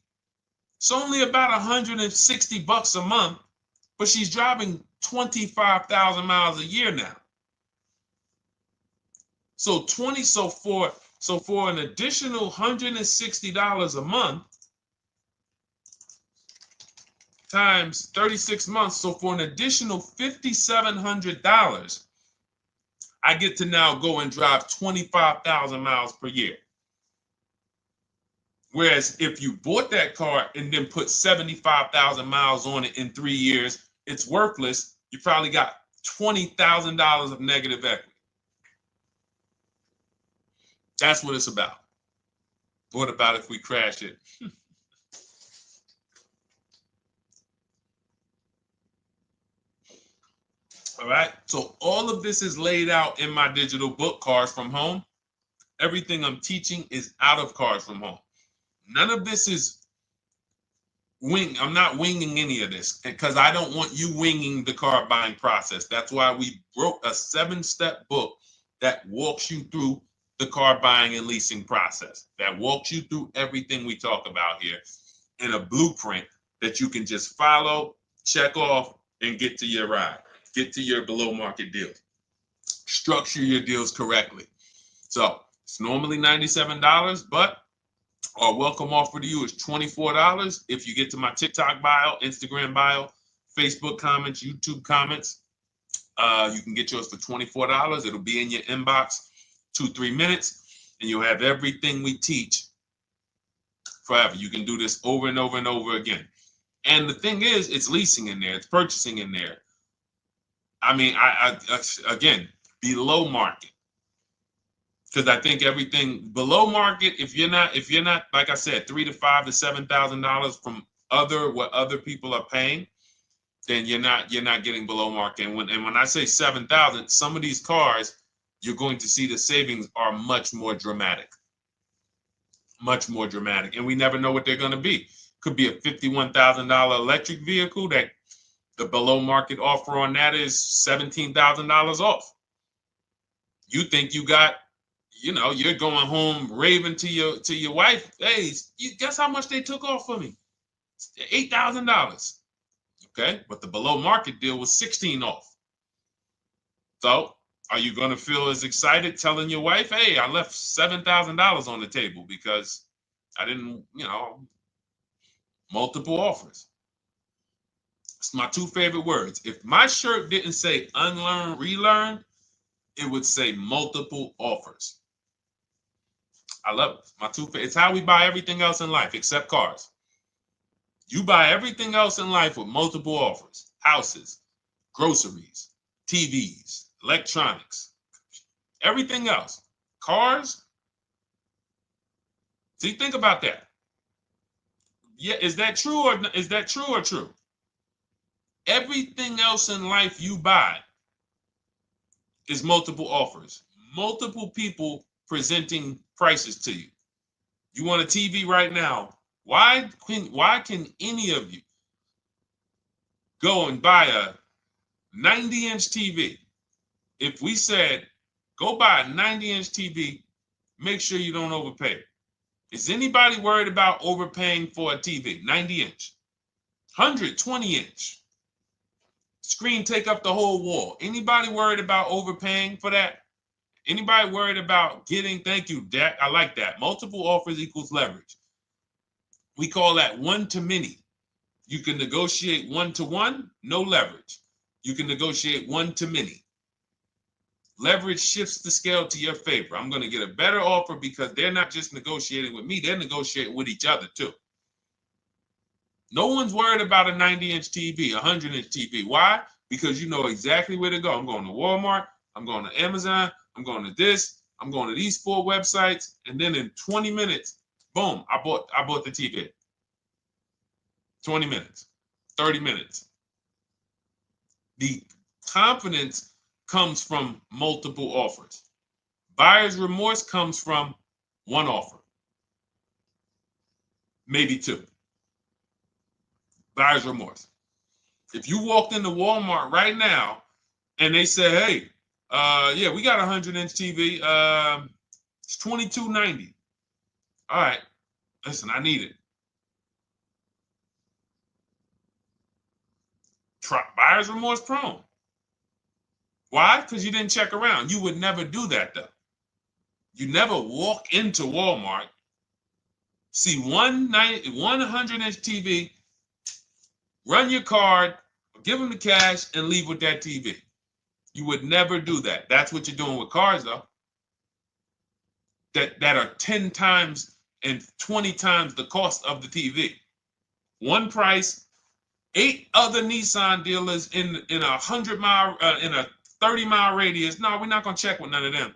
it's only about 160 bucks a month, but she's driving 25,000 miles a year now. So for an additional $160 a month times 36 months, so for an additional $5,700, I get to now go and drive 25,000 miles per year. Whereas if you bought that car and then put 75,000 miles on it in 3 years, it's worthless. You probably got $20,000 of negative equity. That's what it's about. What about if we crash it? All right. So all of this is laid out in my digital book, Cars from Home. Everything I'm teaching is out of Cars from Home. None of this is I'm not winging any of this because I don't want you winging the car buying process. That's why we wrote a 7-step book that walks you through the car buying and leasing process, that walks you through everything we talk about here in a blueprint that you can just follow, check off, and get to your ride, get to your below market deals, structure your deals correctly. So It's normally $97, but our welcome offer to you is $24 if you get to my TikTok bio, Instagram bio, Facebook comments, YouTube comments. You can get yours for $24. It'll be in your inbox 2-3 minutes, and you'll have everything we teach forever. You can do this over and over and over again. And the thing is, it's leasing in there, it's purchasing in there. I mean, I again, below market. Because I think everything below market, if you're not, like I said, $3,000 to $5,000 to $7,000 from what other people are paying, then you're not getting below market. And when I say 7,000, some of these cars, you're going to see the savings are much more dramatic, and we never know what they're going to be. Could be a $51,000 electric vehicle that the below market offer on that is $17,000 off. You think you got, you're going home raving to your wife. Hey, you guess how much they took off for me? $8,000. Okay, but the below market deal was 16 off. So are you going to feel as excited telling your wife, hey, I left $7,000 on the table because I didn't, multiple offers? It's my two favorite words. If my shirt didn't say unlearn, relearn, it would say multiple offers. I love it. My two favorite. It's how we buy everything else in life except cars. You buy everything else in life with multiple offers: houses, groceries, TVs, electronics, everything else. Cars. See, think about that. Yeah, is that true or true? Everything else in life you buy is multiple offers, multiple people presenting prices to you. You want a TV right now? Why can any of you go and buy a 90-inch TV? If we said, go buy a 90-inch TV, make sure you don't overpay. Is anybody worried about overpaying for a TV? 90-inch, 120-inch. Screen take up the whole wall. Anybody worried about overpaying for that? Anybody worried about getting, thank you, Dak, I like that. Multiple offers equals leverage. We call that one to many. You can negotiate 1-to-1, no leverage. You can negotiate 1 to many. Leverage shifts the scale to your favor. I'm going to get a better offer because they're not just negotiating with me, they're negotiating with each other too. No one's worried about a 90-inch TV, a 100-inch TV. Why? Because you know exactly where to go. I'm going to Walmart, I'm going to Amazon, I'm going to this, I'm going to these 4 websites, and then in 20 minutes, boom, I bought the TV. 20 minutes, 30 minutes. The confidence comes from multiple offers. Buyer's remorse comes from one offer, maybe 2. Buyer's remorse. If you walked into Walmart right now and they say, hey, yeah, we got a 100-inch TV. It's $22.90. All right, listen, I need it. Buyer's remorse prone. Why? Because you didn't check around. You would never do that, though. You never walk into Walmart, see one 100-inch TV, run your card, give them the cash, and leave with that TV. You would never do that. That's what you're doing with cars, though. That are 10 times and 20 times the cost of the TV. One price, 8 other Nissan dealers in a 100-mile, in a 30-mile radius. No, we're not gonna check with none of them.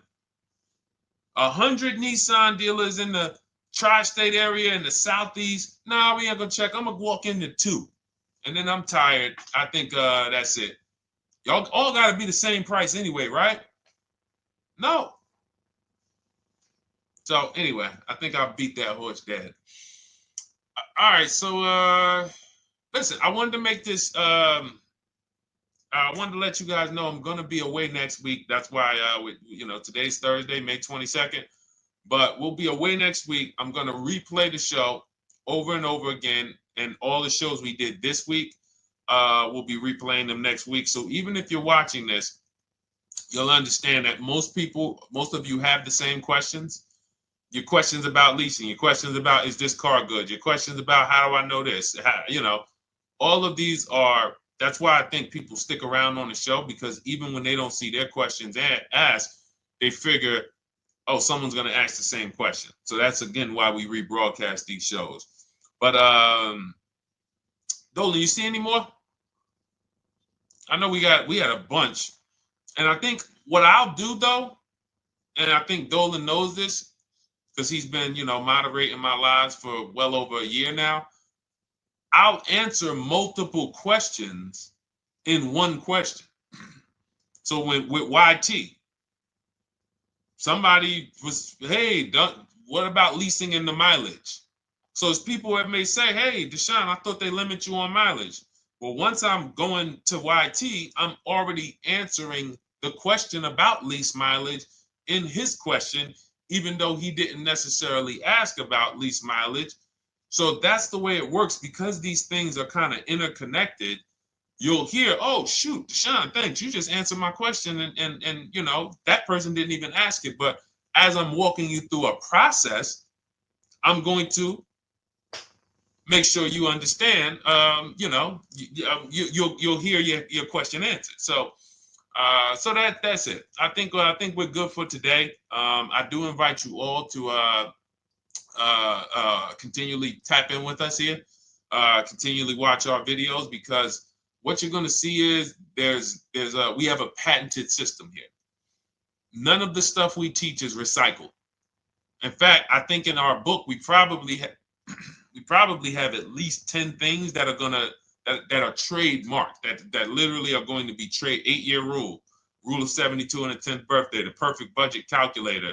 100 Nissan dealers in the tri-state area in the southeast. No, we ain't gonna check. I'm gonna walk into 2, and then I'm tired. I think that's it. Y'all all gotta be the same price anyway, right? No. So anyway, I think I beat that horse dead. All right, so listen, I wanted to make this. I wanted to let you guys know I'm gonna be away next week. That's why today's Thursday, May 22nd, but we'll be away next week. I'm gonna replay the show over and over again, and all the shows we did this week, we'll be replaying them next week. So even if you're watching this you'll understand that most of you have the same questions. Your questions about leasing, your questions about, is this car good? Your questions about, how do I know this? All of these are, that's why I think people stick around on the show, because even when they don't see their questions asked, they figure, oh, someone's going to ask the same question. So that's, again, why we rebroadcast these shows. But Dolan, you see any more? I know we had a bunch. And I think what I'll do, though, and I think Dolan knows this because he's been, moderating my lives for well over a year now, I'll answer multiple questions in one question. So with YT, somebody was, hey, what about leasing in the mileage? So as people that may say, hey, Deshone, I thought they limit you on mileage. Well, once I'm going to YT, I'm already answering the question about lease mileage in his question, even though he didn't necessarily ask about lease mileage. So that's the way it works. Because these things are kind of interconnected, you'll hear, oh, shoot, Deshone, thanks. You just answered my question. And that person didn't even ask it. But as I'm walking you through a process, I'm going to make sure you understand, you'll hear your question answered. So that's it. I think we're good for today. I do invite you all to continually tap in with us here, continually watch our videos, because what you're going to see is we have a patented system here. None of the stuff we teach is recycled. In fact, I think in our book we probably have at least 10 things that are trademarked, that literally are going to be 8-year rule of 72 on the 10th birthday, the perfect budget calculator,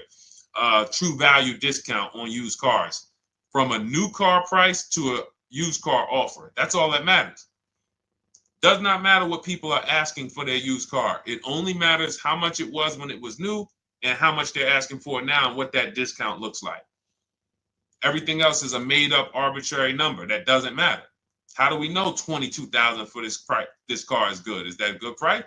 true value discount on used cars, from a new car price to a used car offer. That's all that matters. Does not matter what people are asking for their used car. It only matters how much it was when it was new and how much they're asking for it now and what that discount looks like. Everything else is a made-up arbitrary number that doesn't matter. How do we know $22,000 for this price? This car is good. Is that a good price?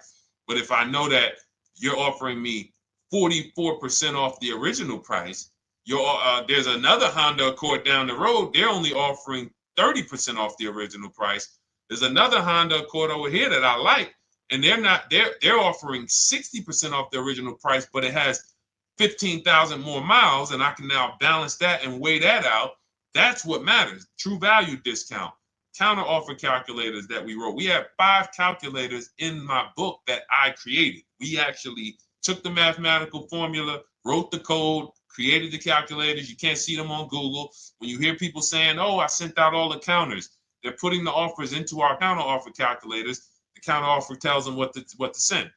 But if I know that you're offering me 44% off the original price, there's another Honda Accord down the road. They're only offering 30% off the original price. There's another Honda Accord over here that I like, and they're offering 60% off the original price, but it has 15,000 more miles, and I can now balance that and weigh that out. That's what matters. True value discount, counter offer calculators that we wrote. We have 5 calculators in my book that I created. We actually took the mathematical formula, wrote the code, created the calculators. You can't see them on Google. When you hear people saying, oh, I sent out all the counters, they're putting the offers into our counter offer calculators. The counter offer tells them what to send.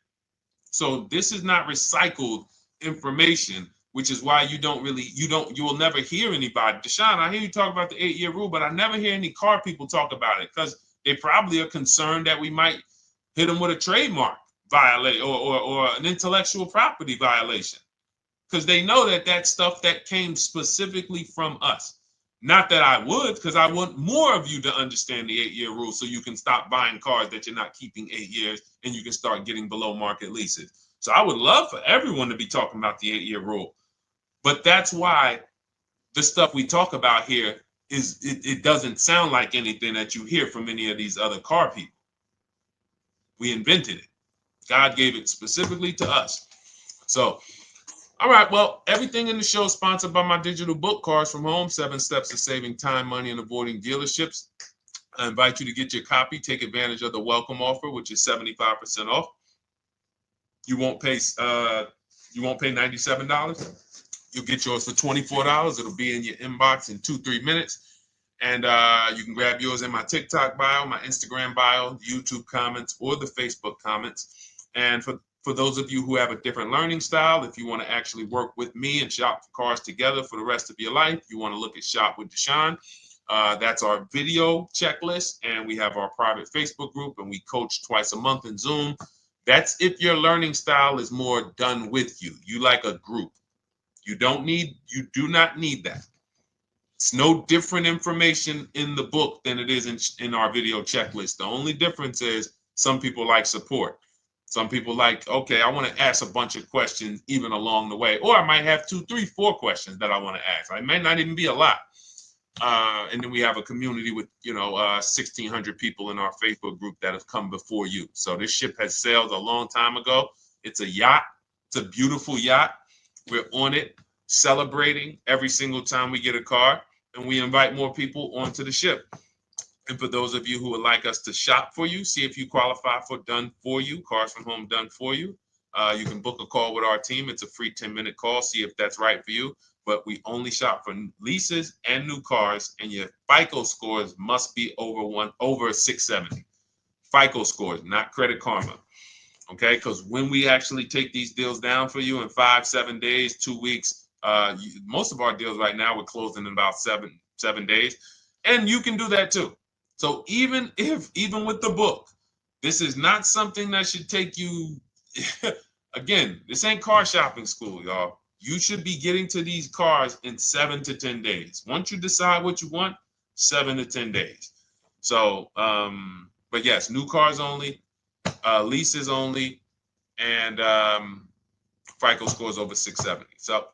So this is not recycled information, which is why you will never hear anybody. Deshone, I hear you talk about the 8-year rule, but I never hear any car people talk about it, because they probably are concerned that we might hit them with a trademark violation or an intellectual property violation, because they know that stuff that came specifically from us. Not that I would, because I want more of you to understand the 8-year rule, so you can stop buying cars that you're not keeping 8 years and you can start getting below market leases. So I would love for everyone to be talking about the 8-year rule. But that's why the stuff we talk about here it doesn't sound like anything that you hear from any of these other car people. We invented it. God gave it specifically to us. So, all right, well, everything in the show is sponsored by my digital book, Cars from Home, 7 Steps to Saving Time, Money, and Avoiding Dealerships. I invite you to get your copy. Take advantage of the welcome offer, which is 75% off. You won't pay $97. You'll get yours for $24. It'll be in your inbox in 2-3 minutes. And you can grab yours in my TikTok bio, my Instagram bio, YouTube comments, or the Facebook comments. And for those of you who have a different learning style, if you want to actually work with me and shop for cars together for the rest of your life, you want to look at Shop with Deshone. That's our video checklist. And we have our private Facebook group, and we coach twice a month in Zoom. That's if your learning style is more done with you. You like a group. You do not need that. It's no different information in the book than it is in our video checklist. The only difference is some people like support. Some people like, okay, I want to ask a bunch of questions even along the way, or I might have 2, 3, 4 questions that I want to ask. It might not even be a lot. And then we have a community with, 1,600 people in our Facebook group that have come before you. So this ship has sailed a long time ago. It's a yacht. It's a beautiful yacht. We're on it, celebrating every single time we get a car, and we invite more people onto the ship. And for those of you who would like us to shop for you, see if you qualify for Done For You, Cars from Home Done For You. You can book a call with our team. It's a free 10-minute call. See if that's right for you. But we only shop for leases and new cars, and your FICO scores must be over 670. FICO scores, not Credit Karma. Okay, because when we actually take these deals down for you in 5, 7 days, 2 weeks, most of our deals right now we're closing in about seven days, and you can do that too. So even with the book, this is not something that should take you. Again, this ain't car shopping school, y'all. You should be getting to these cars in 7 to 10 days. Once you decide what you want, 7 to 10 days. So, but yes, new cars only, leases only, and FICO scores over 670. So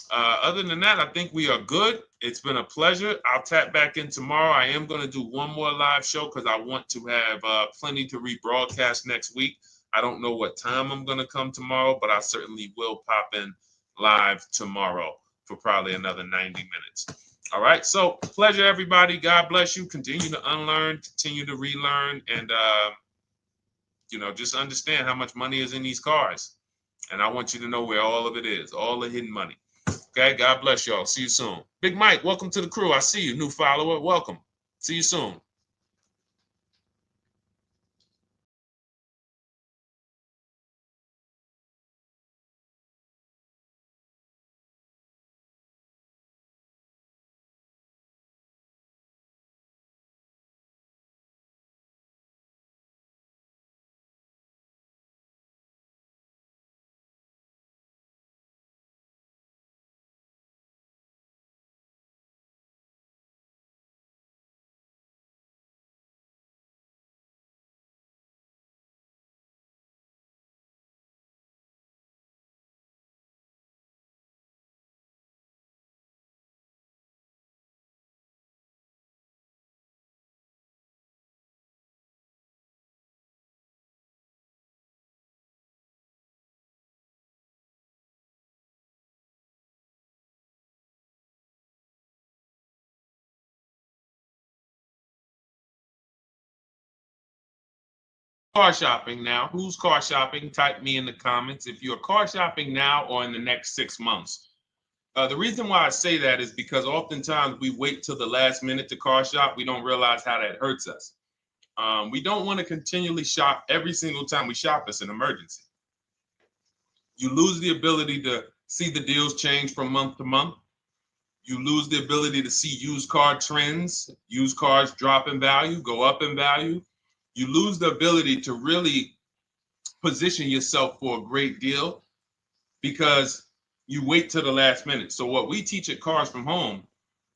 other than that, I think we are good. It's been a pleasure. I'll tap back in tomorrow. I am going to do one more live show because I want to have plenty to rebroadcast next week. I don't know what time I'm going to come tomorrow, but I certainly will pop in live tomorrow for probably another 90 minutes. All right. So pleasure, everybody. God bless you. Continue to unlearn, continue to relearn, and, just understand how much money is in these cars. And I want you to know where all of it is, all the hidden money. Okay. God bless y'all. See you soon. Big Mike, welcome to the crew. I see you. New follower. Welcome. See you soon. Car shopping now. Who's car shopping? Type me in the comments if you're car shopping now or in the next 6 months. The reason why I say that is because oftentimes we wait till the last minute to car shop. We don't realize how that hurts us. We don't want to continually shop every single time we shop. It's an emergency. You lose the ability to see the deals change from month to month. You lose the ability to see used car trends, used cars drop in value, go up in value. You lose the ability to really position yourself for a great deal because you wait till the last minute. So what we teach at Cars from Home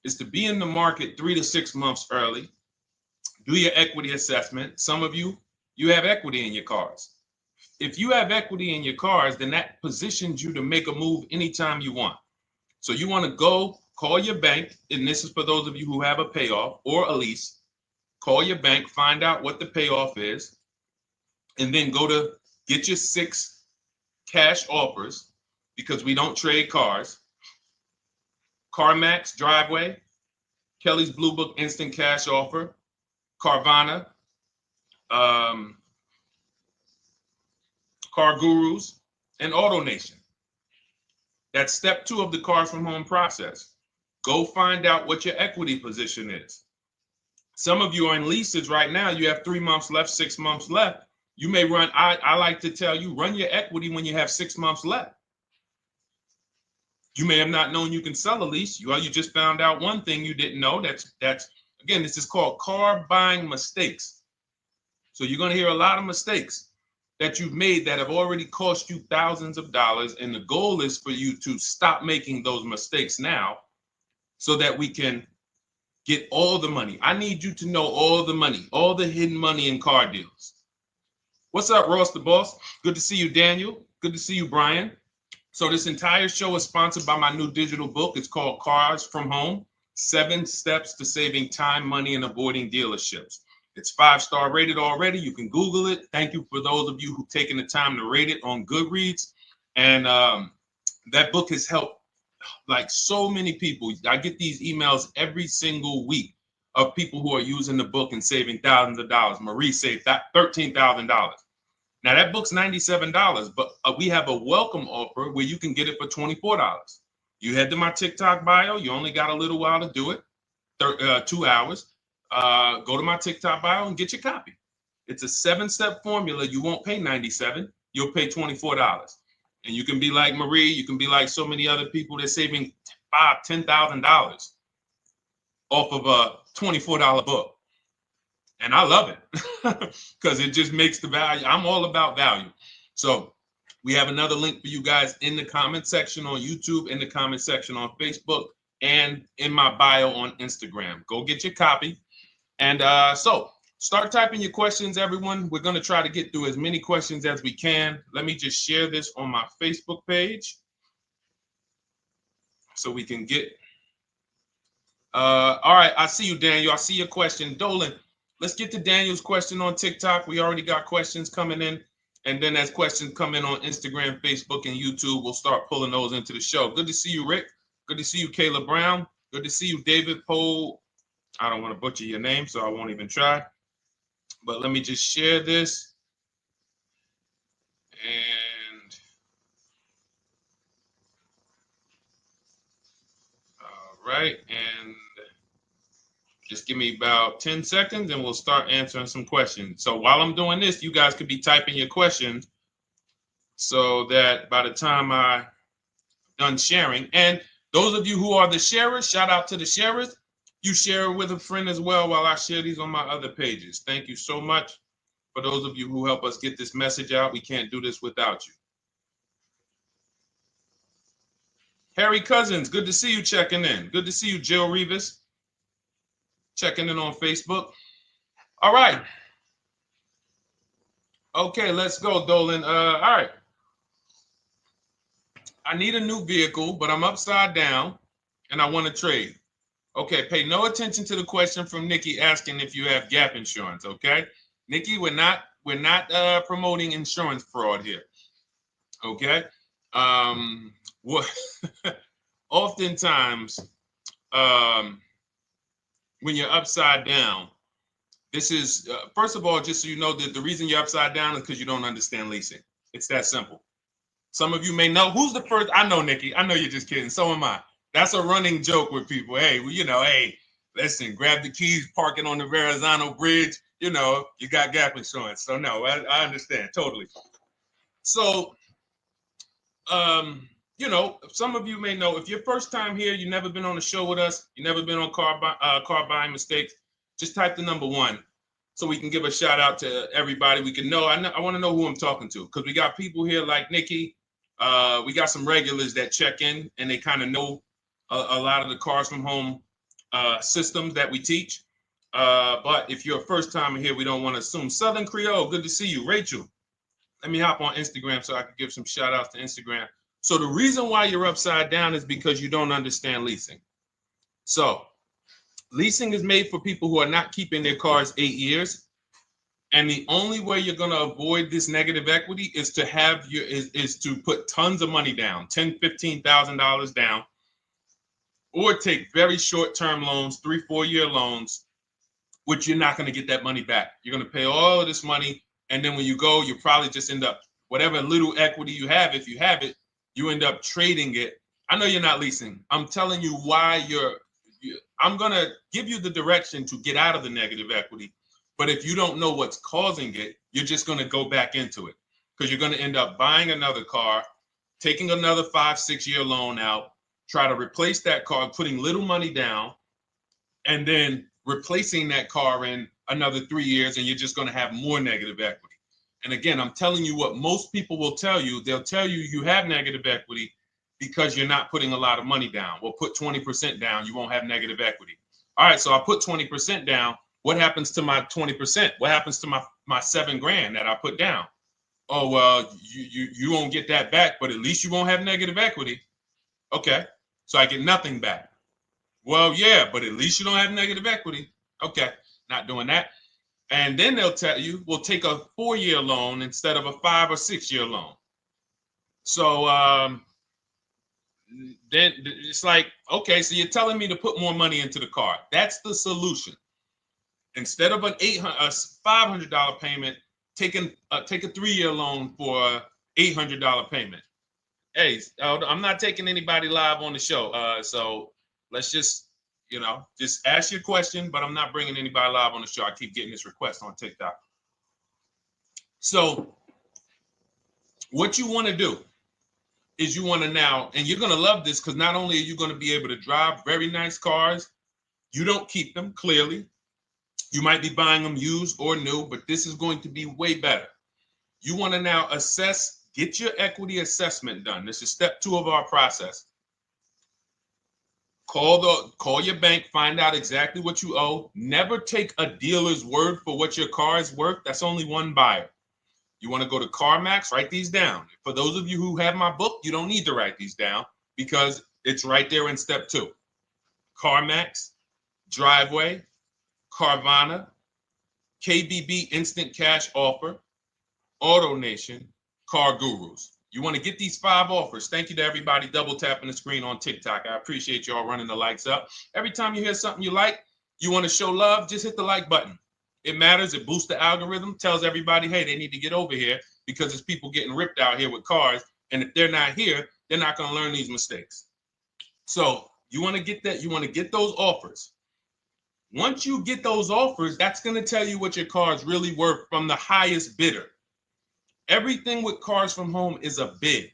is to be in the market 3 to 6 months early. Do your equity assessment. Some of you have equity in your cars. If you have equity in your cars, then that positions you to make a move anytime you want. So you want to go call your bank, and this is for those of you who have a payoff or a lease. Call your bank, find out what the payoff is, and then go to get your 6 cash offers, because we don't trade cars. CarMax Driveway, Kelly's Blue Book Instant Cash Offer, Carvana, Car Gurus, and AutoNation. That's step 2 of the Cars from Home process. Go find out what your equity position is. Some of you are in leases right now. You have 3 months left, 6 months left. You may run, I like to tell you, run your equity when you have 6 months left. You may have not known you can sell a lease. You just found out one thing you didn't know. That's again, this is called car buying mistakes. So you're going to hear a lot of mistakes that you've made that have already cost you thousands of dollars. And the goal is for you to stop making those mistakes now so that we can get all the money. I need you to know all the money, all the hidden money in car deals. What's up, Ross the Boss? Good to see you, Daniel. Good to see you, Brian. So this entire show is sponsored by my new digital book. It's called Cars from Home, 7 Steps to Saving Time, Money, and Avoiding Dealerships. It's 5-star rated already. You can Google it. Thank you for those of you who've taken the time to rate it on Goodreads. And that book has helped like so many people. I get these emails every single week of people who are using the book and saving thousands of dollars. Marie saved $13,000. Now that book's $97, but we have a welcome offer where you can get it for $24. You head to my TikTok bio. You only got a little while to do it, 2 hours. Go to my TikTok bio and get your copy. It's a 7-step formula. You won't pay $97. You'll pay $24. And you can be like Marie. You can be like so many other people. They're saving $5,000, $10,000 off of a $24 book. And I love it because it just makes the value. I'm all about value. So we have another link for you guys in the comment section on YouTube, in the comment section on Facebook, and in my bio on Instagram. Go get your copy. And so start typing your questions, everyone. We're going to try to get through as many questions as we can. Let me just share this on my Facebook page so we can get. All right. I see you, Daniel. I see your question. Dolan, let's get to Daniel's question on TikTok. We already got questions coming in. And then as questions come in on Instagram, Facebook, and YouTube, we'll start pulling those into the show. Good to see you, Rick. Good to see you, Kayla Brown. Good to see you, David Poe. I don't want to butcher your name, so I won't even try. But let me just share this. And all right. And just give me about 10 seconds and we'll start answering some questions. So while I'm doing this, you guys could be typing your questions so that by the time I'm done sharing, and those of you who are the sharers, shout out to the sharers. You share it with a friend as well while I share these on my other pages. Thank you so much for those of you who help us get this message out. We can't do this without you. Harry Cousins, good to see you checking in. Good to see you, Jill Rivas, checking in on Facebook. All right. Okay, let's go, Dolan. All right. I need a new vehicle, but I'm upside down and I want to trade. Okay, pay no attention to the question from Nikki asking if you have gap insurance, okay? Nikki, we're not promoting insurance fraud here, okay? Oftentimes, when you're upside down, this is, first of all, just so you know that the reason you're upside down is because you don't understand leasing. It's that simple. Some of you may know, who's the first? I know, Nikki. I know you're just kidding. So am I. That's a running joke with people. Hey, well, you know, hey, listen, grab the keys, park it on the Verrazano Bridge. You know, you got gap insurance. So no, I understand totally. So, you know, some of you may know, if you're first time here, you've never been on a show with us, you've never been on car buying mistakes, just type the number 1 so we can give a shout out to everybody. We can know. I want to know who I'm talking to because we got people here like Nikki. We got some regulars that check in and they kind of know a lot of the Cars from Home systems that we teach. But if you're a first timer here, we don't want to assume. Southern Creole, good to see you. Rachel, let me hop on Instagram so I can give some shout outs to Instagram. So the reason why you're upside down is because you don't understand leasing. So leasing is made for people who are not keeping their cars 8 years. And the only way you're going to avoid this negative equity is to have is to put tons of money down, $10,000, $15,000 down, or take very short-term loans, 3-4 year loans, which you're not going to get that money back. You're going to pay all of this money. And then when you go, you probably just end up, whatever little equity you have, if you have it, you end up trading it. I know you're not leasing. I'm telling you why I'm going to give you the direction to get out of the negative equity. But if you don't know what's causing it, you're just going to go back into it because you're going to end up buying another car, taking another 5-6 year loan out, try to replace that car, putting little money down, and then replacing that car in another 3 years, and you're just going to have more negative equity. And again, I'm telling you what most people will tell you. They'll tell you you have negative equity because you're not putting a lot of money down. Well, put 20% down, you won't have negative equity. All right, so I put 20% down. What happens to my 20%? What happens to my my $7,000 that I put down. Oh, well, you won't get that back, but at least you won't have negative equity. Okay, so I get nothing back. Well, yeah, but at least you don't have negative equity. Okay, not doing that. And then they'll tell you, we'll take a 4-year loan instead of a 5 or 6-year loan. So then it's like, okay, so you're telling me to put more money into the car. That's the solution. Instead of a $500 payment, take a 3-year loan for a $800 payment. Hey, I'm not taking anybody live on the show. So let's just, just ask your question, but I'm not bringing anybody live on the show. I keep getting this request on TikTok. So what you want to do is you want to now, and you're going to love this because not only are you going to be able to drive very nice cars, you don't keep them, clearly. You might be buying them used or new, but this is going to be way better. You want to now assess, get your equity assessment done. This is step 2 of our process. Call your bank, find out exactly what you owe. Never take a dealer's word for what your car is worth. That's only one buyer. You want to go to CarMax, write these down. For those of you who have my book, you don't need to write these down because it's right there in step 2. CarMax, Driveway, Carvana, KBB Instant Cash Offer, AutoNation, Car Gurus. You want to get these 5 offers. Thank you to everybody double tapping the screen on TikTok. I appreciate y'all running the likes up. Every time you hear something you like, you want to show love, just hit the like button. It matters. It boosts the algorithm, tells everybody, hey, they need to get over here because there's people getting ripped out here with cars. And if they're not here, they're not going to learn these mistakes. So you want to get that. You want to get those offers. Once you get those offers, that's going to tell you what your car is really worth from the highest bidder. Everything with Cars from Home is a bid.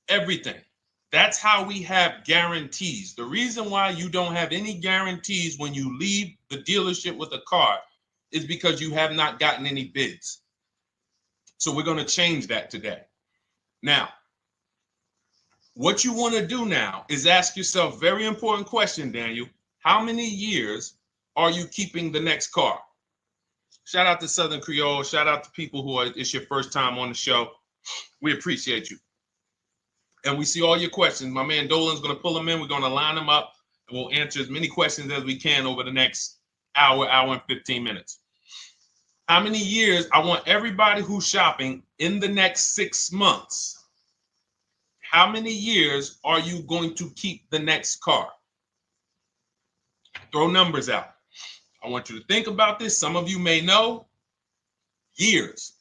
Everything. That's how we have guarantees. The reason why you don't have any guarantees when you leave the dealership with a car is because you have not gotten any bids. So we're going to change that today. Now, what you want to do now is ask yourself, very important question, Daniel. How many years are you keeping the next car? Shout out to Southern Creole. Shout out to people who it's your first time on the show. We appreciate you. And we see all your questions. My man Dolan's going to pull them in. We're going to line them up. And we'll answer as many questions as we can over the next hour and 15 minutes. How many years? I want everybody who's shopping in the next 6 months. How many years are you going to keep the next car? Throw numbers out. I want you to think about this. Some of you may know. Years.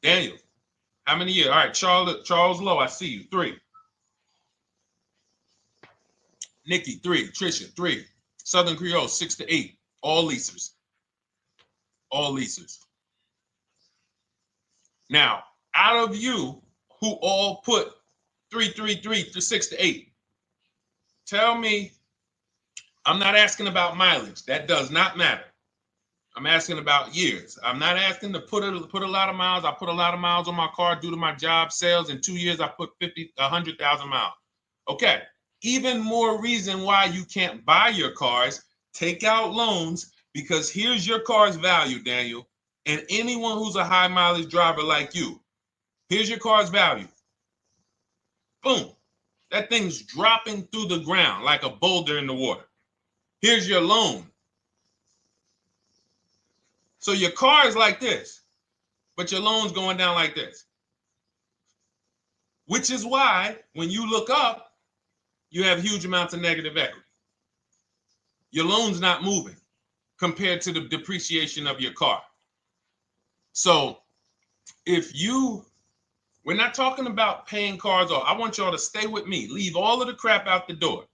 Daniel, how many years? All right, Charles Lowe, I see you. 3. Nikki, 3. Trisha, 3. Southern Creole, 6 to 8. All leasers. All leasers. Now, out of you who all put 3 to 6 to 8, tell me. I'm not asking about mileage. That does not matter. I'm asking about years. I'm not asking to put a lot of miles. I put a lot of miles on my car due to my job sales. In 2 years, I put 100,000 miles. Okay. Even more reason why you can't buy your cars. Take out loans because here's your car's value, Daniel. And anyone who's a high mileage driver like you, here's your car's value. Boom. That thing's dropping through the ground like a boulder in the water. Here's your loan. So your car is like this, but your loan's going down like this. Which is why when you look up, you have huge amounts of negative equity. Your loan's not moving compared to the depreciation of your car. So we're not talking about paying cars off. I want y'all to stay with me. Leave all of the crap out the door.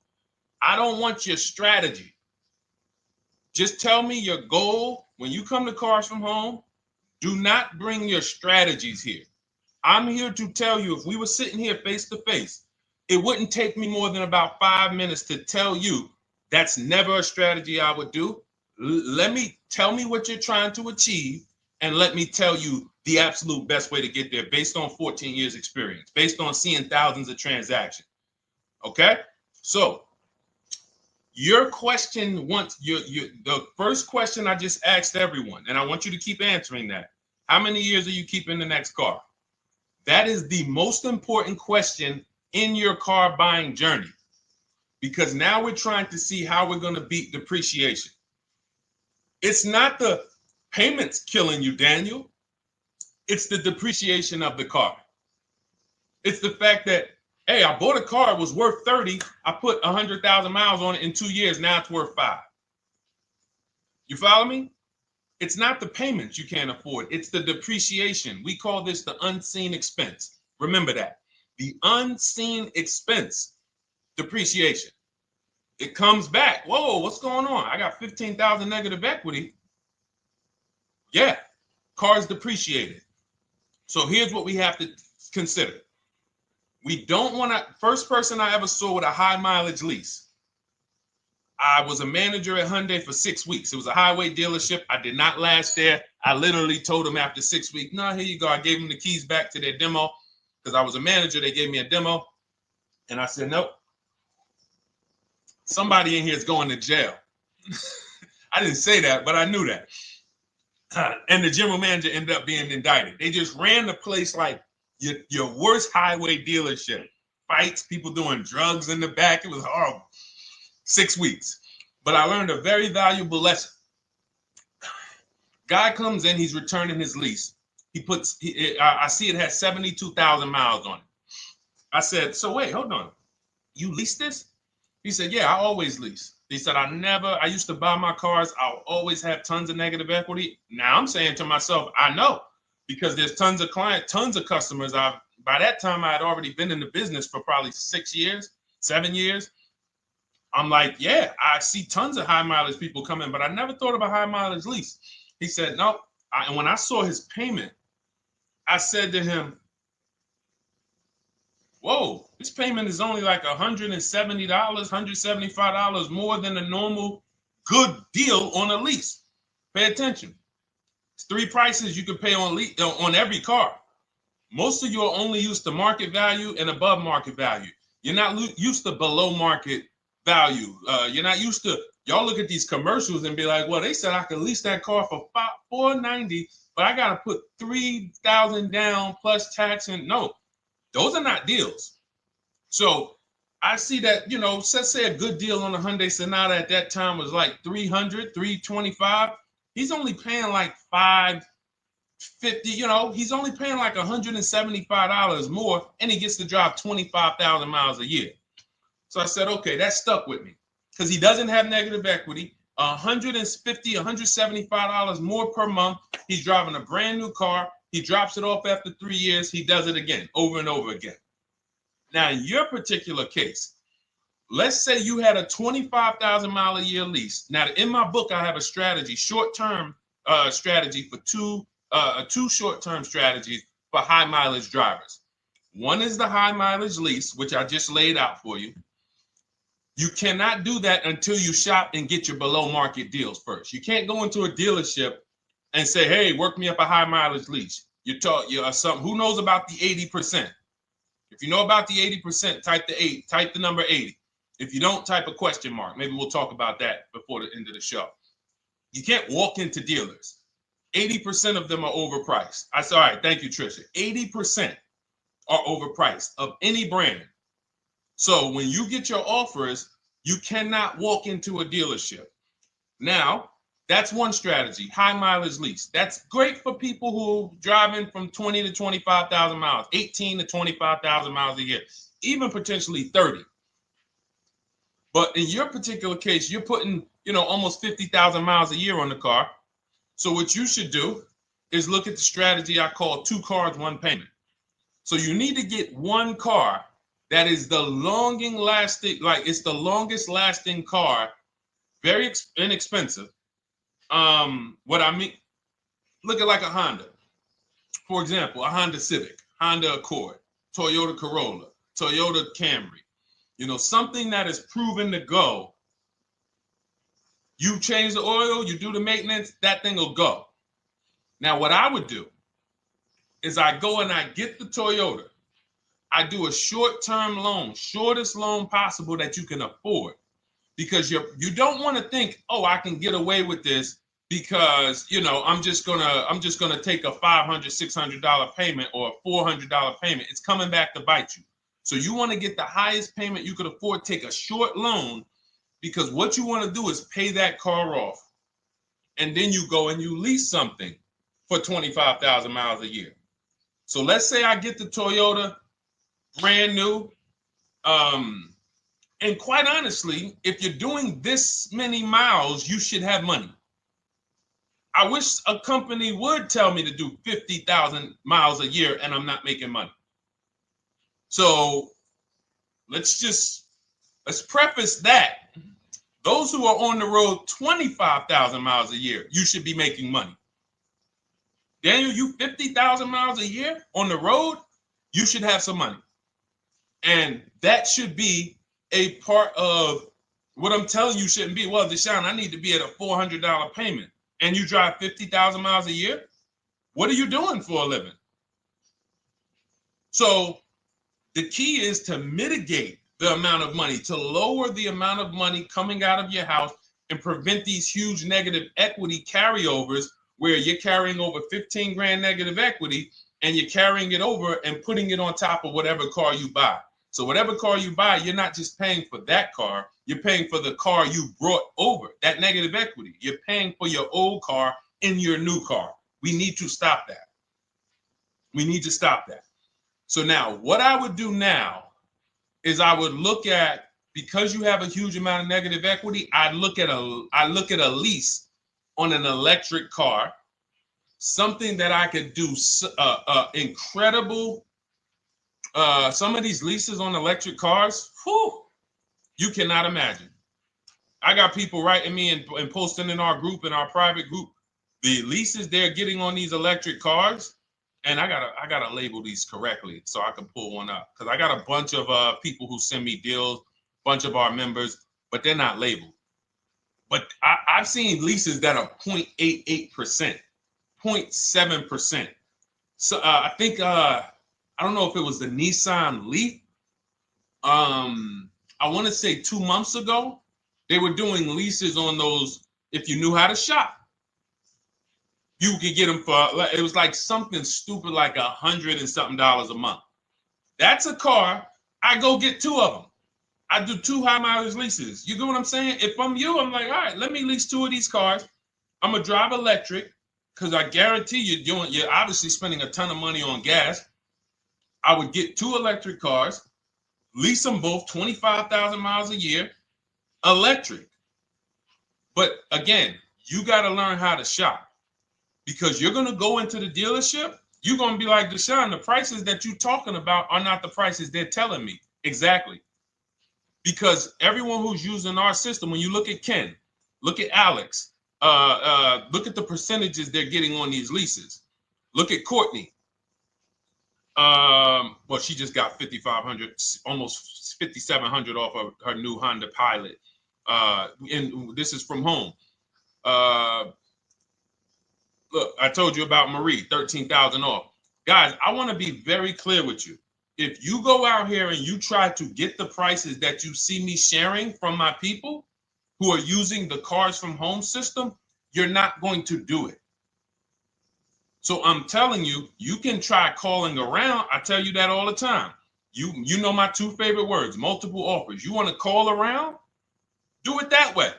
I don't want your strategy. Just tell me your goal. When you come to Cars from Home, do not bring your strategies here. I'm here to tell you, if we were sitting here face to face, it wouldn't take me more than about 5 minutes to tell you that's never a strategy I would do. Tell me what you're trying to achieve, and let me tell you the absolute best way to get there based on 14 years experience, based on seeing thousands of transactions. Okay? So Your question the first question I just asked everyone, and I want you to keep answering that. How many years are you keeping the next car? That is the most important question in your car buying journey, because now we're trying to see how we're going to beat depreciation. It's not the payments killing you, Daniel. It's the depreciation of the car. It's the fact that, hey, I bought a car, it was worth 30. I put 100,000 miles on it in 2 years. Now it's worth 5. You follow me? It's not the payments you can't afford. It's the depreciation. We call this the unseen expense. Remember that. The unseen expense, depreciation. It comes back. Whoa, what's going on? I got 15,000 negative equity. Yeah, car's depreciated. So here's what we have to consider. We don't want to, first person I ever saw with a high mileage lease. I was a manager at Hyundai for 6 weeks. It was a highway dealership. I did not last there. I literally told them after 6 weeks, no, here you go. I gave them the keys back to their demo because I was a manager. They gave me a demo. And I said, nope. Somebody in here is going to jail. I didn't say that, but I knew that. And the general manager ended up being indicted. They just ran the place like your worst highway dealership. Fights, people doing drugs in the back. It was horrible. 6 weeks. But I learned a very valuable lesson. Guy comes in, he's returning his lease. I see it has 72,000 miles on it. I said, so wait, hold on. You leased this? He said, yeah, I always lease. He said, I used to buy my cars. I'll always have tons of negative equity. Now I'm saying to myself, I know, because there's tons of clients, tons of customers. By that time, I had already been in the business for probably 6 years, 7 years. I'm like, yeah, I see tons of high mileage people coming, but I never thought about high mileage lease. He said, no. And when I saw his payment, I said to him, whoa, this payment is only like $170, $175 more than a normal good deal on a lease. Pay attention. It's 3 prices you can pay on every car. Most of you are only used to market value and above market value. You're not used to below market value. You're not used to, y'all look at these commercials and be like, well, they said I could lease that car for $490, but I got to put $3,000 down plus tax. And no, those are not deals. So I see that, let's say a good deal on a Hyundai Sonata at that time was like $300, $325. He's only paying like $550, he's only paying like $175 more, and he gets to drive 25,000 miles a year. So I said, okay, that stuck with me because he doesn't have negative equity. $150, $175 more per month. He's driving a brand new car. He drops it off after 3 years. He does it again, over and over again. Now, in your particular case, let's say you had a 25,000 mile a year lease. Now, in my book, I have a strategy, short-term strategy for two short-term strategies for high mileage drivers. One is the high mileage lease, which I just laid out for you. You cannot do that until you shop and get your below market deals first. You can't go into a dealership and say, hey, work me up a high mileage lease. You're who knows about the 80%? If you know about the 80%, type the number 80. If you don't, type a question mark. Maybe we'll talk about that before the end of the show. You can't walk into dealers. 80% of them are overpriced. I said, all right, thank you, Trisha. 80% are overpriced of any brand. So when you get your offers, you cannot walk into a dealership. Now, that's one strategy, high mileage lease. That's great for people who are driving from 20 to 25,000 miles, 18 to 25,000 miles a year, even potentially 30. But in your particular case, you're putting, almost 50,000 miles a year on the car. So what you should do is look at the strategy I call 2 cars, 1 payment. So you need to get one car that is the longest lasting car, very inexpensive. What I mean, look at like a Honda. For example, a Honda Civic, Honda Accord, Toyota Corolla, Toyota Camry. Something that is proven to go. You change the oil, you do the maintenance, that thing will go. Now, what I would do is I go and I get the Toyota. I do a short-term loan, shortest loan possible that you can afford. because you don't want to think, oh, I can get away with this because, you know, I'm just gonna take a $500, $600 payment or a $400 payment. It's coming back to bite you. So you want to get the highest payment you could afford, take a short loan, because what you want to do is pay that car off. And then you go and you lease something for 25,000 miles a year. So let's say I get the Toyota brand new. And quite honestly, if you're doing this many miles, you should have money. I wish a company would tell me to do 50,000 miles a year and I'm not making money. So let's preface that. Those who are on the road 25,000 miles a year, you should be making money. Daniel, you 50,000 miles a year on the road, you should have some money. And that should be a part of what I'm telling you shouldn't be. Well, Deshone, I need to be at a $400 payment. And you drive 50,000 miles a year? What are you doing for a living? So the key is to mitigate the amount of money, to lower the amount of money coming out of your house and prevent these huge negative equity carryovers where you're carrying over 15 grand negative equity and you're carrying it over and putting it on top of whatever car you buy. So whatever car you buy, you're not just paying for that car, you're paying for the car you brought over, that negative equity. You're paying for your old car in your new car. We need to stop that. We need to stop that. So now what I would do now is I would look at, because you have a huge amount of negative equity, I look at a lease on an electric car, something that I could do incredible. Some of these leases on electric cars, whew, you cannot imagine. I got people writing me and posting in our group, in our private group, the leases they're getting on these electric cars. And I gotta label these correctly so I can pull one up, because I got a bunch of people who send me deals, bunch of our members, but they're not labeled. But I've seen leases that are 0.88%, 0.7%. So I think I don't know if it was the Nissan Leaf. I want to say 2 months ago, they were doing leases on those. If you knew how to shop, you could get them for, it was like something stupid like $100 and something a month. That's a car. I go get 2 of them. I do 2 high mileage leases. You get what I'm saying? If I'm you, I'm like, all right, let me lease 2 of these cars. I'm gonna drive electric, because I guarantee you're obviously spending a ton of money on gas. I would get 2 electric cars, lease them both 25,000 miles a year, electric. But again, you got to learn how to shop. Because you're going to go into the dealership, you're going to be like, Deshone, the prices that you're talking about are not the prices they're telling me. Exactly. Because everyone who's using our system, when you look at Ken, look at Alex, look at the percentages they're getting on these leases. Look at Courtney. Well, she just got 5,500, almost 5,700 off of her new Honda Pilot. And this is from home. Look, I told you about Marie, 13,000 off. Guys, I want to be very clear with you. If you go out here and you try to get the prices that you see me sharing from my people who are using the Cars from Home system, you're not going to do it. So I'm telling you, you can try calling around. I tell you that all the time. You know my 2 favorite words, multiple offers. You want to call around? Do it that way.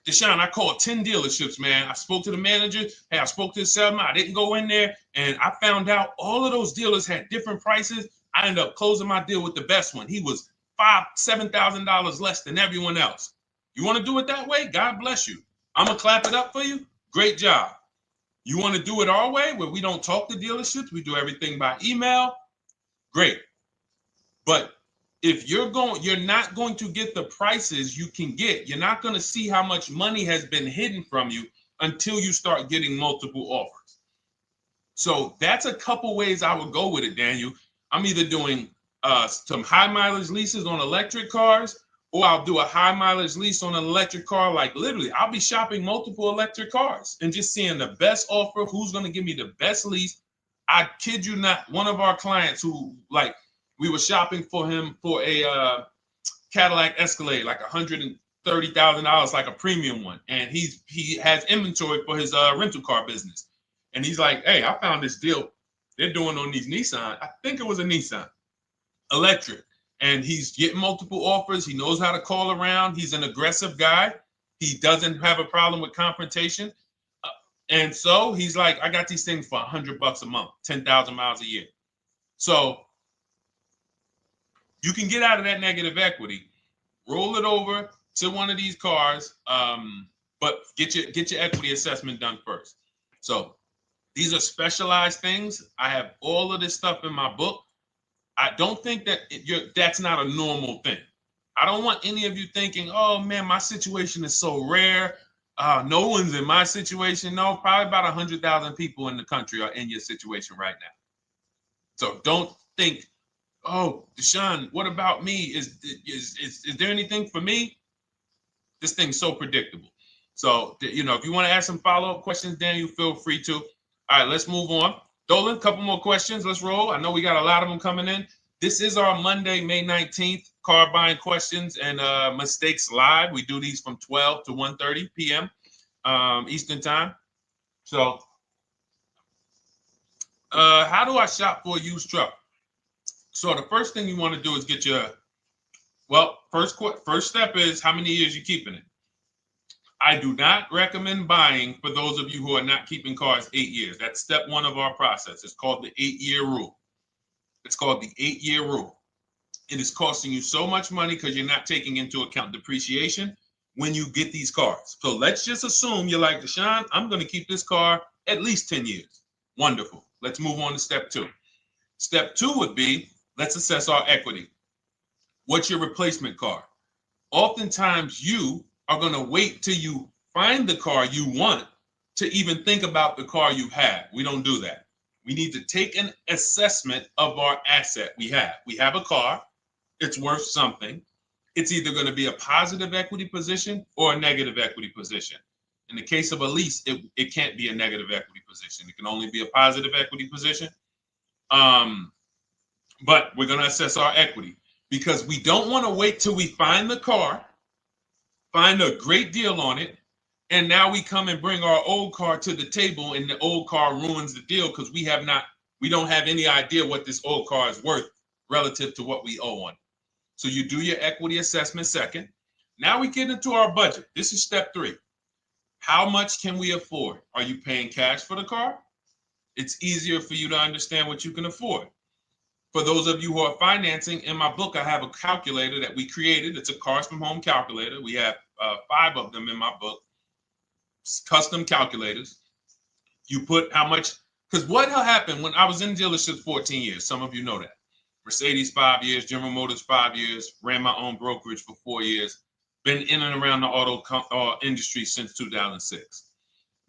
Deshone, I called 10 dealerships, man. I spoke to the manager. Hey, I spoke to the salesman. I didn't go in there, and I found out all of those dealers had different prices. I ended up closing my deal with the best one. He was $5,000, $7,000 less than everyone else. You want to do it that way? God bless you. I'm going to clap it up for you. Great job. You want to do it our way, where we don't talk to dealerships? We do everything by email? Great. But if you're not going to get the prices you can get. You're not going to see how much money has been hidden from you until you start getting multiple offers. So that's a couple ways I would go with it, Daniel. I'm either doing some high mileage leases on electric cars, or I'll do a high mileage lease on an electric car. Like literally, I'll be shopping multiple electric cars and just seeing the best offer, who's going to give me the best lease. I kid you not, one of our clients who, like, we were shopping for him for a Cadillac Escalade, like $30,000, like a premium one, and he has inventory for his rental car business, and he's like, hey, I found this deal they're doing on these Nissan. I think it was a Nissan electric, and he's getting multiple offers. He knows how to call around. He's an aggressive guy. He doesn't have a problem with confrontation, and so he's like, I got these things for $100 a month, 10,000 miles a year. So you can get out of that negative equity, roll it over to one of these cars, but get your equity assessment done first. So these are specialized things. I have all of this stuff in my book. I don't think that that's not a normal thing. I don't want any of you thinking, oh man, my situation is so rare. No one's in my situation. No, probably about 100,000 people in the country are in your situation right now. So don't think, oh, Deshone, what about me? Is there anything for me? This thing's so predictable. So, if you want to ask some follow-up questions, Daniel, feel free to. All right, let's move on. Dolan, a couple more questions. Let's roll. I know we got a lot of them coming in. This is our Monday, May 19th, car buying questions and mistakes live. We do these from 12 to 1:30 p.m. Eastern time. So, how do I shop for a used truck? So the first thing you want to do is get your, first step is how many years you're keeping it. I do not recommend buying for those of you who are not keeping cars 8 years. That's step one of our process. It's called the 8-year rule. It's called the 8-year rule. It is costing you so much money because you're not taking into account depreciation when you get these cars. So let's just assume you're like, Deshone, I'm going to keep this car at least 10 years. Wonderful. Let's move on to step two. Step two would be, let's assess our equity. What's your replacement car? Oftentimes you are going to wait till you find the car you want to even think about the car you have. We don't do that. We need to take an assessment of our asset we have. We have a car. It's worth something. It's either going to be a positive equity position or a negative equity position. In the case of a lease, it can't be a negative equity position. It can only be a positive equity position. But we're going to assess our equity because we don't want to wait till we find the car, find a great deal on it, and now we come and bring our old car to the table and the old car ruins the deal because we don't have any idea what this old car is worth relative to what we owe on it. So you do your equity assessment second. Now we get into our budget. This is step three. How much can we afford? Are you paying cash for the car? It's easier for you to understand what you can afford. For those of you who are financing, in my book, I have a calculator that we created. It's a Cars from Home calculator. We have 5 of them in my book, custom calculators. You put how much, because what happened when I was in dealerships 14 years, some of you know that. Mercedes 5 years, General Motors 5 years, ran my own brokerage for 4 years, been in and around the auto industry since 2006.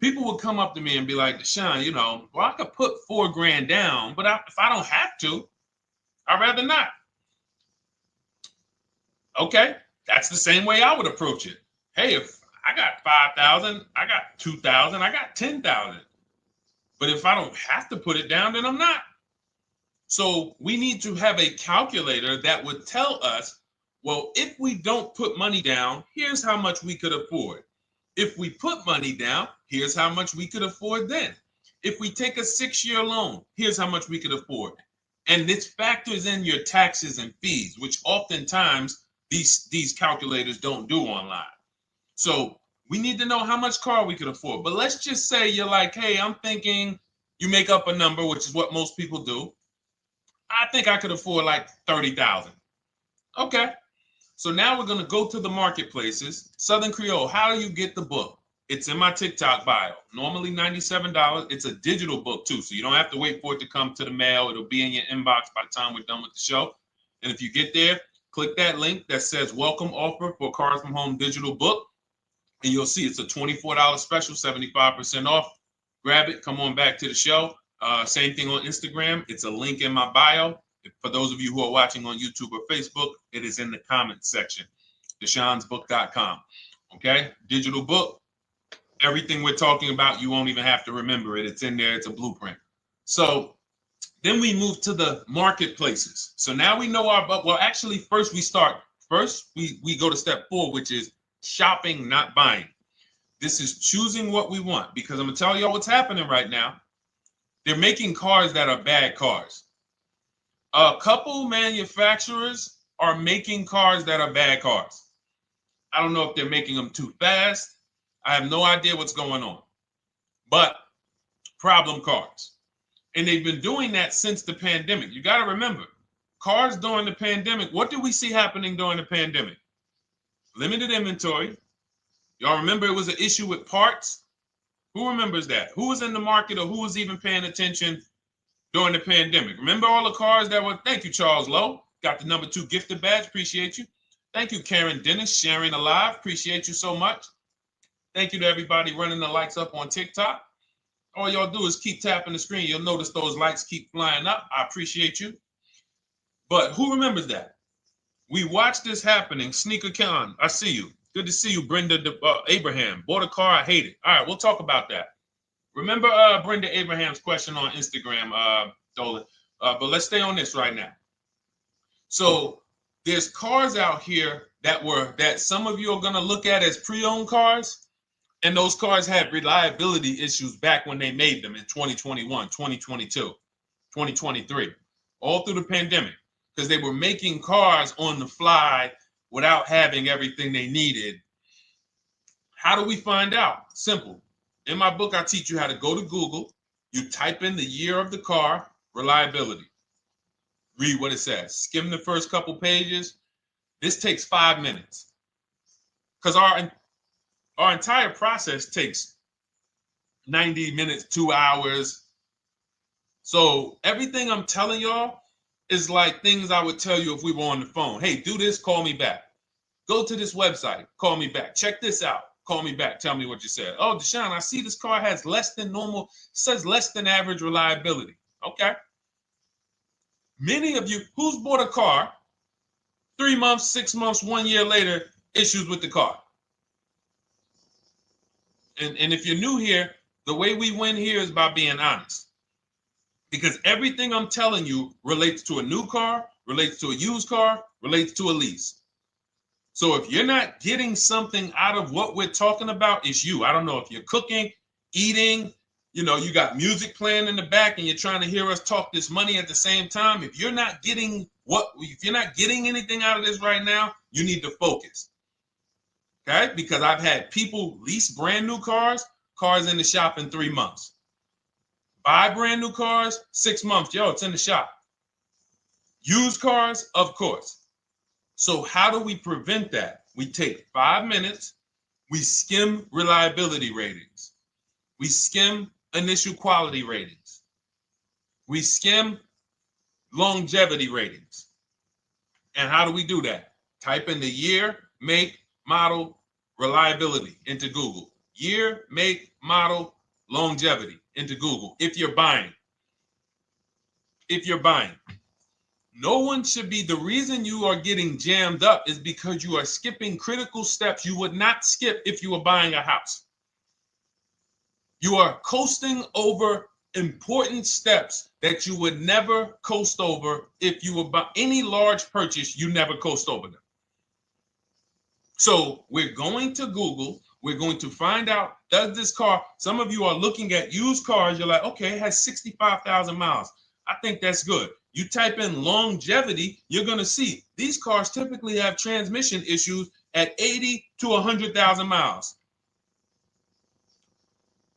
People would come up to me and be like, Deshone, I could put $4,000 down, but if I don't have to, I'd rather not. Okay, that's the same way I would approach it. Hey, if I got 5,000, I got 2,000, I got 10,000. But if I don't have to put it down, then I'm not. So we need to have a calculator that would tell us, well, if we don't put money down, here's how much we could afford. If we put money down, here's how much we could afford then. If we take a 6-year loan, here's how much we could afford. And this factors in your taxes and fees, which oftentimes these calculators don't do online. So we need to know how much car we could afford. But let's just say you're like, hey, I'm thinking, you make up a number, which is what most people do. I think I could afford like 30,000. Okay. So now we're going to go to the marketplaces. Southern Creole, how do you get the book? It's in my TikTok bio. Normally $97. It's a digital book too, so you don't have to wait for it to come to the mail. It'll be in your inbox by the time we're done with the show. And if you get there, click that link that says welcome offer for Cars from Home digital book. And you'll see it's a $24 special, 75% off. Grab it. Come on back to the show. Same thing on Instagram. It's a link in my bio. For those of you who are watching on YouTube or Facebook, it is in the comments section. DeshonesBook.com. Okay? Digital book. Everything we're talking about, you won't even have to remember it. It's in there. It's a blueprint. So then we move to the marketplaces. So now we know actually first we go to step 4, which is shopping, not buying. This is choosing what we want, because I'm gonna tell y'all what's happening right now. They're making cars that are bad cars. A couple manufacturers are making cars that are bad cars. I don't know if they're making them too fast. I have no idea what's going on, but problem cars. And they've been doing that since the pandemic. You got to remember, cars during the pandemic, what did we see happening during the pandemic? Limited inventory. Y'all remember it was an issue with parts? Who remembers that? Who was in the market or who was even paying attention during the pandemic? Remember all the cars that were, thank you, Charles Lowe. Got the #2 gifted badge, appreciate you. Thank you, Karen Dennis, sharing alive, appreciate you so much. Thank you to everybody running the likes up on TikTok. All y'all do is keep tapping the screen. You'll notice those likes keep flying up. I appreciate you. But who remembers that? We watched this happening. Sneaker Con, I see you. Good to see you, Brenda Abraham. Bought a car, I hate it. All right, we'll talk about that. Remember Brenda Abraham's question on Instagram, Dolan. But let's stay on this right now. So there's cars out here that some of you are going to look at as pre-owned cars. And those cars had reliability issues back when they made them in 2021, 2022, 2023, all through the pandemic, because they were making cars on the fly without having everything they needed. How do we find out? Simple. In my book, I teach you how to go to Google. You type in the year of the car, reliability. Read what it says. Skim the first couple pages. This takes 5 minutes. Because our entire process takes 90 minutes, 2 hours. So everything I'm telling y'all is like things I would tell you if we were on the phone. Hey, do this, call me back. Go to this website, call me back. Check this out, call me back. Tell me what you said. Oh, Deshone, I see this car has less than normal, says less than average reliability. Okay. Many of you, who's bought a car 3 months, 6 months, 1 year later, issues with the car? And if you're new here, the way we win here is by being honest. Because everything I'm telling you relates to a new car, relates to a used car, relates to a lease. So if you're not getting something out of what we're talking about, it's you. I don't know if you're cooking, eating, you got music playing in the back and you're trying to hear us talk this money at the same time. If you're not getting anything out of this right now, you need to focus. Okay? Because I've had people lease brand new cars in the shop in 3 months. Buy brand new cars, 6 months. Yo, it's in the shop. Used cars, of course. So how do we prevent that? We take 5 minutes. We skim reliability ratings. We skim initial quality ratings. We skim longevity ratings. And how do we do that? Type in the year, make, model, reliability into Google. Year, make, model, longevity into Google. If you're buying. No one should be, the reason you are getting jammed up is because you are skipping critical steps you would not skip if you were buying a house. You are coasting over important steps that you would never coast over if you were buying any large purchase, you never coast over them. So we're going to Google, we're going to find out, does this car, some of you are looking at used cars, you're like, okay, it has 65,000 miles. I think that's good. You type in longevity, you're going to see these cars typically have transmission issues at 80 to 100,000 miles.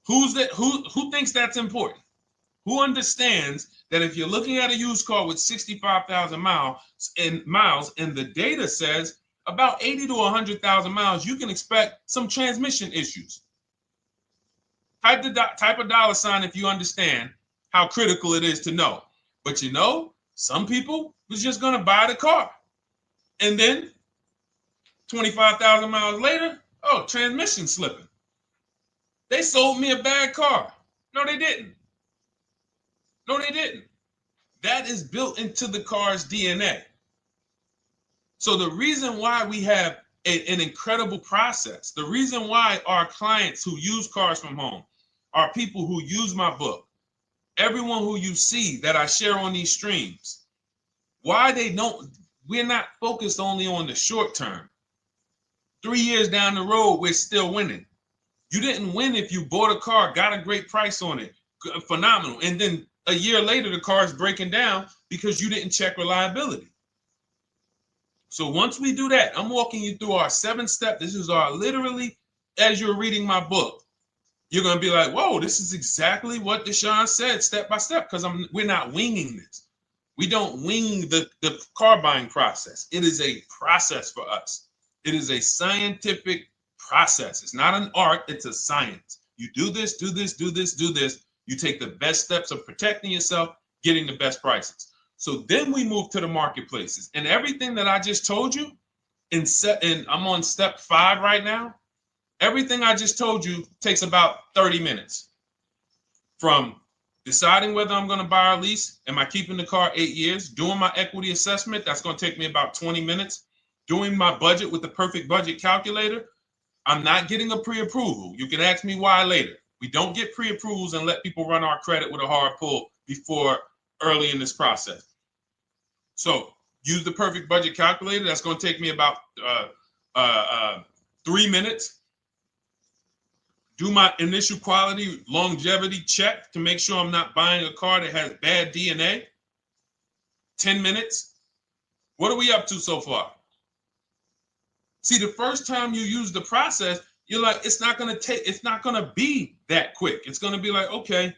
Who thinks that's important? Who understands that if you're looking at a used car with 65,000 miles and the data says about 80 to 100,000 miles, you can expect some transmission issues. Type a dollar sign if you understand how critical it is to know. But some people was just going to buy the car. And then 25,000 miles later, transmission slipping. They sold me a bad car. No, they didn't. That is built into the car's DNA. So the reason why we have an incredible process, the reason why our clients who use cars from home are people who use my book, everyone who you see that I share on these streams, we're not focused only on the short term. 3 years down the road, we're still winning. You didn't win if you bought a car, got a great price on it, phenomenal, and then a year later the car is breaking down because you didn't check reliability. So once we do that, I'm walking you through our 7-step. This is our literally, as you're reading my book, you're going to be like, whoa, this is exactly what Deshone said step by step, because we're not winging this. We don't wing the car buying process. It is a process for us. It is a scientific process. It's not an art, it's a science. You do this, do this, do this, do this. You take the best steps of protecting yourself, getting the best prices. So then we move to the marketplaces. And everything that I just told you, and I'm on step 5 right now, everything I just told you takes about 30 minutes. From deciding whether I'm going to buy or lease, am I keeping the car 8 years, doing my equity assessment, that's going to take me about 20 minutes, doing my budget with the perfect budget calculator. I'm not getting a pre-approval. You can ask me why later. We don't get pre-approvals and let people run our credit with a hard pull before early in this process. So use the perfect budget calculator. That's going to take me about 3 minutes. Do my initial quality longevity check to make sure I'm not buying a car that has bad DNA. 10 minutes. What are we up to so far? See, the first time you use the process, you're like, it's not going to be that quick. It's going to be like, okay.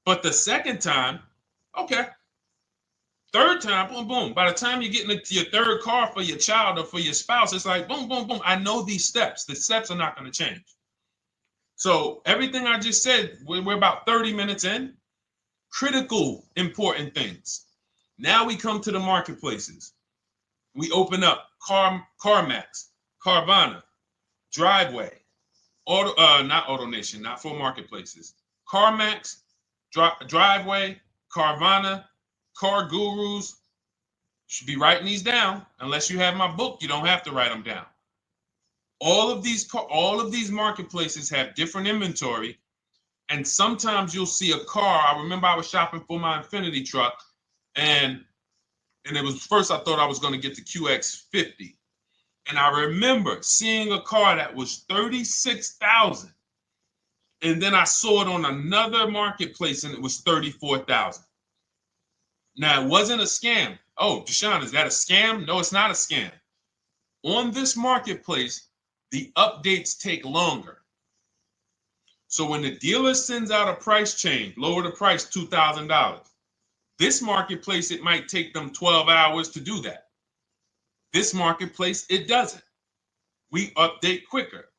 But the second time, okay. Third time, boom, boom. By the time you're getting into your third car for your child or for your spouse, it's like, boom, boom, boom. I know these steps. The steps are not going to change. So everything I just said, we're about 30 minutes in. Critical, important things. Now we come to the marketplaces. We open up CarMax, Carvana, Driveway, not AutoNation, not for marketplaces. CarMax, Driveway, Carvana, Car Gurus. Should be writing these down. Unless you have my book, you don't have to write them down. All of these marketplaces have different inventory, and sometimes you'll see a car. I remember I was shopping for my Infinity truck, and it was first I thought I was going to get the QX50, and I remember seeing a car that was $36,000, and then I saw it on another marketplace, and it was $34,000. Now it wasn't a scam. Oh, Deshone, is that a scam? No, it's not a scam. On this marketplace, the updates take longer. So when the dealer sends out a price change, lower the price $2,000. This marketplace, it might take them 12 hours to do that. This marketplace, it doesn't. We update quicker.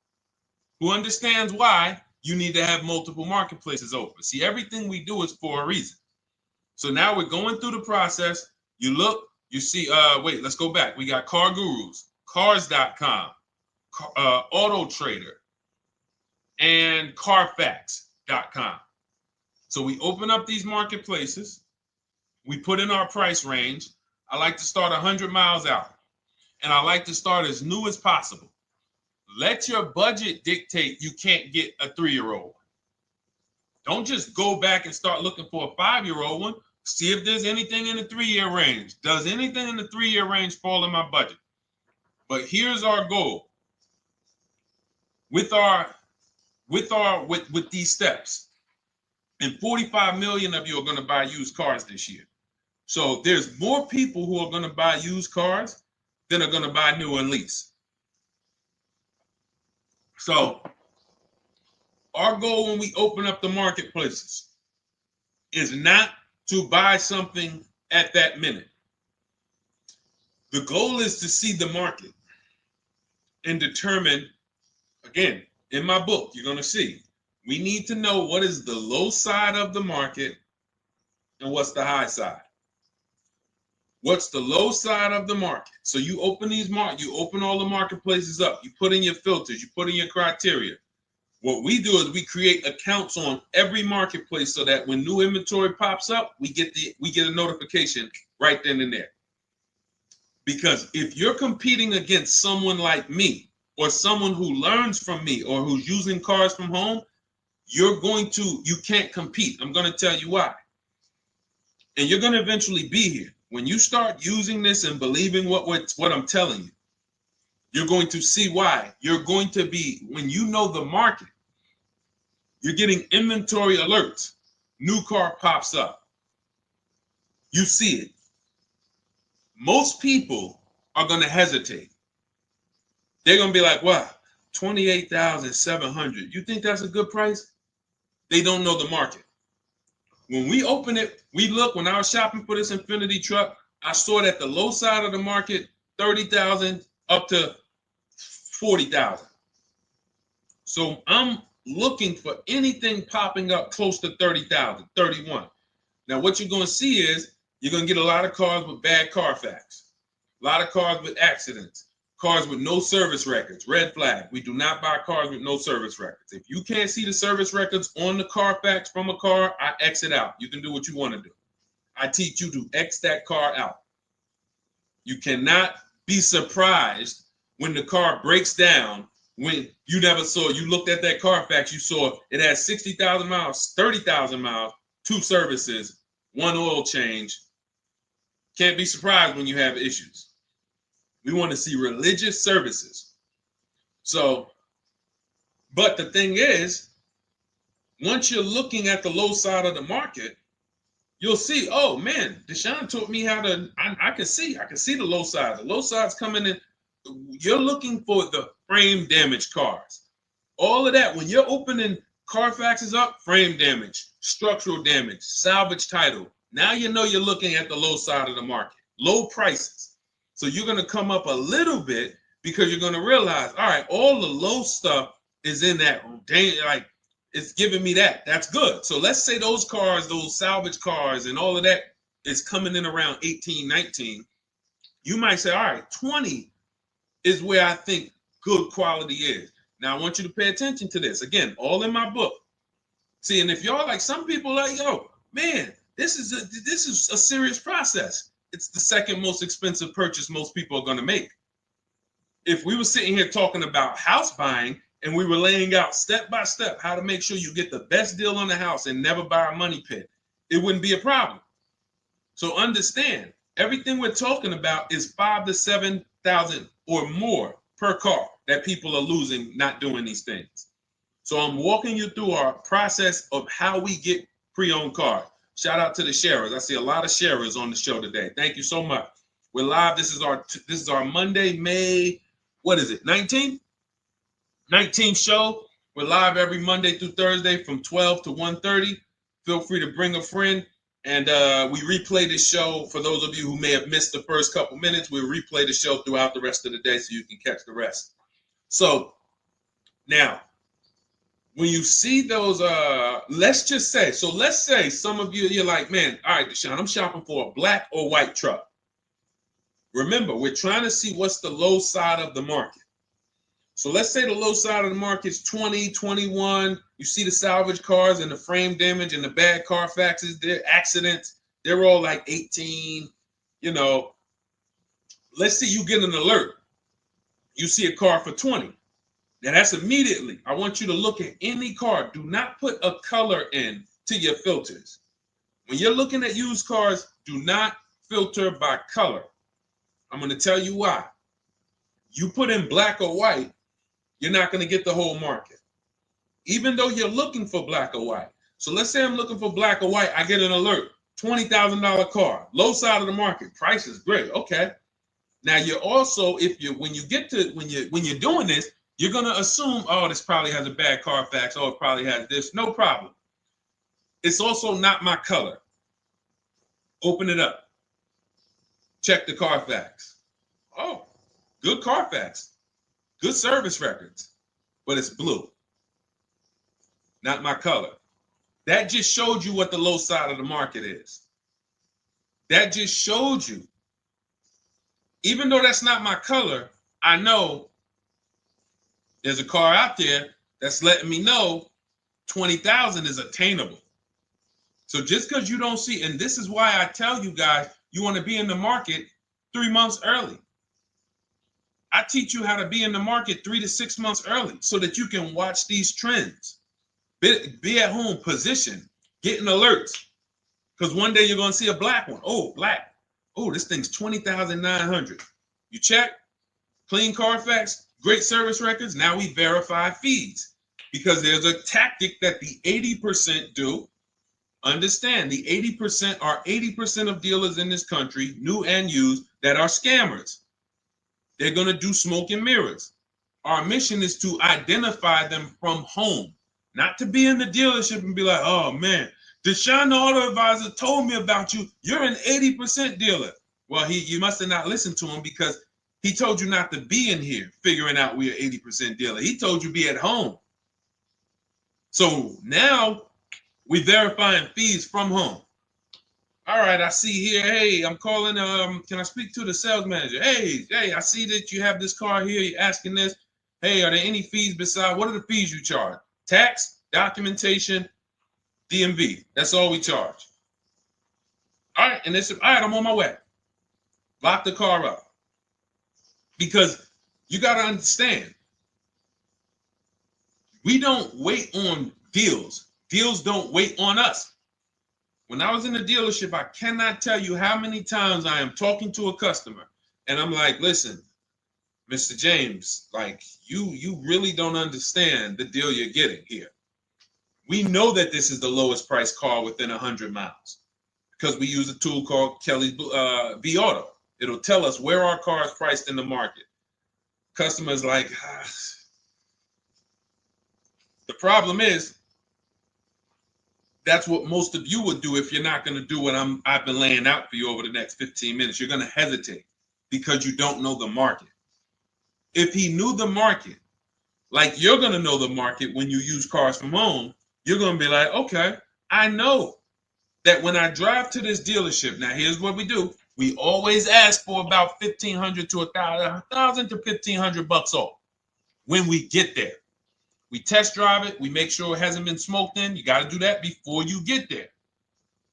Who understands why you need to have multiple marketplaces open? See, everything we do is for a reason. So now we're going through the process. You look, you see, wait, let's go back. We got Car Gurus, Cars.com, Auto Trader, and Carfax.com. So we open up these marketplaces. We put in our price range. I like to start 100 miles out, and I like to start as new as possible. Let your budget dictate you can't get a 3-year-old. Don't just go back and start looking for a 5-year-old one. See if there's anything in the 3-year range. Does anything in the 3-year range fall in my budget? But here's our goal. With these steps, and 45 million of you are going to buy used cars this year. So there's more people who are going to buy used cars than are going to buy new and lease. So our goal when we open up the marketplaces is not to buy something at that minute. The goal is to see the market and determine, again, in my book, you're going to see, we need to know what is the low side of the market and what's the high side. What's the low side of the market? So you open you open all the marketplaces up. You put in your filters. You put in your criteria. What we do is we create accounts on every marketplace so that when new inventory pops up, we get a notification right then and there. Because if you're competing against someone like me or someone who learns from me or who's using cars from home, you can't compete. I'm going to tell you why. And you're going to eventually be here. When you start using this and believing what I'm telling you, You're going to see why. You're going to be, when you know the market, you're getting inventory alerts. New car pops up. You see it. Most people are going to hesitate. They're going to be like, wow, 28,700. You think that's a good price? They don't know the market. When we open it, we look, when I was shopping for this Infinity truck, I saw it at the low side of the market, 30,000 up to 40,000. So I'm looking for anything popping up close to 30,000, 31. Now, what you're going to see is you're going to get a lot of cars with bad Carfax, a lot of cars with accidents, cars with no service records, red flag. We do not buy cars with no service records. If you can't see the service records on the Carfax from a car, I exit out. You can do what you want to do. I teach you to X that car out. You cannot be surprised when the car breaks down, when you never saw, you looked at that Carfax, you saw it had 60,000 miles, 30,000 miles, 2 services, 1 oil change. Can't be surprised when you have issues. We want to see religious services. So, but the thing is, once you're looking at the low side of the market, you'll see, oh man, Deshone taught me how to, I can see the low side. The low side's coming in. You're looking for the frame damage cars. All of that, when you're opening Carfaxes up, frame damage, structural damage, salvage title. Now you know you're looking at the low side of the market, low prices. So you're going to come up a little bit because you're going to realize, all right, all the low stuff is in that, like, it's giving me that. That's good. So let's say those cars, those salvage cars and all of that is coming in around 18, 19. You might say, all right, 20 is where I think good quality is. Now I want you to pay attention to this. Again, all in my book. See, and if y'all like, some people like, yo, man, this is a serious process. It's the second most expensive purchase most people are going to make. If we were sitting here talking about house buying and we were laying out step by step how to make sure you get the best deal on the house and never buy a money pit, it wouldn't be a problem. So understand, everything we're talking about is 5,000 to 7,000 or more per car that people are losing not doing these things. So I'm walking you through our process of how we get pre-owned cars. Shout out to the sharers. I see a lot of sharers on the show today. Thank you so much. We're live. This is our Monday, May, what is it, 19th? 19th show. We're live every Monday through Thursday from 12 to 1:30. Feel free to bring a friend. And we replay this show. For those of you who may have missed the first couple minutes, we'll replay the show throughout the rest of the day so you can catch the rest. So now, when you see those, let's say some of you, you're like, man, all right, Deshone, I'm shopping for a black or white truck. Remember, we're trying to see what's the low side of the market. So let's say the low side of the market is 20, 21. You see the salvage cars and the frame damage and the bad Carfaxes, their accidents, they're all like 18, you know. Let's say you get an alert. You see a car for 20. Now that's immediately, I want you to look at any car. Do not put a color in to your filters. When you're looking at used cars, do not filter by color. I'm going to tell you why. You put in black or white, you're not going to get the whole market, even though you're looking for black or white. So let's say I'm looking for black or white. I get an alert, $20,000 car, low side of the market. Price is great. Okay. Now you're also, when you're doing this, you're going to assume, oh, this probably has a bad Carfax. Oh, it probably has this. No problem. It's also not my color. Open it up. Check the Carfax. Oh, good Carfax. Good service records, but it's blue. Not my color. That just showed you what the low side of the market is. That just showed you. Even though that's not my color, I know there's a car out there that's letting me know 20,000 is attainable. So just because you don't see, and this is why I tell you guys, you want to be in the market 3 months early. I teach you how to be in the market 3 to 6 months early so that you can watch these trends. Be at home, position, getting alerts. Because one day you're going to see a black one. Oh, black. Oh, this thing's 20,900. You check. clean Carfax, great service records. Now we verify fees because there's a tactic that the 80% do. Understand, the 80% are 80% of dealers in this country, new and used, that are scammers. They're going to do smoke and mirrors. Our mission is to identify them from home, not to be in the dealership and be like, oh man, Deshone the Auto Advisor told me about you. You're an 80% dealer. Well, you must have not listened to him because he told you not to be in here figuring out we're 80% dealer. He told you be at home. So now we verifying fees from home. All right, I see here, hey, I'm calling, can I speak to the sales manager? Hey, I see that you have this car here, you're asking this. Hey, are there any fees besides, what are the fees you charge? Tax, documentation, DMV. That's all we charge. All right, and they said, all right, I'm on my way. Lock the car up. Because you got to understand, we don't wait on deals. Deals don't wait on us. When I was in the dealership, I cannot tell you how many times I am talking to a customer and I'm like, listen, Mr. James, like you really don't understand the deal you're getting here. We know that this is the lowest price car within 100 miles because we use a tool called Kelly's V Auto. It'll tell us where our car is priced in the market. Customers like, the problem is, that's what most of you would do if you're not going to do what I've been laying out for you over the next 15 minutes. You're going to hesitate because you don't know the market. If he knew the market, like you're going to know the market when you use cars from home, you're going to be like, okay, I know that when I drive to this dealership, now here's what we do. We always ask for about $1,500 to $1,000 to $1,500 off when we get there. We test drive it. We make sure it hasn't been smoked in. You got to do that before you get there.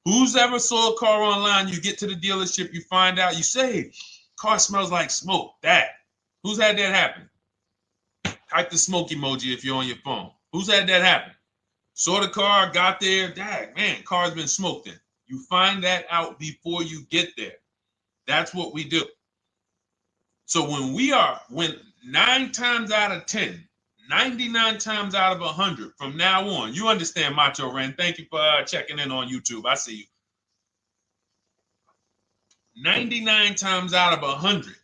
Who's ever saw a car online? You get to the dealership, you find out, you say, car smells like smoke. That. Who's had that happen? Type the smoke emoji if you're on your phone. Who's had that happen? Saw the car, got there, dang, man, car's been smoked in. You find that out before you get there. That's what we do. So when 9 times out of 10, 99 times out of 100 from now on, you understand, Macho Ren. Thank you for checking in on YouTube. I see you. 99 times out of 100,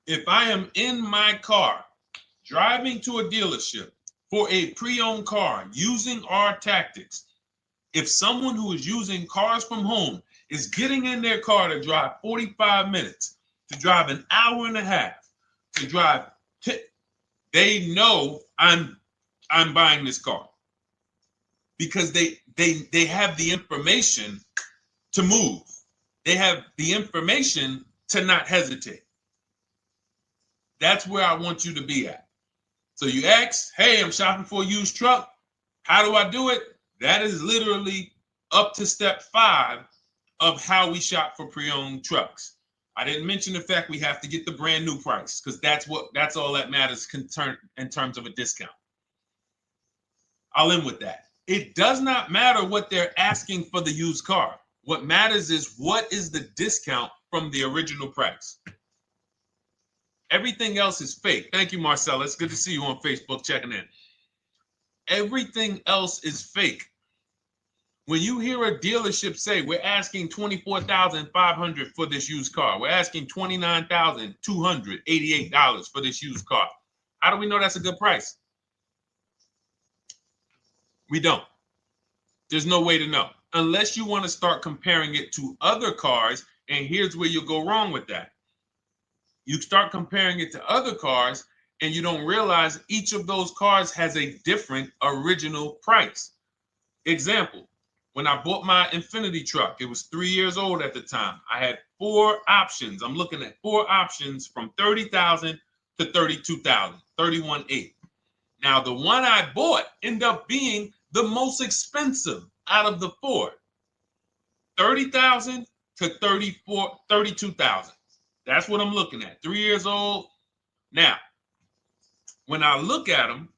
if I am in my car driving to a dealership for a pre-owned car using our tactics, if someone who is using cars from home is getting in their car to drive 45 minutes, to drive an hour and a half, to drive, they know I'm buying this car because they have the information to move. They have the information to not hesitate. That's where I want you to be at. So you ask, hey, I'm shopping for a used truck. How do I do it? That is literally up to step 5 of how we shop for pre-owned trucks. I didn't mention the fact we have to get the brand new price because that's all that matters in terms of a discount. I'll end with that. It does not matter what they're asking for the used car. What matters is what is the discount from the original price. Everything else is fake. Thank you, Marcella. It's good to see you on Facebook checking in. Everything else is fake. When you hear a dealership say, we're asking $24,500 for this used car, we're asking $29,288 for this used car, how do we know that's a good price? We don't. There's no way to know unless you want to start comparing it to other cars. And here's where you'll go wrong with that. You start comparing it to other cars and you don't realize each of those cars has a different original price. Example. When I bought my Infinity truck, it was 3 years old at the time. I had 4 options. I'm looking at 4 options from $30,000 to $32,000, $31,800. Now, the one I bought ended up being the most expensive out of the 4. $30,000 to $32,000. That's what I'm looking at. 3 years old. Now, when I look at them,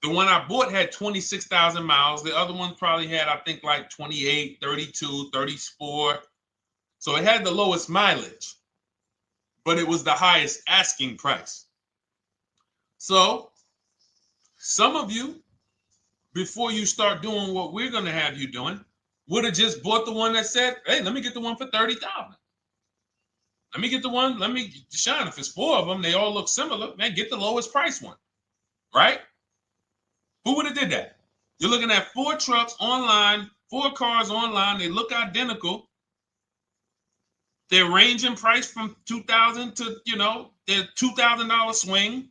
the one I bought had 26,000 miles. The other one probably had, I think, like 28, 32, 34. So it had the lowest mileage. but it was the highest asking price. So some of you, before you start doing what we're going to have you doing, would have just bought the one that said, hey, let me get the one for $30,000. Let me get the one, Deshone, if it's 4 of them, they all look similar, man, get the lowest price one, right? Who would have did that? You're looking at 4 trucks online, 4 cars online, they look identical. They're ranging price from $2,000 to, their $2,000 swing.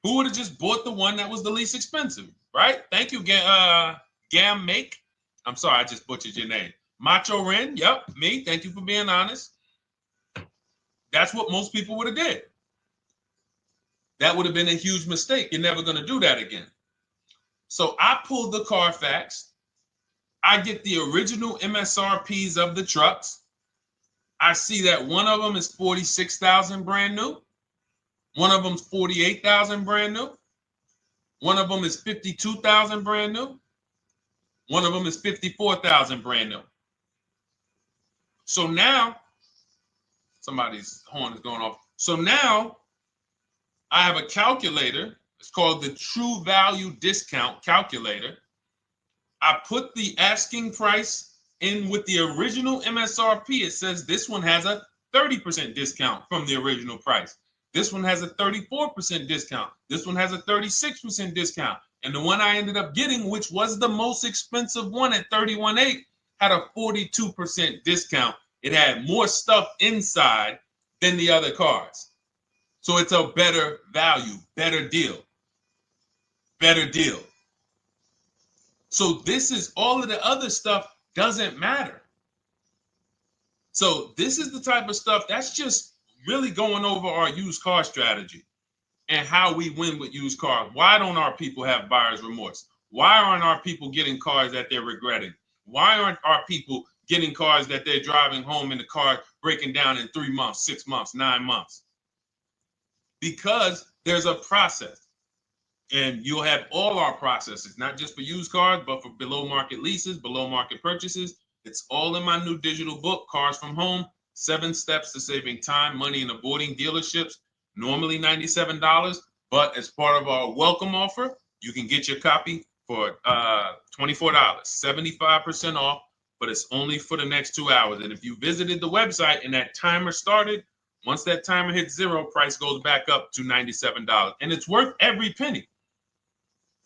Who would have just bought the one that was the least expensive, right? Thank you, Gam Make. I'm sorry, I just butchered your name. Macho Ren, yep, me. Thank you for being honest. That's what most people would have did. That would have been a huge mistake. You're never going to do that again. So I pulled the Carfax. I get the original MSRPs of the trucks. I see that one of them is 46,000 brand new. One of them's 48,000 brand new. One of them is 52,000 brand new. One of them is 54,000 brand new. So now, somebody's horn is going off. So now I have a calculator. It's called the True Value Discount Calculator. I put the asking price in with the original MSRP. It says this one has a 30% discount from the original price. This one has a 34% discount. This one has a 36% discount. And the one I ended up getting, which was the most expensive one at $31,800, had a 42% discount. It had more stuff inside than the other cars. So it's a better value, better deal. Better deal. So this is all of the other stuff doesn't matter. So this is the type of stuff that's just really going over our used car strategy and how we win with used cars. Why don't our people have buyer's remorse? Why aren't our people getting cars that they're regretting? Why aren't our people getting cars that they're driving home and the car breaking down in 3 months, 6 months, 9 months? Because there's a process. And you'll have all our processes, not just for used cars, but for below market leases, below market purchases. It's all in my new digital book, Cars from Home, 7 Steps to Saving Time, Money, and Avoiding Dealerships. Normally $97, but as part of our welcome offer, you can get your copy for $24, 75% off, but it's only for the next 2 hours. And if you visited the website and that timer started, once that timer hits 0, price goes back up to $97. And it's worth every penny.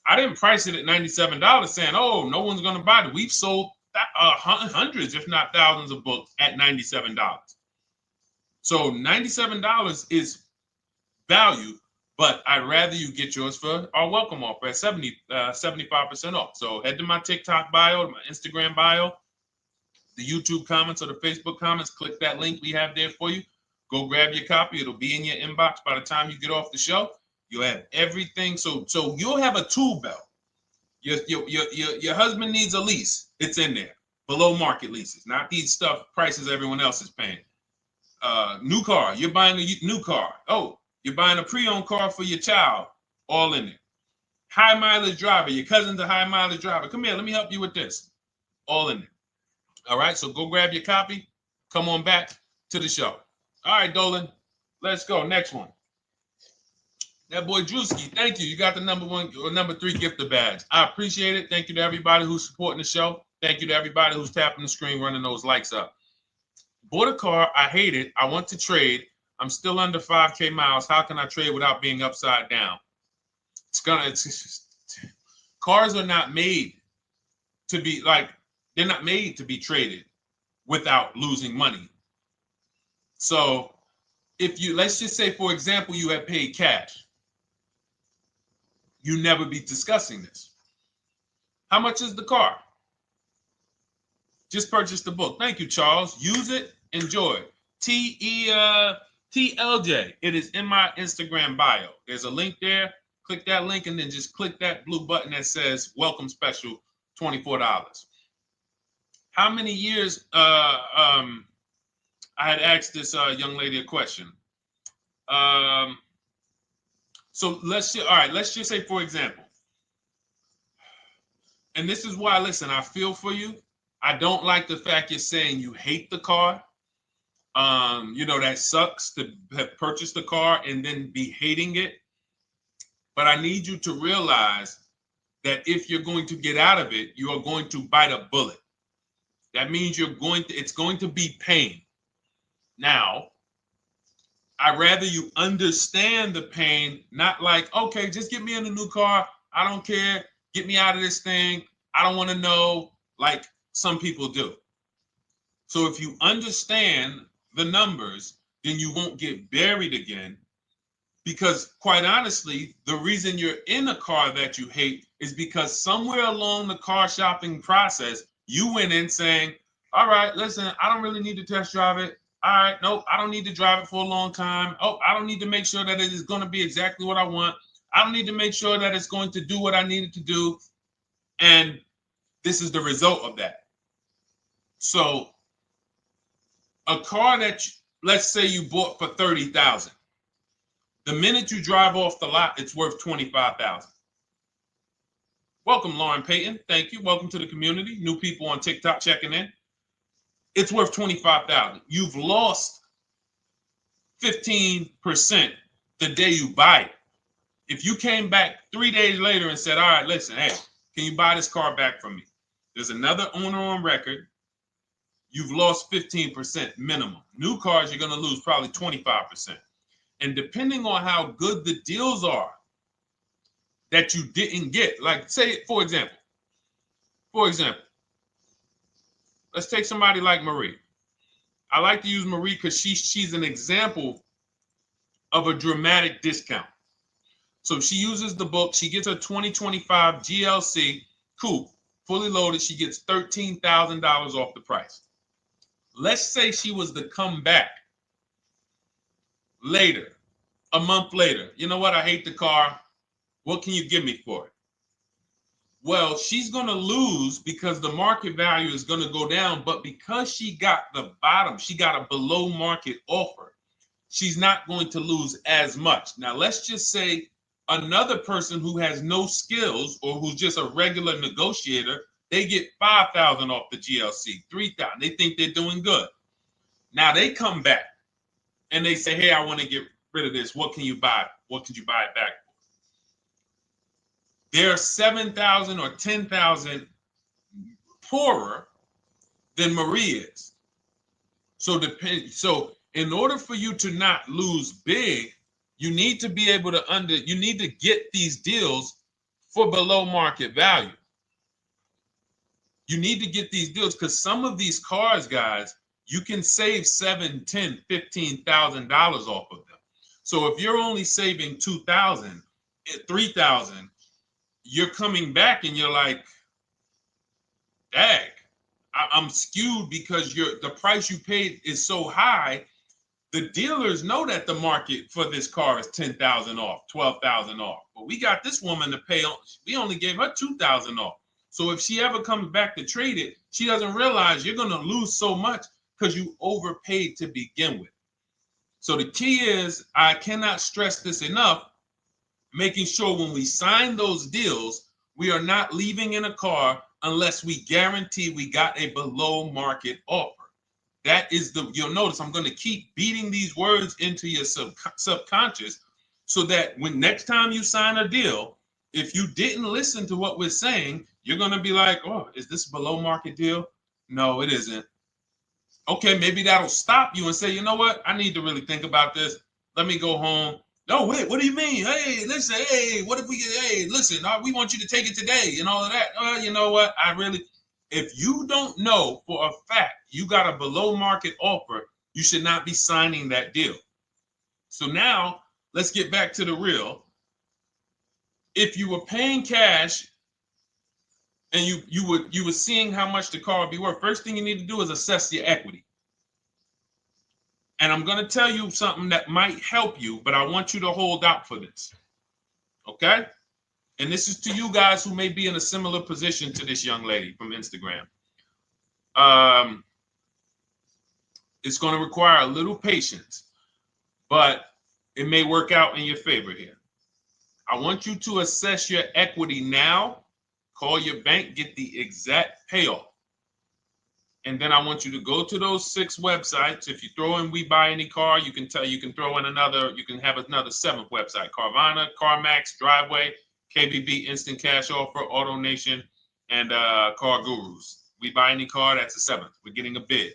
I didn't price it at $97 saying, oh, no one's going to buy it. We've sold hundreds, if not thousands of books at $97. So $97 is value, but I'd rather you get yours for our welcome offer at 75% off. So head to my TikTok bio, my Instagram bio, the YouTube comments or the Facebook comments, click that link we have there for you. Go grab your copy. It'll be in your inbox by the time you get off the show. You'll have everything. So you'll have a tool belt. Your husband needs a lease. It's in there. Below market leases, not these stuff prices everyone else is paying. New car. You're buying a new car. Oh, you're buying a pre-owned car for your child. All in there. High mileage driver. Your cousin's a high mileage driver. Come here. Let me help you with this. All in there. All right. So go grab your copy. Come on back to the show. All right, Dolan. Let's go. Next one. That boy Drewski, thank you. You got the number 1 or number 3 gifter badge. I appreciate it. Thank you to everybody who's supporting the show. Thank you to everybody who's tapping the screen, running those likes up. Bought a car. I hate it. I want to trade. I'm still under 5K miles. How can I trade without being upside down? Cars are not made to be they're not made to be traded without losing money. So if you, let's just say, for example, you have paid cash, you never be discussing this. How much is the car? Just purchase the book. Thank you, Charles. Use it, enjoy it. TLJ. It is in my Instagram bio. There's a link there. Click that link and then just click that blue button that says welcome special, $24. How many years I had asked this young lady a question. So let's just say, for example, and this is why, listen, I feel for you. I don't like the fact you're saying you hate the car. That sucks to have purchased a car and then be hating it. But I need you to realize that if you're going to get out of it, you are going to bite a bullet. That means it's going to be pain. Now, I'd rather you understand the pain, not like, okay, just get me in a new car. I don't care. Get me out of this thing. I don't want to know, like some people do. So if you understand the numbers, then you won't get buried again. Because quite honestly, the reason you're in a car that you hate is because somewhere along the car shopping process, you went in saying, all right, listen, I don't really need to test drive it. All right, nope, I don't need to drive it for a long time. Oh, I don't need to make sure that it is going to be exactly what I want. I don't need to make sure that it's going to do what I need it to do. And this is the result of that. So a car that, let's say you bought for $30,000. The minute you drive off the lot, it's worth $25,000. Welcome, Lauren Payton. Thank you. Welcome to the community. New people on TikTok checking in. It's worth $25,000. You've lost 15% the day you buy it. If you came back 3 days later and said, all right, listen, hey, can you buy this car back from me? There's another owner on record. You've lost 15% minimum. New cars, you're going to lose probably 25%. And depending on how good the deals are that you didn't get, like say, for example, let's take somebody like Marie. I like to use Marie because she's an example of a dramatic discount. So she uses the book. She gets her 2025 GLC coupe, fully loaded. She gets $13,000 off the price. Let's say she was to come back later, a month later. You know what? I hate the car. What can you give me for it? Well, she's going to lose because the market value is going to go down. But because she got the bottom, she got a below market offer, she's not going to lose as much. Now, let's just say another person who has no skills or who's just a regular negotiator, they get $5,000 off the GLC, $3,000. They think they're doing good. Now they come back and they say, hey, I want to get rid of this. What can you buy? What could you buy it back for? They're 7,000 or 10,000 poorer than Marie is. So in order for you to not lose big, you need to be able to you need to get these deals for below market value. You need to get these deals because some of these cars, guys, you can save $7,000, $10,000, $15,000 off of them. So if you're only saving $2,000, $3,000, you're coming back and you're like, dang, I'm skewed because the price you paid is so high. The dealers know that the market for this car is $10,000 off, $12,000 off. But we got this woman to pay, we only gave her $2,000 off. So if she ever comes back to trade it, she doesn't realize you're going to lose so much because you overpaid to begin with. So the key is, I cannot stress this enough, making sure when we sign those deals, we are not leaving in a car unless we guarantee we got a below market offer. That is you'll notice I'm going to keep beating these words into your subconscious so that when next time you sign a deal, if you didn't listen to what we're saying, you're going to be like, oh, is this a below market deal? No, it isn't. Okay, maybe that'll stop you and say, you know what? I need to really think about this. Let me go home. No, wait, what do you mean? Hey, listen, hey, what if we get, hey, listen, we want you to take it today and all of that. You know what? If you don't know for a fact you got a below market offer, you should not be signing that deal. So now let's get back to the real. If you were paying cash and you were seeing how much the car would be worth, first thing you need to do is assess your equity. And I'm going to tell you something that might help you, but I want you to hold out for this. Okay? And this is to you guys who may be in a similar position to this young lady from Instagram. It's going to require a little patience, but it may work out in your favor here. I want you to assess your equity now. Call your bank, get the exact payoff. And then I want you to go to those 6 websites. If you throw in We Buy Any Car, you can throw in you can have another 7th website: Carvana, CarMax, Driveway, KBB, Instant Cash Offer, AutoNation, and Car Gurus. We Buy Any Car, that's the 7th. We're getting a bid.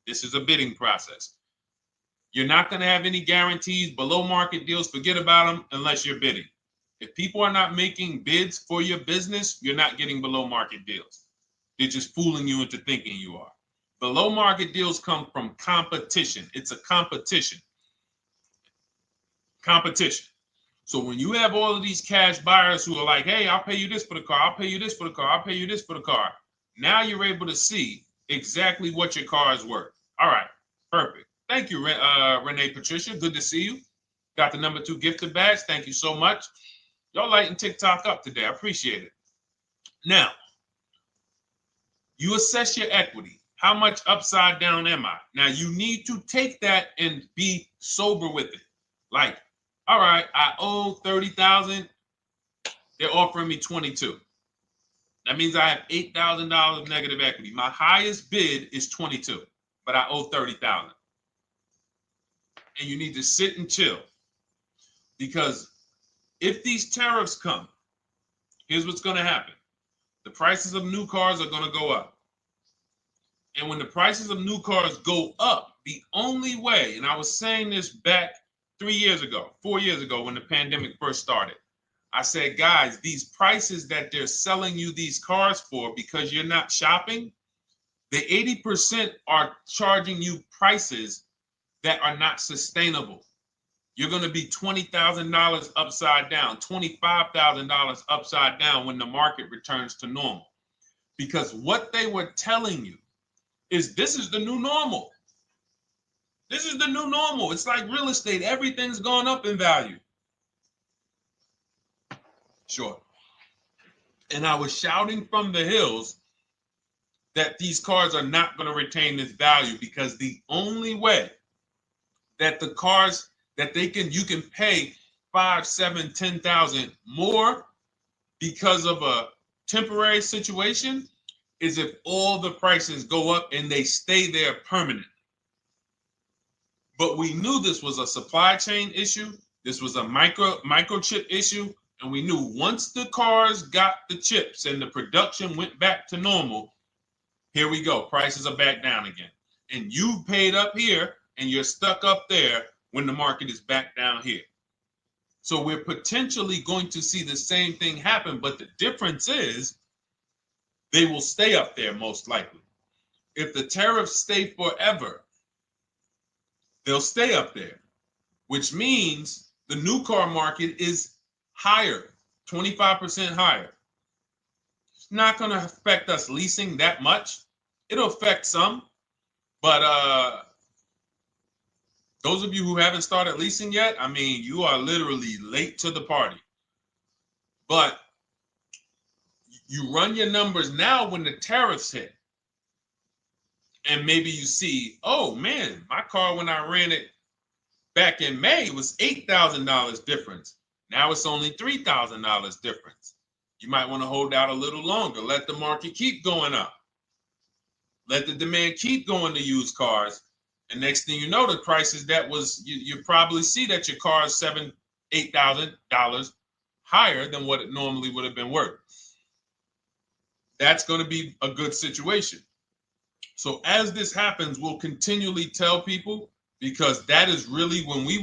This is a bidding process. You're not going to have any guarantees, below market deals. Forget about them unless you're bidding. If people are not making bids for your business, you're not getting below market deals. They're just fooling you into thinking you are. Below market deals come from competition. It's a competition. Competition. So when you have all of these cash buyers who are like, hey, I'll pay you this for the car, I'll pay you this for the car, I'll pay you this for the car. Now you're able to see exactly what your car is worth. All right, perfect. Thank you, Renee Patricia. Good to see you. Got the number 2 gifted badge. Thank you so much. Y'all lighting TikTok up today. I appreciate it. Now, you assess your equity. How much upside down am I? Now, you need to take that and be sober with it. Like, all right, I owe $30,000. They're offering me 22. That means I have $8,000 negative equity. My highest bid is 22, but I owe 30,000. And you need to sit and chill, because if these tariffs come, here's what's going to happen. The prices of new cars are going to go up. And when the prices of new cars go up, the only way, and I was saying this back 4 years ago, when the pandemic first started, I said, guys, these prices that they're selling you these cars for, because you're not shopping, the 80% are charging you prices that are not sustainable. You're going to be $20,000 upside down, $25,000 upside down when the market returns to normal. Because what they were telling you is this is the new normal. This is the new normal. It's like real estate. Everything's gone up in value. Sure. And I was shouting from the hills that these cars are not going to retain this value, because the only way that the cars that you can pay 5, 7, 10,000 more because of a temporary situation is if all the prices go up and they stay there permanently. But we knew this was a supply chain issue. This was a microchip issue. And we knew once the cars got the chips and the production went back to normal, here we go. Prices are back down again. And you paid up here and you're stuck up there when the market is back down here. So we're potentially going to see the same thing happen. But the difference is they will stay up there most likely. If the tariffs stay forever, they'll stay up there, which means the new car market is higher, 25% higher. It's not going to affect us leasing that much. It'll affect some, but those of you who haven't started leasing yet, I mean, you are literally late to the party. But you run your numbers now when the tariffs hit. And maybe you see, oh man, my car when I ran it back in May was $8,000 difference. Now it's only $3,000 difference. You might want to hold out a little longer. Let the market keep going up. Let the demand keep going to used cars. And next thing you know, the prices that was, you probably see that your car is $7,000, $8,000 higher than what it normally would have been worth. That's going to be a good situation. So as this happens, we'll continually tell people, because that is really when we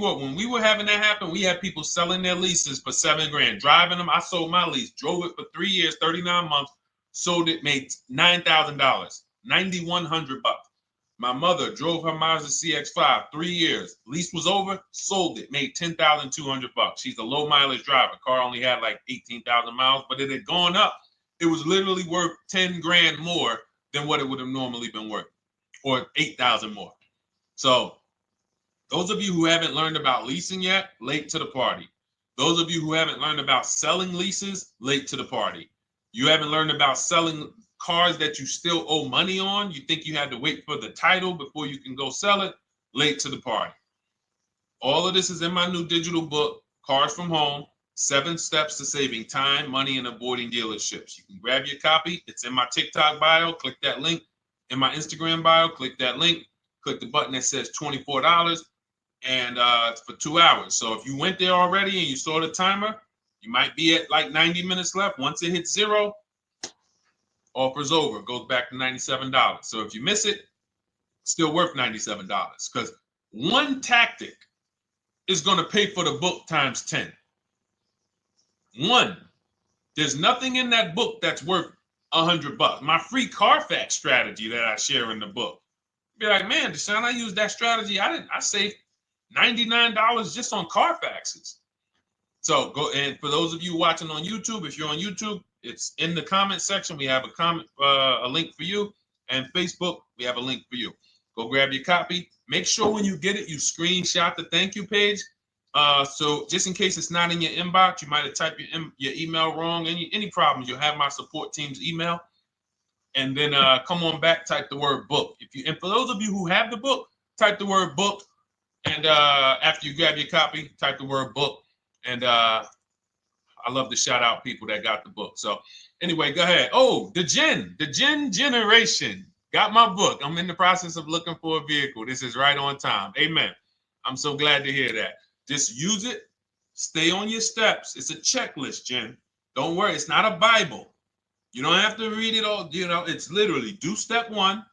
were having that happen, we had people selling their leases for $7,000, driving them. I sold my lease, drove it for 3 years, 39 months, sold it, made $9,000, $9,100. My mother drove her Mazda CX-5, 3 years, lease was over, sold it, made $10,200. She's a low mileage driver. Car only had like 18,000 miles, but it had gone up. It was literally worth $10,000 more than what it would have normally been worth, or 8,000 more. So those of you who haven't learned about leasing yet, late to the party. Those of you who haven't learned about selling leases, late to the party. You haven't learned about selling cars that you still owe money on. You think you had to wait for the title before you can go sell it, late to the party. All of this is in my new digital book, Cars from Home, 7 Steps to Saving Time, Money, and Avoiding Dealerships. You can grab your copy. It's in my TikTok bio. Click that link. in my Instagram bio. Click that link. Click the button that says $24, and it's for 2 hours. So if you went there already and you saw the timer, you might be at like 90 minutes left. Once it hits 0, offer's over. It goes back to $97. So if you miss it, still worth $97, because one tactic is going to pay for the book times 10. One. There's nothing in that book that's worth $100. My free Carfax strategy that I share in the book. Be like, man, Deshone, I used that strategy. I saved $99 just on Carfaxes. So go, and for those of you watching on YouTube, if you're on YouTube, it's in the comment section. We have a link for you, and Facebook, we have a link for you. Go grab your copy. Make sure when you get it, you screenshot the thank you page. So just in case it's not in your inbox, you might have typed your email wrong. Any problems, you'll have my support team's email. And then come on back, type the word book. And for those of you who have the book, type the word book. And after you grab your copy, type the word book. And I love to shout out people that got the book. So anyway, go ahead. Oh, the Gen Generation got my book. I'm in the process of looking for a vehicle. This is right on time. Amen. I'm so glad to hear that. Just use it. Stay on your steps. It's a checklist, Jen. Don't worry. It's not a Bible. You don't have to read it all. You know, it's literally do step 1,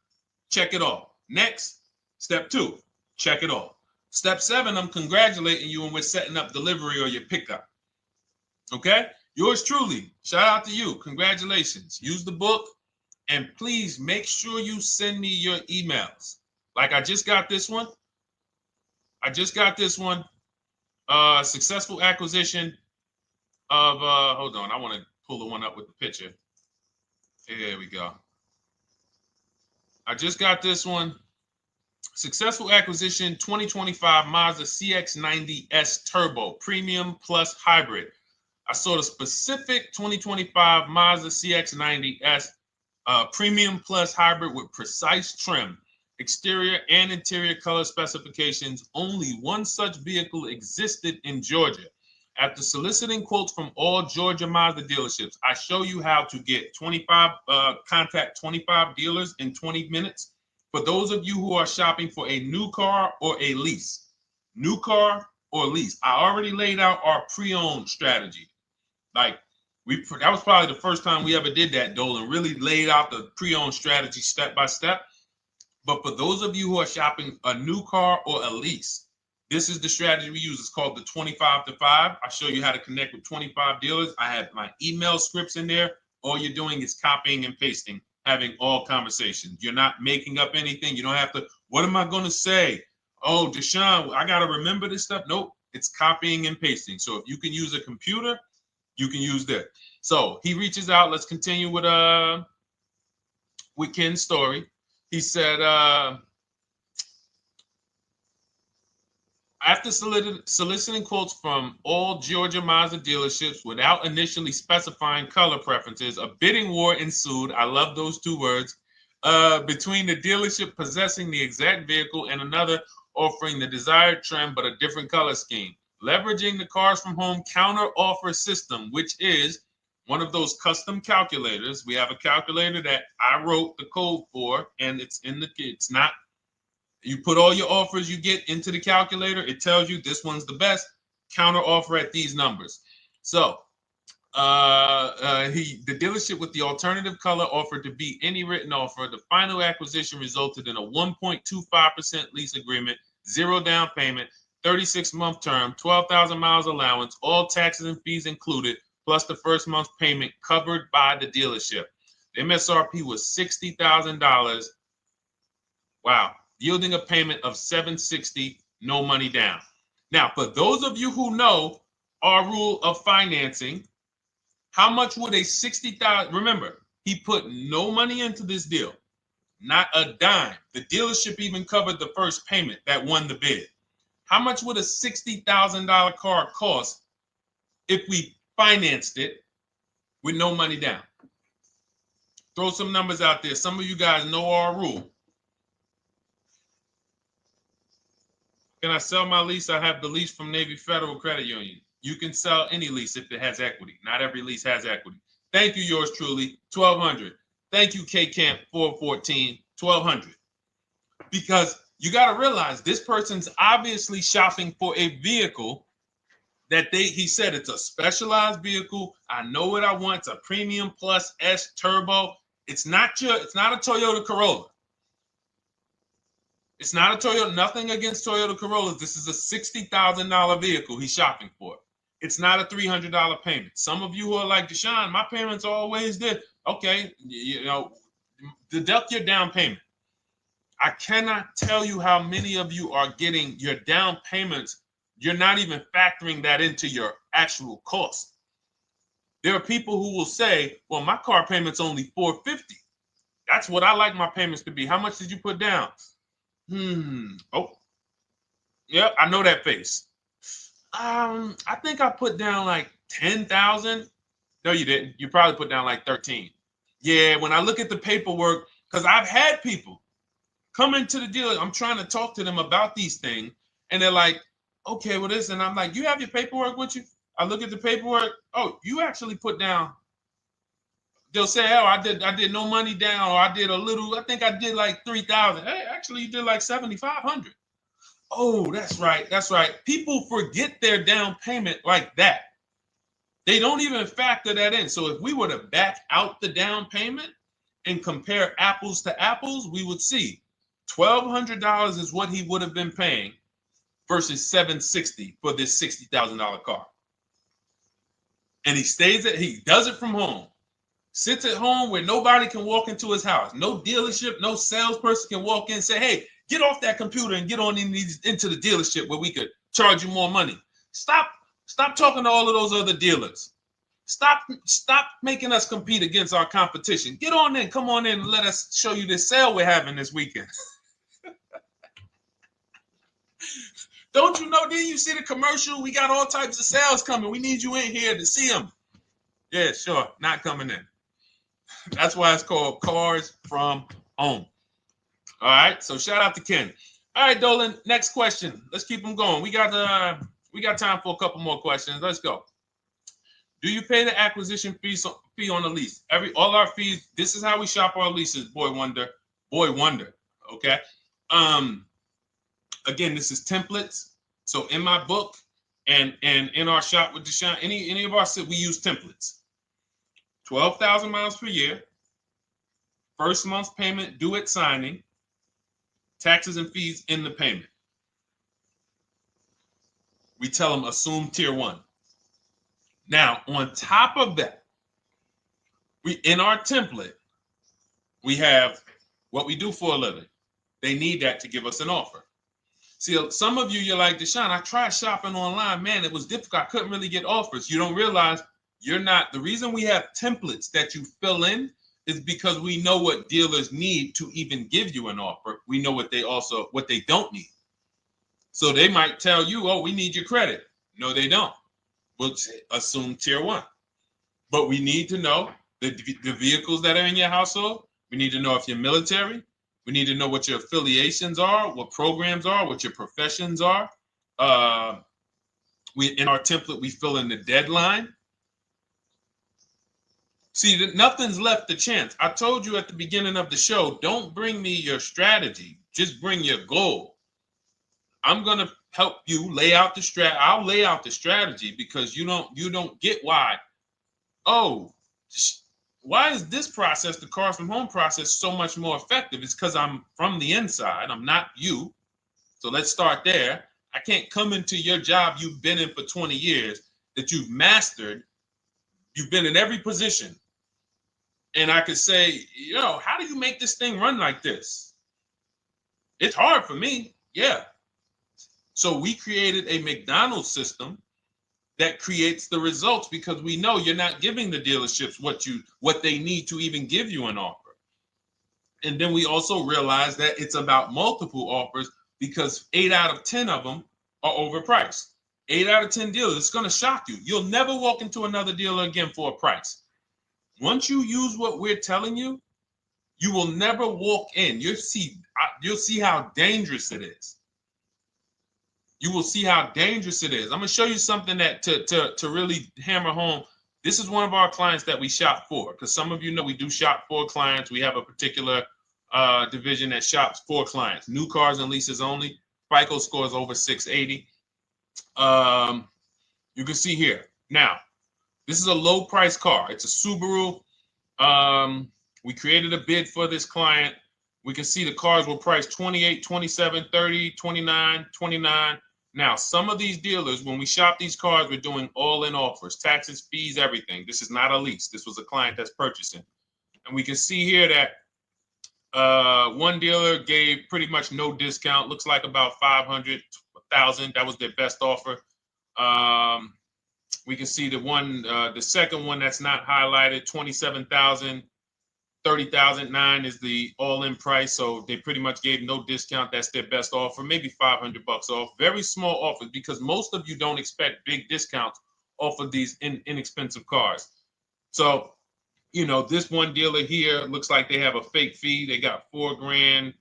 check it off. Next, step 2, check it off. Step 7, I'm congratulating you and we're setting up delivery or your pickup. Okay? Yours truly. Shout out to you. Congratulations. Use the book, and please make sure you send me your emails. Like I just got this one. Successful acquisition of, hold on, I want to pull the one up with the picture. Here we go. I just got this one. Successful acquisition 2025 Mazda CX-90S Turbo Premium Plus Hybrid. I saw the specific 2025 Mazda CX-90S Premium Plus Hybrid with precise trim, exterior and interior color specifications. Only one such vehicle existed in Georgia. After soliciting quotes from all Georgia Mazda dealerships, I show you how to get contact 25 dealers in 20 minutes. For those of you who are shopping for a new car or a lease, new car or lease, I already laid out our pre-owned strategy. Like that was probably the first time we ever did that, Dolan, really laid out the pre-owned strategy step by step. But for those of you who are shopping a new car or a lease, this is the strategy we use. It's called the 25 to 5. I show you how to connect with 25 dealers. I have my email scripts in there. All you're doing is copying and pasting, having all conversations. You're not making up anything. You don't have to, what am I going to say? Oh, Deshone, I got to remember this stuff. Nope, it's copying and pasting. So if you can use a computer, you can use that. So he reaches out. Let's continue with Ken's story. He said, after soliciting quotes from all Georgia Mazda dealerships without initially specifying color preferences, a bidding war ensued. I love those 2 words. Between the dealership possessing the exact vehicle and another offering the desired trim but a different color scheme. Leveraging the Cars from Home counter offer system, which is one of those custom calculators. We have a calculator that I wrote the code for, and it's not. You put all your offers you get into the calculator. It tells you this one's the best. Counter offer at these numbers. So the dealership with the alternative color offered to beat any written offer. The final acquisition resulted in a 1.25% lease agreement, 0 down payment, 36-month term, 12,000 miles allowance, all taxes and fees included, plus the first month's payment covered by the dealership. The MSRP was $60,000. Wow. Yielding a payment of $760, no money down. Now, for those of you who know our rule of financing, how much would a $60,000? Remember, he put no money into this deal, not a dime. The dealership even covered the first payment that won the bid. How much would a $60,000 car cost if we financed it with no money down? Throw some numbers out there. Some of you guys know our rule. Can I sell my lease? I have the lease from Navy Federal Credit Union. You can sell any lease if it has equity. Not every lease has equity. Thank you, yours truly, 1200. Thank you, K Camp 414, $1,200. Because you got to realize this person's obviously shopping for a vehicle that he said it's a specialized vehicle. I know what I want. It's a premium plus S turbo. It's not a Toyota Corolla. It's not a Toyota, nothing against Toyota Corollas. This is a $60,000 vehicle he's shopping for. It's not a $300 payment. Some of you who are like, Deshone, my payments are always there. Okay, deduct your down payment. I cannot tell you how many of you are getting your down payments. You're not even factoring that into your actual cost. There are people who will say, well, my car payment's only $450. That's what I like my payments to be. How much did you put down? Oh, yeah, I know that face. I think I put down like 10,000. No, you didn't. You probably put down like 13. Yeah, when I look at the paperwork, because I've had people come into the dealer, I'm trying to talk to them about these things, and they're like, okay, well, this, and I'm like, you have your paperwork with you? I look at the paperwork. Oh, you actually put down. They'll say, oh, I did no money down, or I did a little. I think I did like 3,000. Hey, actually, you did like 7,500. Oh, that's right. That's right. People forget their down payment like that. They don't even factor that in. So if we were to back out the down payment and compare apples to apples, we would see $1,200 is what he would have been paying versus $760 for this $60,000 car. And he does it from home. Sits at home where nobody can walk into his house. No dealership, no salesperson can walk in and say, hey, get off that computer and get on into the dealership where we could charge you more money. Stop talking to all of those other dealers. Stop making us compete against our competition. Get on in, come on in and let us show you this sale we're having this weekend. Don't you know, didn't you see the commercial? We got all types of sales coming. We need you in here to see them. Yeah, sure, not coming in. That's why it's called Cars from Home. All right, so shout out to Ken. All right, Dolan, next question. Let's keep them going. We got time for a couple more questions. Let's go. Do you pay the acquisition fee on the lease? All our fees, this is how we shop our leases, Boy Wonder. Okay. Again, this is templates. So in my book and in our shop with Deshone, any of our we use templates. 12,000 miles per year, first month's payment due at signing, taxes and fees in the payment. We tell them assume tier 1. Now, on top of that, in our template, we have what we do for a living. They need that to give us an offer. See, some of you, you're like, Deshone, I tried shopping online. Man, it was difficult. I couldn't really get offers. You don't realize you're not. The reason we have templates that you fill in is because we know what dealers need to even give you an offer. We know what they don't need. So they might tell you, oh, we need your credit. No, they don't. We'll assume tier 1. But we need to know the vehicles that are in your household. We need to know if you're military. We need to know what your affiliations are, what programs are, what your professions are. In our template, we fill in the deadline. See, nothing's left to chance. I told you at the beginning of the show, don't bring me your strategy. Just bring your goal. I'm going to help you lay out the strat. I'll lay out the strategy because you don't get why. Oh, why is this process, the Cars from Home process, so much more effective? It's because I'm from the inside. I'm not you. So let's start there. I can't come into your job you've been in for 20 years that you've mastered. You've been in every position. And I could say, how do you make this thing run like this? It's hard for me. Yeah. So we created a McDonald's system that creates the results because we know you're not giving the dealerships what they need to even give you an offer. And then we also realize that it's about multiple offers because 8 out of 10 of them are overpriced. 8 out of 10 dealers, it's going to shock you. You'll never walk into another dealer again for a price. Once you use what we're telling you, you will never walk in. You'll see how dangerous it is. You will see how dangerous it is. I'm going to show you something that to really hammer home. This is one of our clients that we shop for because some of you know we do shop for clients. We have a particular division that shops for clients. New cars and leases only. FICO scores over 680. You can see here. Now, this is a low price car. It's a Subaru. We created a bid for this client. We can see the cars were priced 28, 27, 30, 29, 29. Now, some of these dealers, when we shop these cars, we're doing all-in offers, taxes, fees, everything. This is not a lease. This was a client that's purchasing. And we can see here that one dealer gave pretty much no discount. Looks like about 500, 1,000. That was their best offer. We can see the second one that's not highlighted, 27,000. 30,009 is the all-in price, so they pretty much gave no discount. That's their best offer, maybe $500 off. Very small offers because most of you don't expect big discounts off of these inexpensive cars. So, you know, this one dealer here looks like they have a fake fee. They got $4,000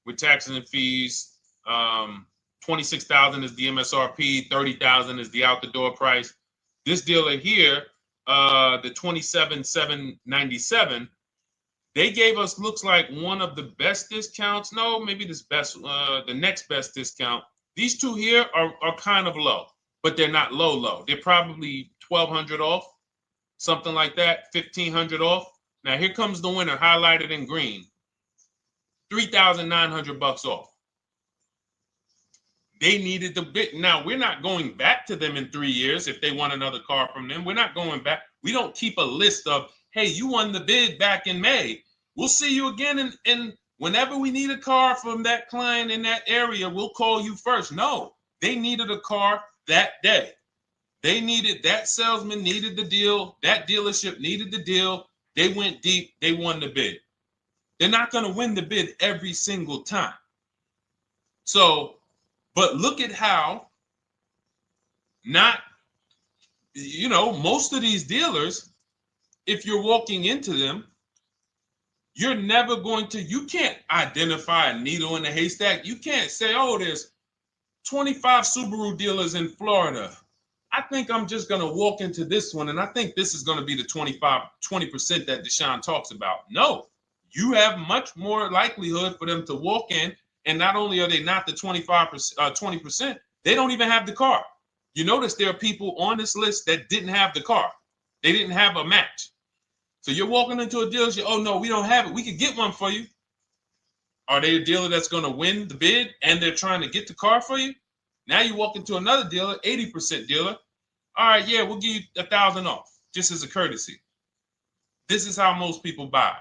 with taxes and fees. 26,000 is the MSRP. 30,000 is the out-the-door price. This dealer here, the 27,797. They gave us, looks like, one of the best discounts. No, maybe the next best discount. These two here are kind of low, but they're not low. They're probably 1,200 off, something like that, 1,500 off. Now here comes the winner, highlighted in green, 3,900 bucks off. They needed the bid. Now we're not going back to them in 3 years if they want another car from them. We're not going back. We don't keep a list of, hey, you won the bid back in May. We'll see you again. And whenever we need a car from that client in that area, we'll call you first. No, they needed a car that day. They needed, that salesman needed the deal. That dealership needed the deal. They went deep. They won the bid. They're not going to win the bid every single time. So, but look at how most of these dealers, if you're walking into them, you're never going to, you can't identify a needle in a haystack. You can't say, oh, there's 25 Subaru dealers in Florida. I think I'm just going to walk into this one, and I think this is going to be the 20% that Deshone talks about. No, you have much more likelihood for them to walk in, and not only are they not the 20%, they don't even have the car. You notice there are people on this list that didn't have the car. They didn't have a match. So you're walking into a dealership, oh no, we don't have it. We could get one for you. Are they a dealer that's going to win the bid and they're trying to get the car for you? Now you walk into another dealer, 80% dealer. All right, yeah, we'll give you 1,000 off, just as a courtesy. This is how most people buy.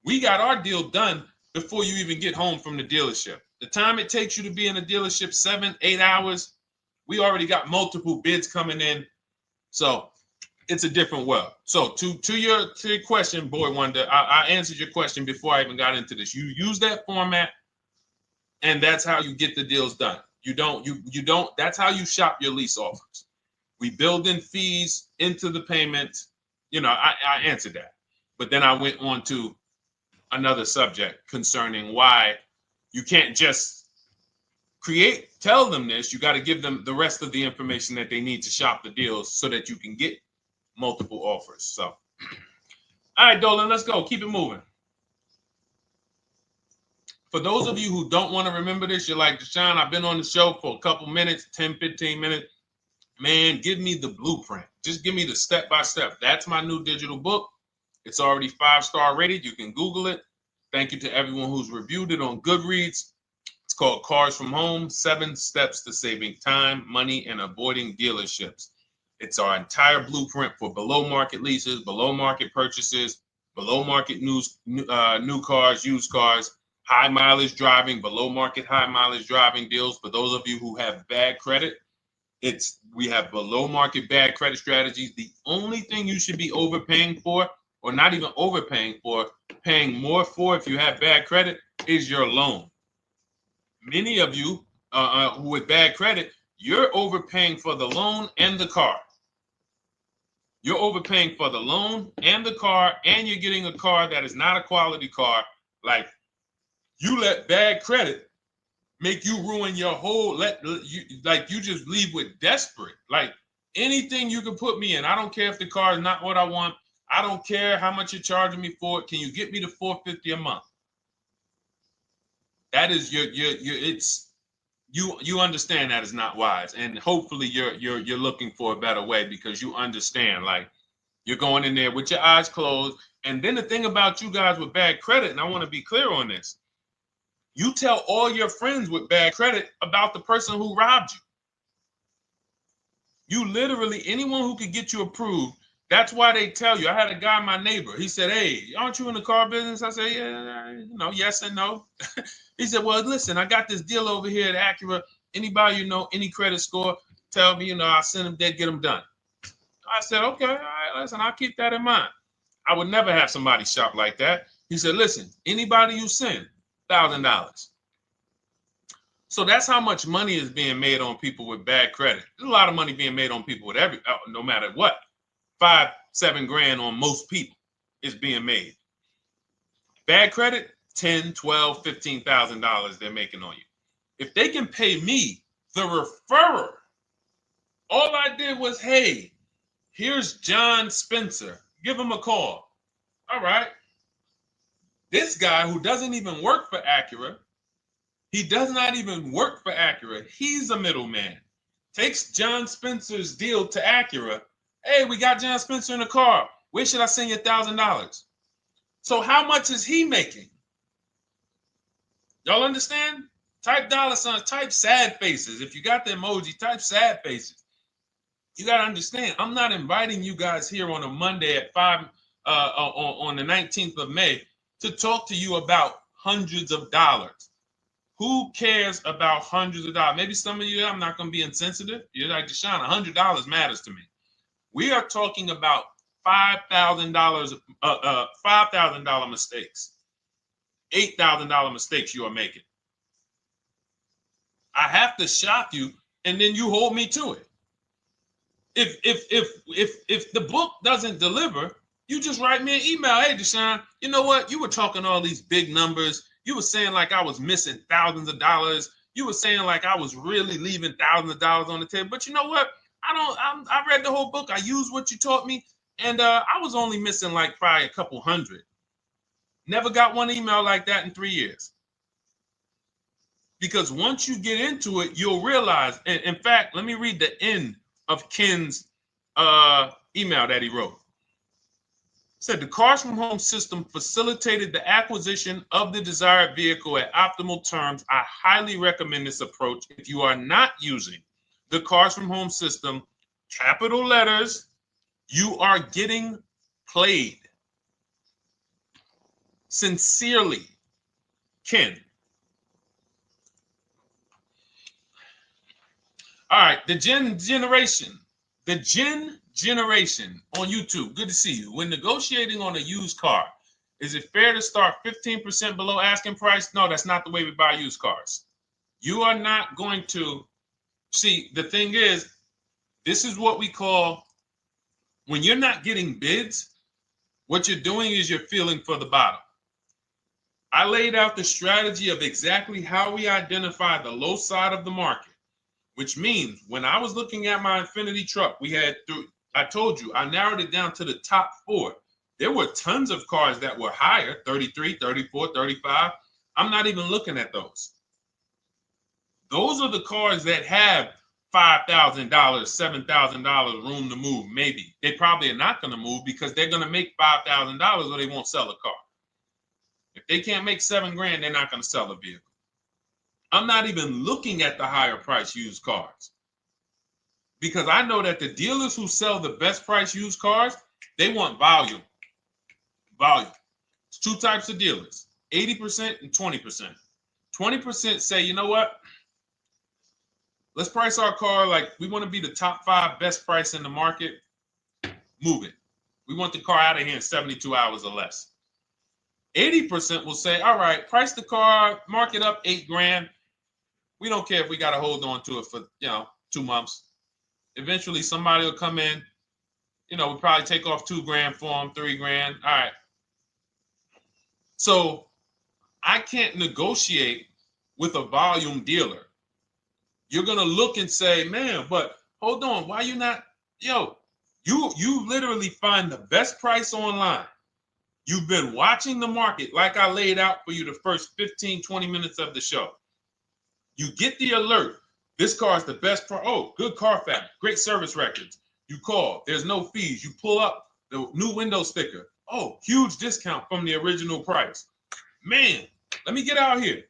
We got our deal done before you even get home from the dealership. The time it takes you to be in a dealership, 7-8 hours, we already got multiple bids coming in. So it's a different world. So to your question, Boy Wonder, I answered your question before I even got into this. You use that format, and that's how you get the deals done. You don't, that's how you shop your lease offers. We build in fees into the payments. I answered that. But then I went on to another subject concerning why you can't just tell them this. You got to give them the rest of the information that they need to shop the deals so that you can get multiple offers. So, all right, Dolan, let's go. Keep it moving. For those of you who don't want to remember this, you're like, Deshone, I've been on the show for a couple minutes, 10, 15 minutes. Man, give me the blueprint. Just give me the step-by-step. That's my new digital book. It's already 5-star rated. You can Google it. Thank you to everyone who's reviewed it on Goodreads. It's called Cars from Home, 7 Steps to Saving Time, Money, and Avoiding Dealerships. It's our entire blueprint for below market leases, below market purchases, below market new cars, used cars, high mileage driving, below market high mileage driving deals. For those of you who have bad credit, we have below market bad credit strategies. The only thing you should be overpaying for, or not even overpaying for, paying more for if you have bad credit, is your loan. Many of you who with bad credit, you're overpaying for the loan and the car. You're overpaying for the loan and the car, and you're getting a car that is not a quality car. Like, you let bad credit make you ruin your whole, you just leave with desperate. Like, anything you can put me in. I don't care if the car is not what I want. I don't care how much you're charging me for it. Can you get me to $450 a month? That is you understand that is not wise, and hopefully you're looking for a better way, because you understand, like, you're going in there with your eyes closed. And then the thing about you guys with bad credit, and I want to be clear on this, you tell all your friends with bad credit about the person who robbed you. You literally, anyone who could get you approved, that's why they tell you. I had a guy, my neighbor, he said, "Hey, aren't you in the car business?" I said, "Yeah, yes and no." He said, "Well, listen, I got this deal over here at Acura. Anybody any credit score, tell me, I'll send them there, get them done." I said, "Okay, all right, listen, I'll keep that in mind." I would never have somebody shop like that. He said, "Listen, anybody you send, $1,000. So that's how much money is being made on people with bad credit. There's a lot of money being made on people with no matter what. 5-7 grand on most people is being made. Bad credit, $10, $12, $15,000 they're making on you. If they can pay me, the referrer, all I did was, hey, here's John Spencer. Give him a call. All right. This guy who doesn't even work for Acura, he does not even work for Acura. He's a middleman. Takes John Spencer's deal to Acura. Hey, we got John Spencer in the car. Where should I send you $1,000? So how much is he making? Y'all understand? Type dollar signs, type sad faces. If you got the emoji, type sad faces. You got to understand, I'm not inviting you guys here on a Monday at 5 on the 19th of May to talk to you about hundreds of dollars. Who cares about hundreds of dollars? Maybe some of you, I'm not going to be insensitive. You're like, Deshone, $100 matters to me. We are talking about $5,000 mistakes, $8,000 mistakes you are making. I have to shock you, and then you hold me to it. If the book doesn't deliver, you just write me an email. Hey, Deshone, you know what? You were talking all these big numbers. You were saying like I was missing thousands of dollars. You were saying like I was really leaving thousands of dollars on the table. But you know what? I read the whole book. I used what you taught me, and I was only missing like probably a couple hundred. Never got one email like that in 3 years. Because once you get into it, you'll realize. And in fact, let me read the end of Ken's email that he wrote. It said, the Cars from Home system facilitated the acquisition of the desired vehicle at optimal terms. I highly recommend this approach. If you are not using the Cars from Home system, capital letters, you are getting played. Sincerely, Ken. All right, the Gen Generation on YouTube. Good to see you. When negotiating on a used car, is it fair to start 15% below asking price? No, that's not the way we buy used cars. You are not going to see. The thing is, this is what we call, when you're not getting bids, what you're doing is you're feeling for the bottom. I laid out the strategy of exactly how we identify the low side of the market. Which means when I was looking at my Infinity truck, I told you, I narrowed it down to the top 4. There were tons of cars that were higher, 33, 34, 35. I'm not even looking at those. Those are the cars that have $5,000, $7,000 room to move, maybe. They probably are not going to move because they're going to make $5,000 or they won't sell a car. If they can't make $7 grand, they're not going to sell a vehicle. I'm not even looking at the higher price used cars because I know that the dealers who sell the best price used cars, they want volume. Volume. It's 2 types of dealers, 80% and 20%. 20% say, you know what? Let's price our car like we want to be the top 5 best price in the market. Move it. We want the car out of here in 72 hours or less. 80% will say, all right, price the car, mark it up 8 grand. We don't care if we got to hold on to it for, 2 months. Eventually, somebody will come in. We'll probably take off 2 grand for them, 3 grand. All right. So I can't negotiate with a volume dealer. You're going to look and say, man, but hold on. Why you not? You literally find the best price online. You've been watching the market like I laid out for you the first 15, 20 minutes of the show. You get the alert. This car is the best car. Oh, good Carfax, great service records. You call. There's no fees. You pull up the new window sticker. Oh, huge discount from the original price. Man, let me get out here.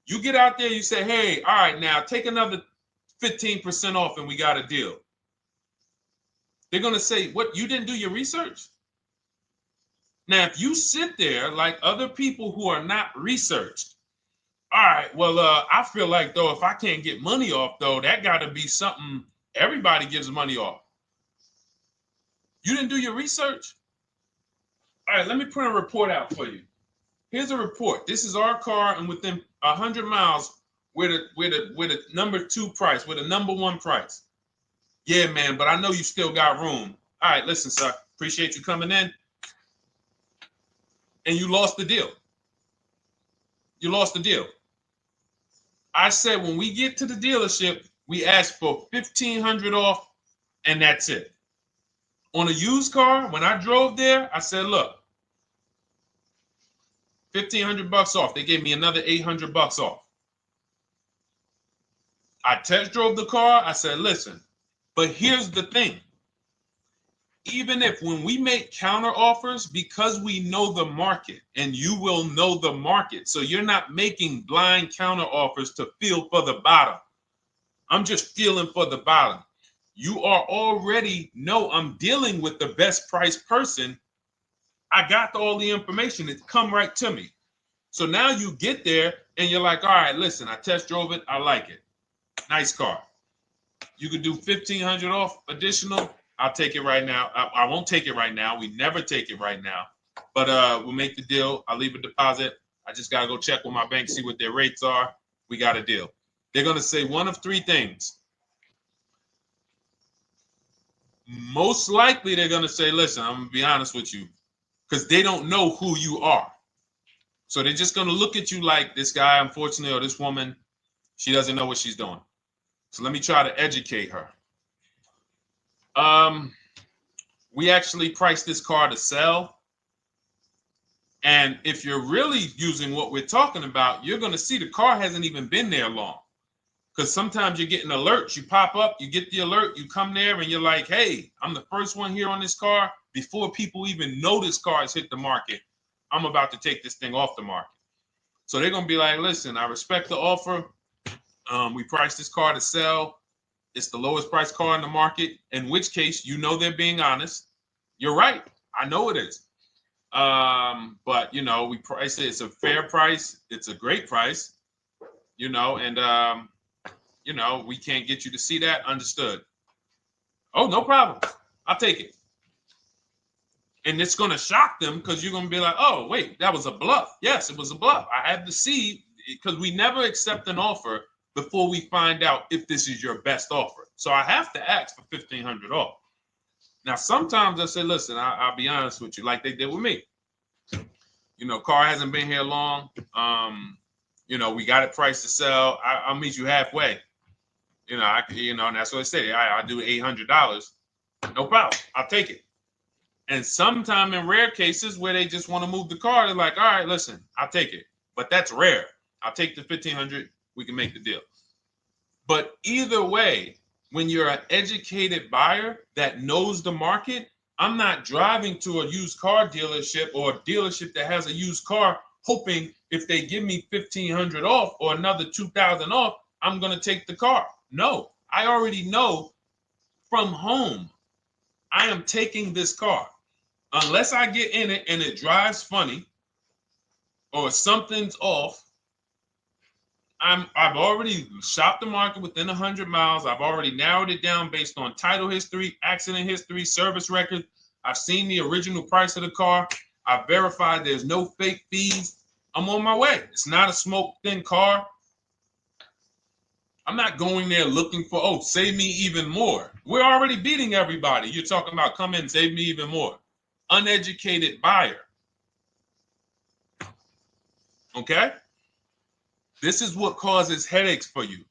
You get out there, you say, hey, all right, now take another 15% off and we got a deal. They're going to say, what, you didn't do your research? Now, if you sit there like other people who are not researched, all right, well, I feel like, though, if I can't get money off, though, that got to be something everybody gives money off. You didn't do your research? All right, let me print a report out for you. Here's a report. This is our car, and within 100 miles, we're the number 2 price, we're the number 1 price. Yeah, man, but I know you still got room. All right, listen, sir, appreciate you coming in. And you lost the deal. You lost the deal. I said when we get to the dealership, we ask for $1,500 off, and that's it. On a used car, when I drove there, I said, look, $1,500 off. They gave me another $800 off. I test drove the car. I said, listen, but here's the thing. Even if when we make counter offers, because we know the market, and you will know the market, so you're not making blind counter offers to feel for the bottom. I'm just feeling for the bottom. You are already know I'm dealing with the best price person. I got all the information. It come right to me. So now you get there and you're like, all right, listen, I test drove it. I like it. Nice car. You could do $1,500 off additional. I'll take it right now. I won't take it right now. We never take it right now. But we'll make the deal. I'll leave a deposit. I just got to go check with my bank, see what their rates are. We got a deal. They're going to say one of 3 things. Most likely they're going to say, listen, I'm going to be honest with you, because they don't know who you are. So they're just going to look at you like this guy, unfortunately, or this woman, she doesn't know what she's doing. So let me try to educate her. We actually priced this car to sell. And if you're really using what we're talking about, you're going to see the car hasn't even been there long. Because sometimes you're getting alerts. You pop up, you get the alert, you come there, and you're like, hey, I'm the first one here on this car. Before people even know this car has hit the market, I'm about to take this thing off the market. So they're going to be like, listen, I respect the offer. We priced this car to sell. It's the lowest price car in the market, in which case, you know, they're being honest. You're right. I know it is. But, you know, we price it. It's a fair price. It's a great price, you know, and, you know, we can't get you to see that. Understood. Oh, no problem. I'll take it. And it's going to shock them because you're going to be like, oh, wait, that was a bluff. Yes, it was a bluff. I had to see, because we never accept an offer before we find out if this is your best offer. So I have to ask for $1,500 off. Now, sometimes I say, listen, I'll be honest with you, like they did with me. You know, car hasn't been here long. You know, we got it priced to sell. I'll meet you halfway. You know, and that's what I say. I do $800. No problem. I'll take it. And sometimes in rare cases where they just want to move the car, they're like, all right, listen, I'll take it. But that's rare. I'll take the $1,500. We can make the deal. But either way, when you're an educated buyer that knows the market, I'm not driving to a used car dealership or a dealership that has a used car hoping if they give me $1,500 off or another $2,000 off, I'm going to take the car. No, I already know from home, I am taking this car. Unless I get in it and it drives funny or something's off, I've already shopped the market within 100 miles. I've already narrowed it down based on title history, accident history, service record. I've seen the original price of the car. I've verified there's no fake fees. I'm on my way. It's not a smoke thin car. I'm not going there looking for, oh, save me even more. We're already beating everybody. You're talking about come in, save me even more. Uneducated buyer. Okay? This is what causes headaches for you.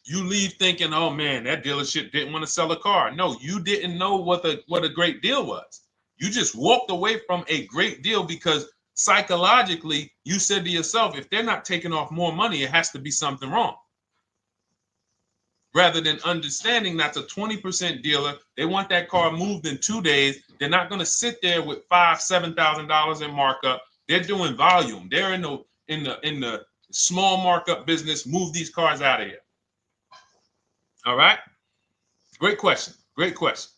You leave thinking, oh man, that dealership didn't want to sell a car. No, you didn't know what a great deal was. You just walked away from a great deal because psychologically you said to yourself, if they're not taking off more money, it has to be something wrong. Rather than understanding that's a 20% dealer, they want that car moved in 2 days. They're not going to sit there with $5,000-$7,000 in markup. They're doing volume. They're in the small markup business. Move these cars out of here. All right. Great question. Great question.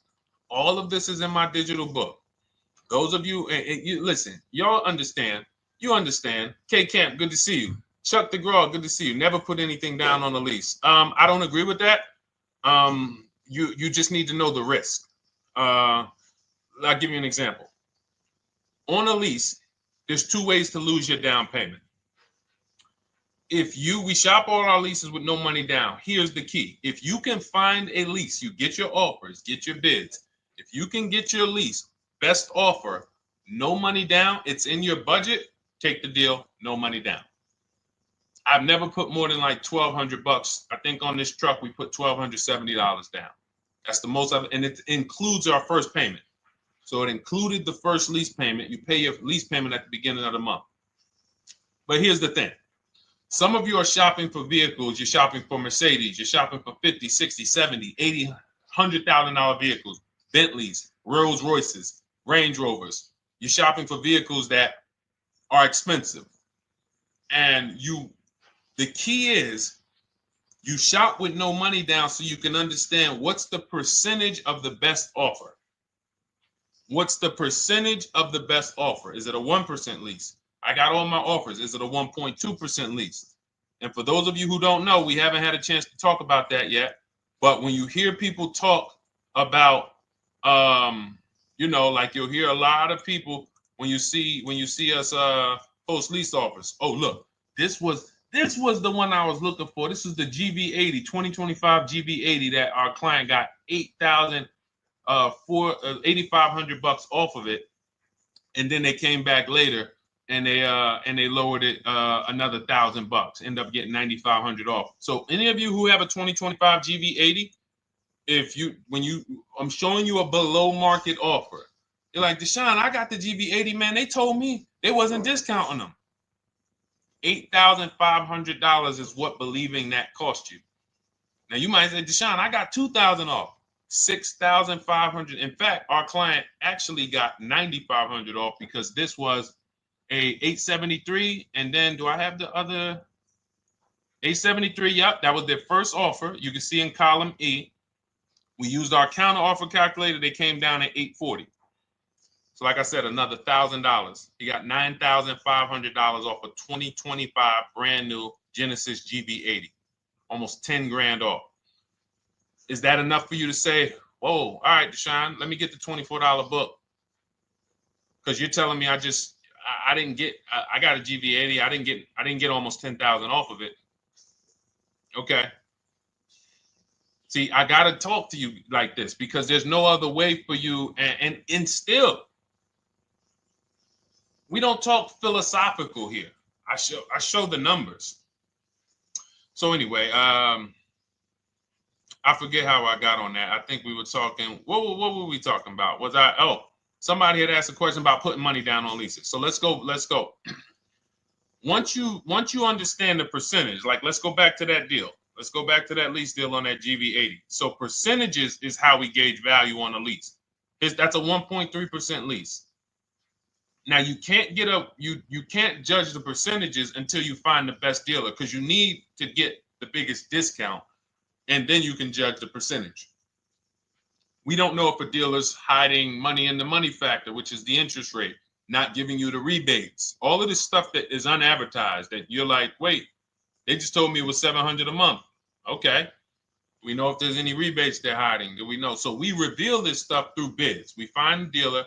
All of this is in my digital book. Those of you, and you listen, y'all understand. You understand. K Camp, good to see you. Chuck DeGraw, good to see you. Never put anything down on a lease. I don't agree with that. You just need to know the risk. I'll give you an example. On a lease, there's 2 ways to lose your down payment. We shop all our leases with no money down. Here's the key. If you can find a lease, you get your offers, get your bids. If you can get your lease, best offer, no money down, it's in your budget, take the deal, no money down. I've never put more than like $1,200. I think on this truck, we put $1,270 down. That's the most of it. And it includes our first payment. So it included the first lease payment. You pay your lease payment at the beginning of the month. But here's the thing. Some of you are shopping for vehicles. You're shopping for Mercedes. You're shopping for 50, 60, 70, 80, $100,000 vehicles, Bentleys, Rolls Royces, Range Rovers. You're shopping for vehicles that are expensive. And the key is you shop with no money down so you can understand what's the percentage of the best offer. What's the percentage of the best offer? Is it a 1% lease? I got all my offers. Is it a 1.2% lease? And for those of you who don't know, we haven't had a chance to talk about that yet. But when you hear people talk about, like you'll hear a lot of people when you see us post lease offers. Oh, look, this was the one I was looking for. This is the GV80, 2025 GV80 that our client got $8,500 off of it, and then they came back later and they lowered it another $1,000. End up getting $9,500 off. So any of you who have a 2025 GV80, I'm showing you a below market offer. You're like, Deshone, I got the GV80, man. They told me they wasn't discounting them. $8,500 is what believing that cost you. Now you might say, Deshone, I got $2,000 off. $6,500. In fact, our client actually got $9,500 off because this was a 873. And then do I have the other 873? Yep, that was their first offer. You can see in column E. We used our counter offer calculator. They came down at 840. So like I said, another $1,000. He got $9,500 off a 2025 brand new Genesis GV80, almost 10 grand off. Is that enough for you to say, whoa, all right, Deshone, let me get the $24 book? Because you're telling me I got a GV80. I didn't get almost 10,000 off of it. Okay. See, I got to talk to you like this because there's no other way for you. And still, we don't talk philosophical here. I show the numbers. So anyway, I forget how I got on that. I think we were talking. What were we talking about? Somebody had asked a question about putting money down on leases. So let's go. Once you understand the percentage, like let's go back to that deal. Let's go back to that lease deal on that GV80. So percentages is how we gauge value on a lease. That's a 1.3% lease. Now you can't you can't judge the percentages until you find the best dealer because you need to get the biggest discount, and then you can judge the percentage. We don't know if a dealer's hiding money in the money factor, which is the interest rate, not giving you the rebates, all of this stuff that is unadvertised that you're like, wait, they just told me it was $700 a month. Okay. We know if there's any rebates they're hiding. Do we know? So we reveal this stuff through bids. We find the dealer,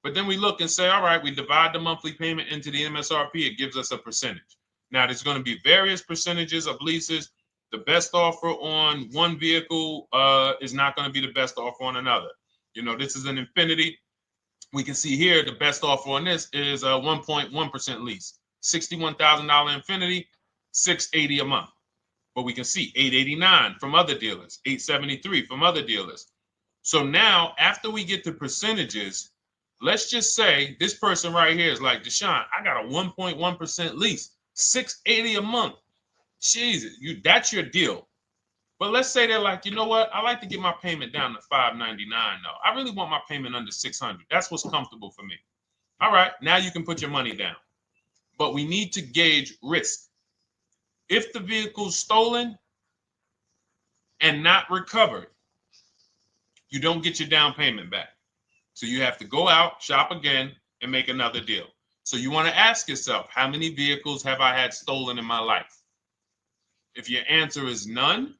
but then we look and say, all right, we divide the monthly payment into the MSRP. It gives us a percentage. Now, there's going to be various percentages of leases. The best offer on one vehicle is not going to be the best offer on another. This is an Infinity. We can see here the best offer on this is a 1.1% lease. $61,000 Infinity, $680 a month. But we can see $889 from other dealers, $873 from other dealers. So now, after we get the percentages, let's just say this person right here is like, Deshone, I got a 1.1% lease, $680 a month. Jesus, that's your deal. But let's say they're like, you know what? I like to get my payment down to $599 though. I really want my payment under $600. That's what's comfortable for me. All right, now you can put your money down. But we need to gauge risk. If the vehicle's stolen and not recovered, you don't get your down payment back. So you have to go out, shop again, and make another deal. So you want to ask yourself, how many vehicles have I had stolen in my life? If your answer is none,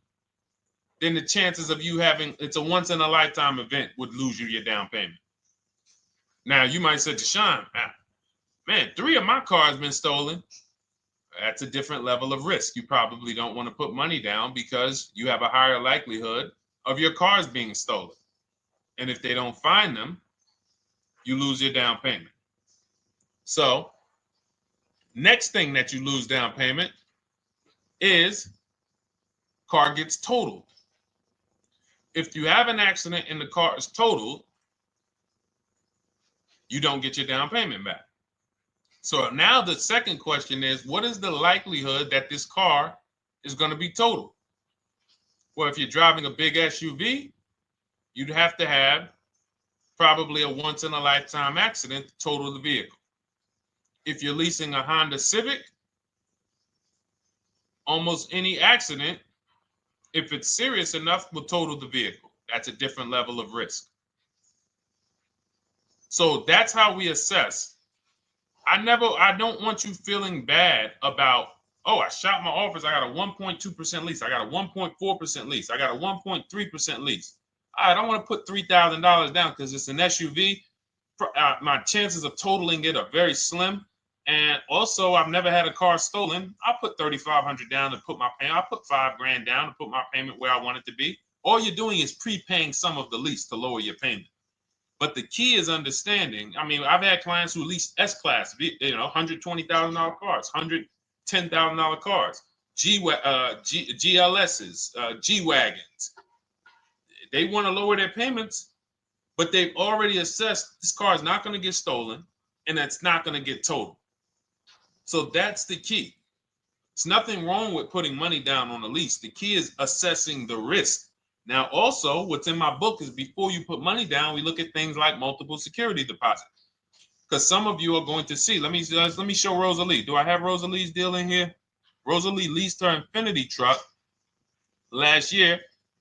then the chances of you having, it's a once in a lifetime event, would lose you your down payment. Now you might say, Deshone, man, 3 of my cars been stolen. That's a different level of risk. You probably don't want to put money down because you have a higher likelihood of your cars being stolen. And if they don't find them, you lose your down payment. So next thing that you lose down payment is car gets totaled. If you have an accident and the car is totaled, you don't get your down payment back. So now the second question is, what is the likelihood that this car is going to be totaled? Well, if you're driving a big SUV, you'd have to have probably a once in a lifetime accident to total the vehicle. If you're leasing a Honda Civic, almost any accident, if it's serious enough, will total the vehicle. That's a different level of risk. So that's how we assess. I don't want you feeling bad about, oh, I shot my office, I got a 1.2% lease, I got a 1.4% lease, I got a 1.3% lease. I don't want to put $3,000 down because it's an SUV. My chances of totaling it are very slim. And also, I've never had a car stolen. I put $3,500 down to put my payment. I put $5,000 down to put my payment where I want it to be. All you're doing is prepaying some of the lease to lower your payment. But the key is understanding. I mean, I've had clients who lease S-Class, $120,000 cars, $110,000 cars, GLSs, G-Wagons. They want to lower their payments, but they've already assessed this car is not going to get stolen and it's not going to get totaled. So that's the key. It's nothing wrong with putting money down on a lease. The key is assessing the risk. Now, also, what's in my book is before you put money down, we look at things like multiple security deposit. Because some of you are going to see, let me show Rosalie. Do I have Rosalie's deal in here? Rosalie leased her Infinity truck last year.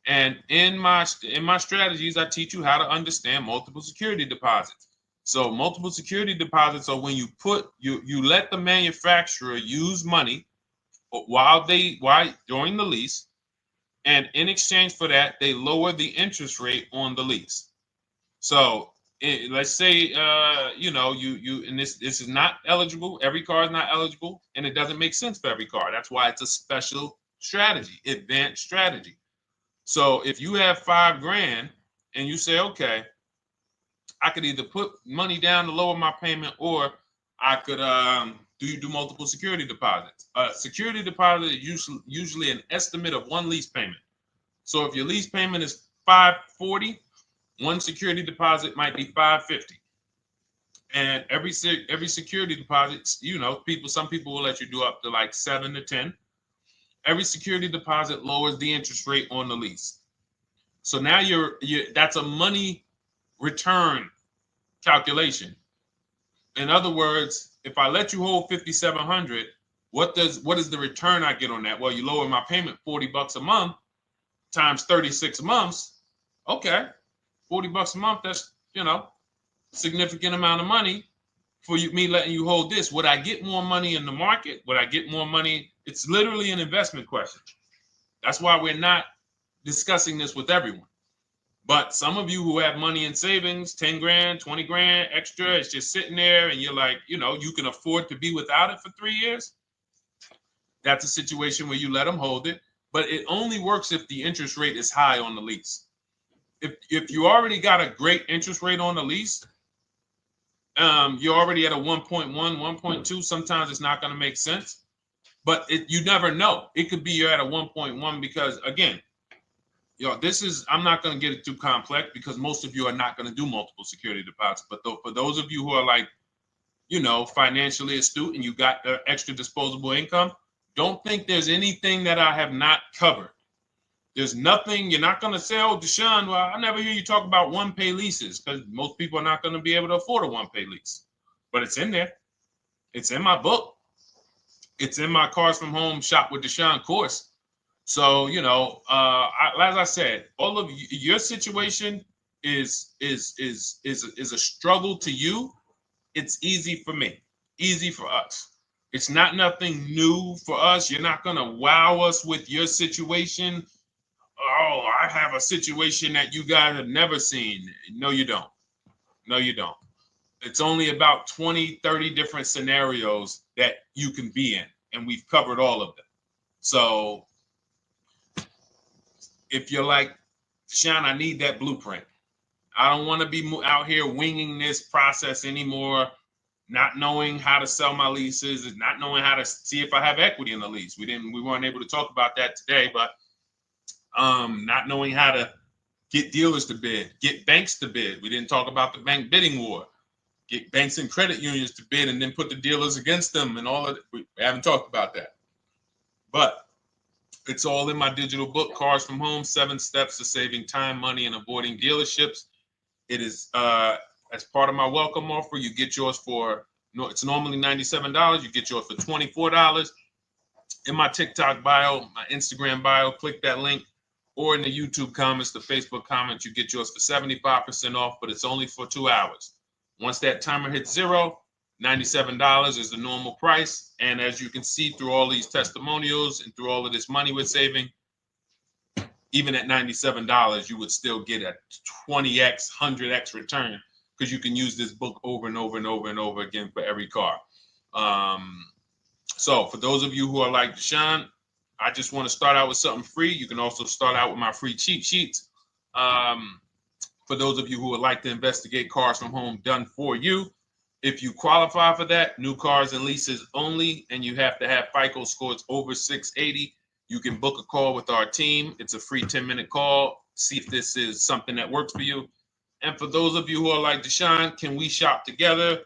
And in my strategies, I teach you how to understand multiple security deposits. So multiple security deposits are when you let the manufacturer use money during the lease, and in exchange for that, they lower the interest rate on the lease. So let's say and this is not eligible. Every car is not eligible, and it doesn't make sense for every car. That's why it's a special strategy, advanced strategy. So if you have $5,000 and you say, okay, I could either put money down to lower my payment, or I could do multiple security deposits. Security deposit is usually an estimate of one lease payment. So if your lease payment is $540, one security deposit might be $550. And every security deposit, some people will let you do up to like 7 to 10. Every security deposit lowers the interest rate on the lease. So now that's a money return calculation. In other words, if I let you hold $5,700, what is the return I get on that? Well, you lower my payment $40 a month times 36 months. Okay, $40 a month. That's significant amount of money for me letting you hold this. Would I get more money in the market? Would I get more money? It's literally an investment question. That's why we're not discussing this with everyone. But some of you who have money in savings, 10 grand, 20 grand extra, it's just sitting there and you're like, you can afford to be without it for 3 years. That's a situation where you let them hold it, but it only works if the interest rate is high on the lease. If you already got a great interest rate on the lease, you're already at a 1.1, 1.2. Sometimes it's not going to make sense, but you never know. It could be you're at a 1.1 because, again, this is, I'm not going to get it too complex because most of you are not going to do multiple security deposits. But for those of you who are like, financially astute and you got extra disposable income, don't think there's anything that I have not covered. There's nothing. You're not going to say, oh, Deshone, well, I never hear you talk about one-pay leases, because most people are not going to be able to afford a one-pay lease. But it's in there. It's in my book. It's in my Cars from Home Shop with Deshone course. So, as I said, all of your situation is a struggle to you. It's easy for me, easy for us. It's not nothing new for us. You're not going to wow us with your situation. Oh, I have a situation that you guys have never seen. No, you don't. No, you don't. It's only about 20, 30 different scenarios that you can be in, and we've covered all of them. So if you're like, Deshone, I need that blueprint. I don't want to be out here winging this process anymore, not knowing how to sell my leases and not knowing how to see if I have equity in the lease. We weren't able to talk about that today, but not knowing how to get dealers to bid, get banks to bid. We didn't talk about the bank bidding war. Get banks and credit unions to bid and then put the dealers against them and all of it. We haven't talked about that. But it's all in my digital book, Cars from Home, 7 Steps to Saving Time, Money, and Avoiding Dealerships. It is as part of my welcome offer. You get yours it's normally $97. You get yours for $24. In my TikTok bio, my Instagram bio, click that link, or in the YouTube comments, the Facebook comments, you get yours for 75% off, but it's only for 2 hours. Once that timer hits 0, $97 is the normal price. And as you can see through all these testimonials and through all of this money we're saving, even at $97, you would still get a 20x, 100x return, because you can use this book over and over and over and over again for every car. So for those of you who are like, Deshone, I just want to start out with something free. You can also start out with my free cheat sheets. For those of you who would like to investigate Cars from Home done for you, if you qualify for that, new cars and leases only, and you have to have FICO scores over 680, you can book a call with our team. It's a free 10-minute call. See if this is something that works for you. And for those of you who are like, Deshone, can we shop together?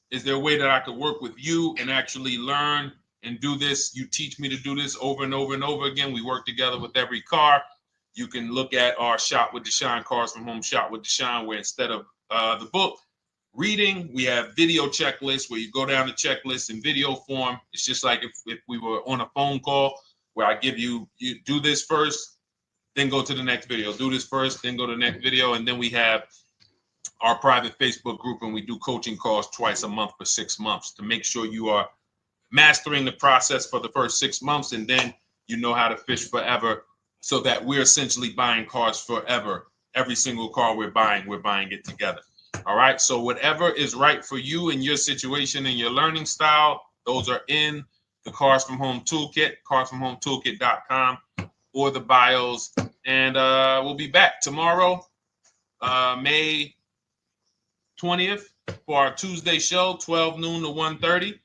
Is there a way that I could work with you and actually learn and do this? You teach me to do this over and over and over again. We work together with every car. You can look at our Shop with Deshone, Cars from Home Shop with Deshone, where instead of the book reading, we have video checklists where you go down the checklist in video form. It's just like if we were on a phone call, where I give you do this first, then go to the next video. Do this first, then go to the next video. And then we have our private Facebook group, and we do coaching calls twice a month for 6 months to make sure you are mastering the process for the first 6 months, and then you know how to fish forever, so that we're essentially buying cars forever. Every single car we're buying it together. All right. So whatever is right for you and your situation and your learning style, those are in the Cars from Home Toolkit, carsfromhometoolkit.com, or the bios. And we'll be back tomorrow, May 20th, for our Tuesday show, 12 noon to 1:30.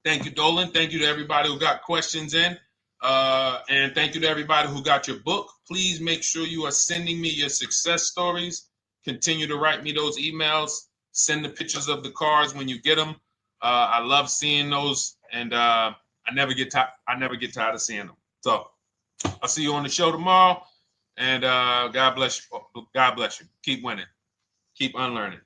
Thank you, Dolan. Thank you to everybody who got questions in. And thank you to everybody who got your book. Please make sure you are sending me your success stories. Continue to write me those emails. Send the pictures of the cars when you get them. I love seeing those, and I never get tired of seeing them. So I'll see you on the show tomorrow, and God bless you. God bless you. Keep winning. Keep unlearning.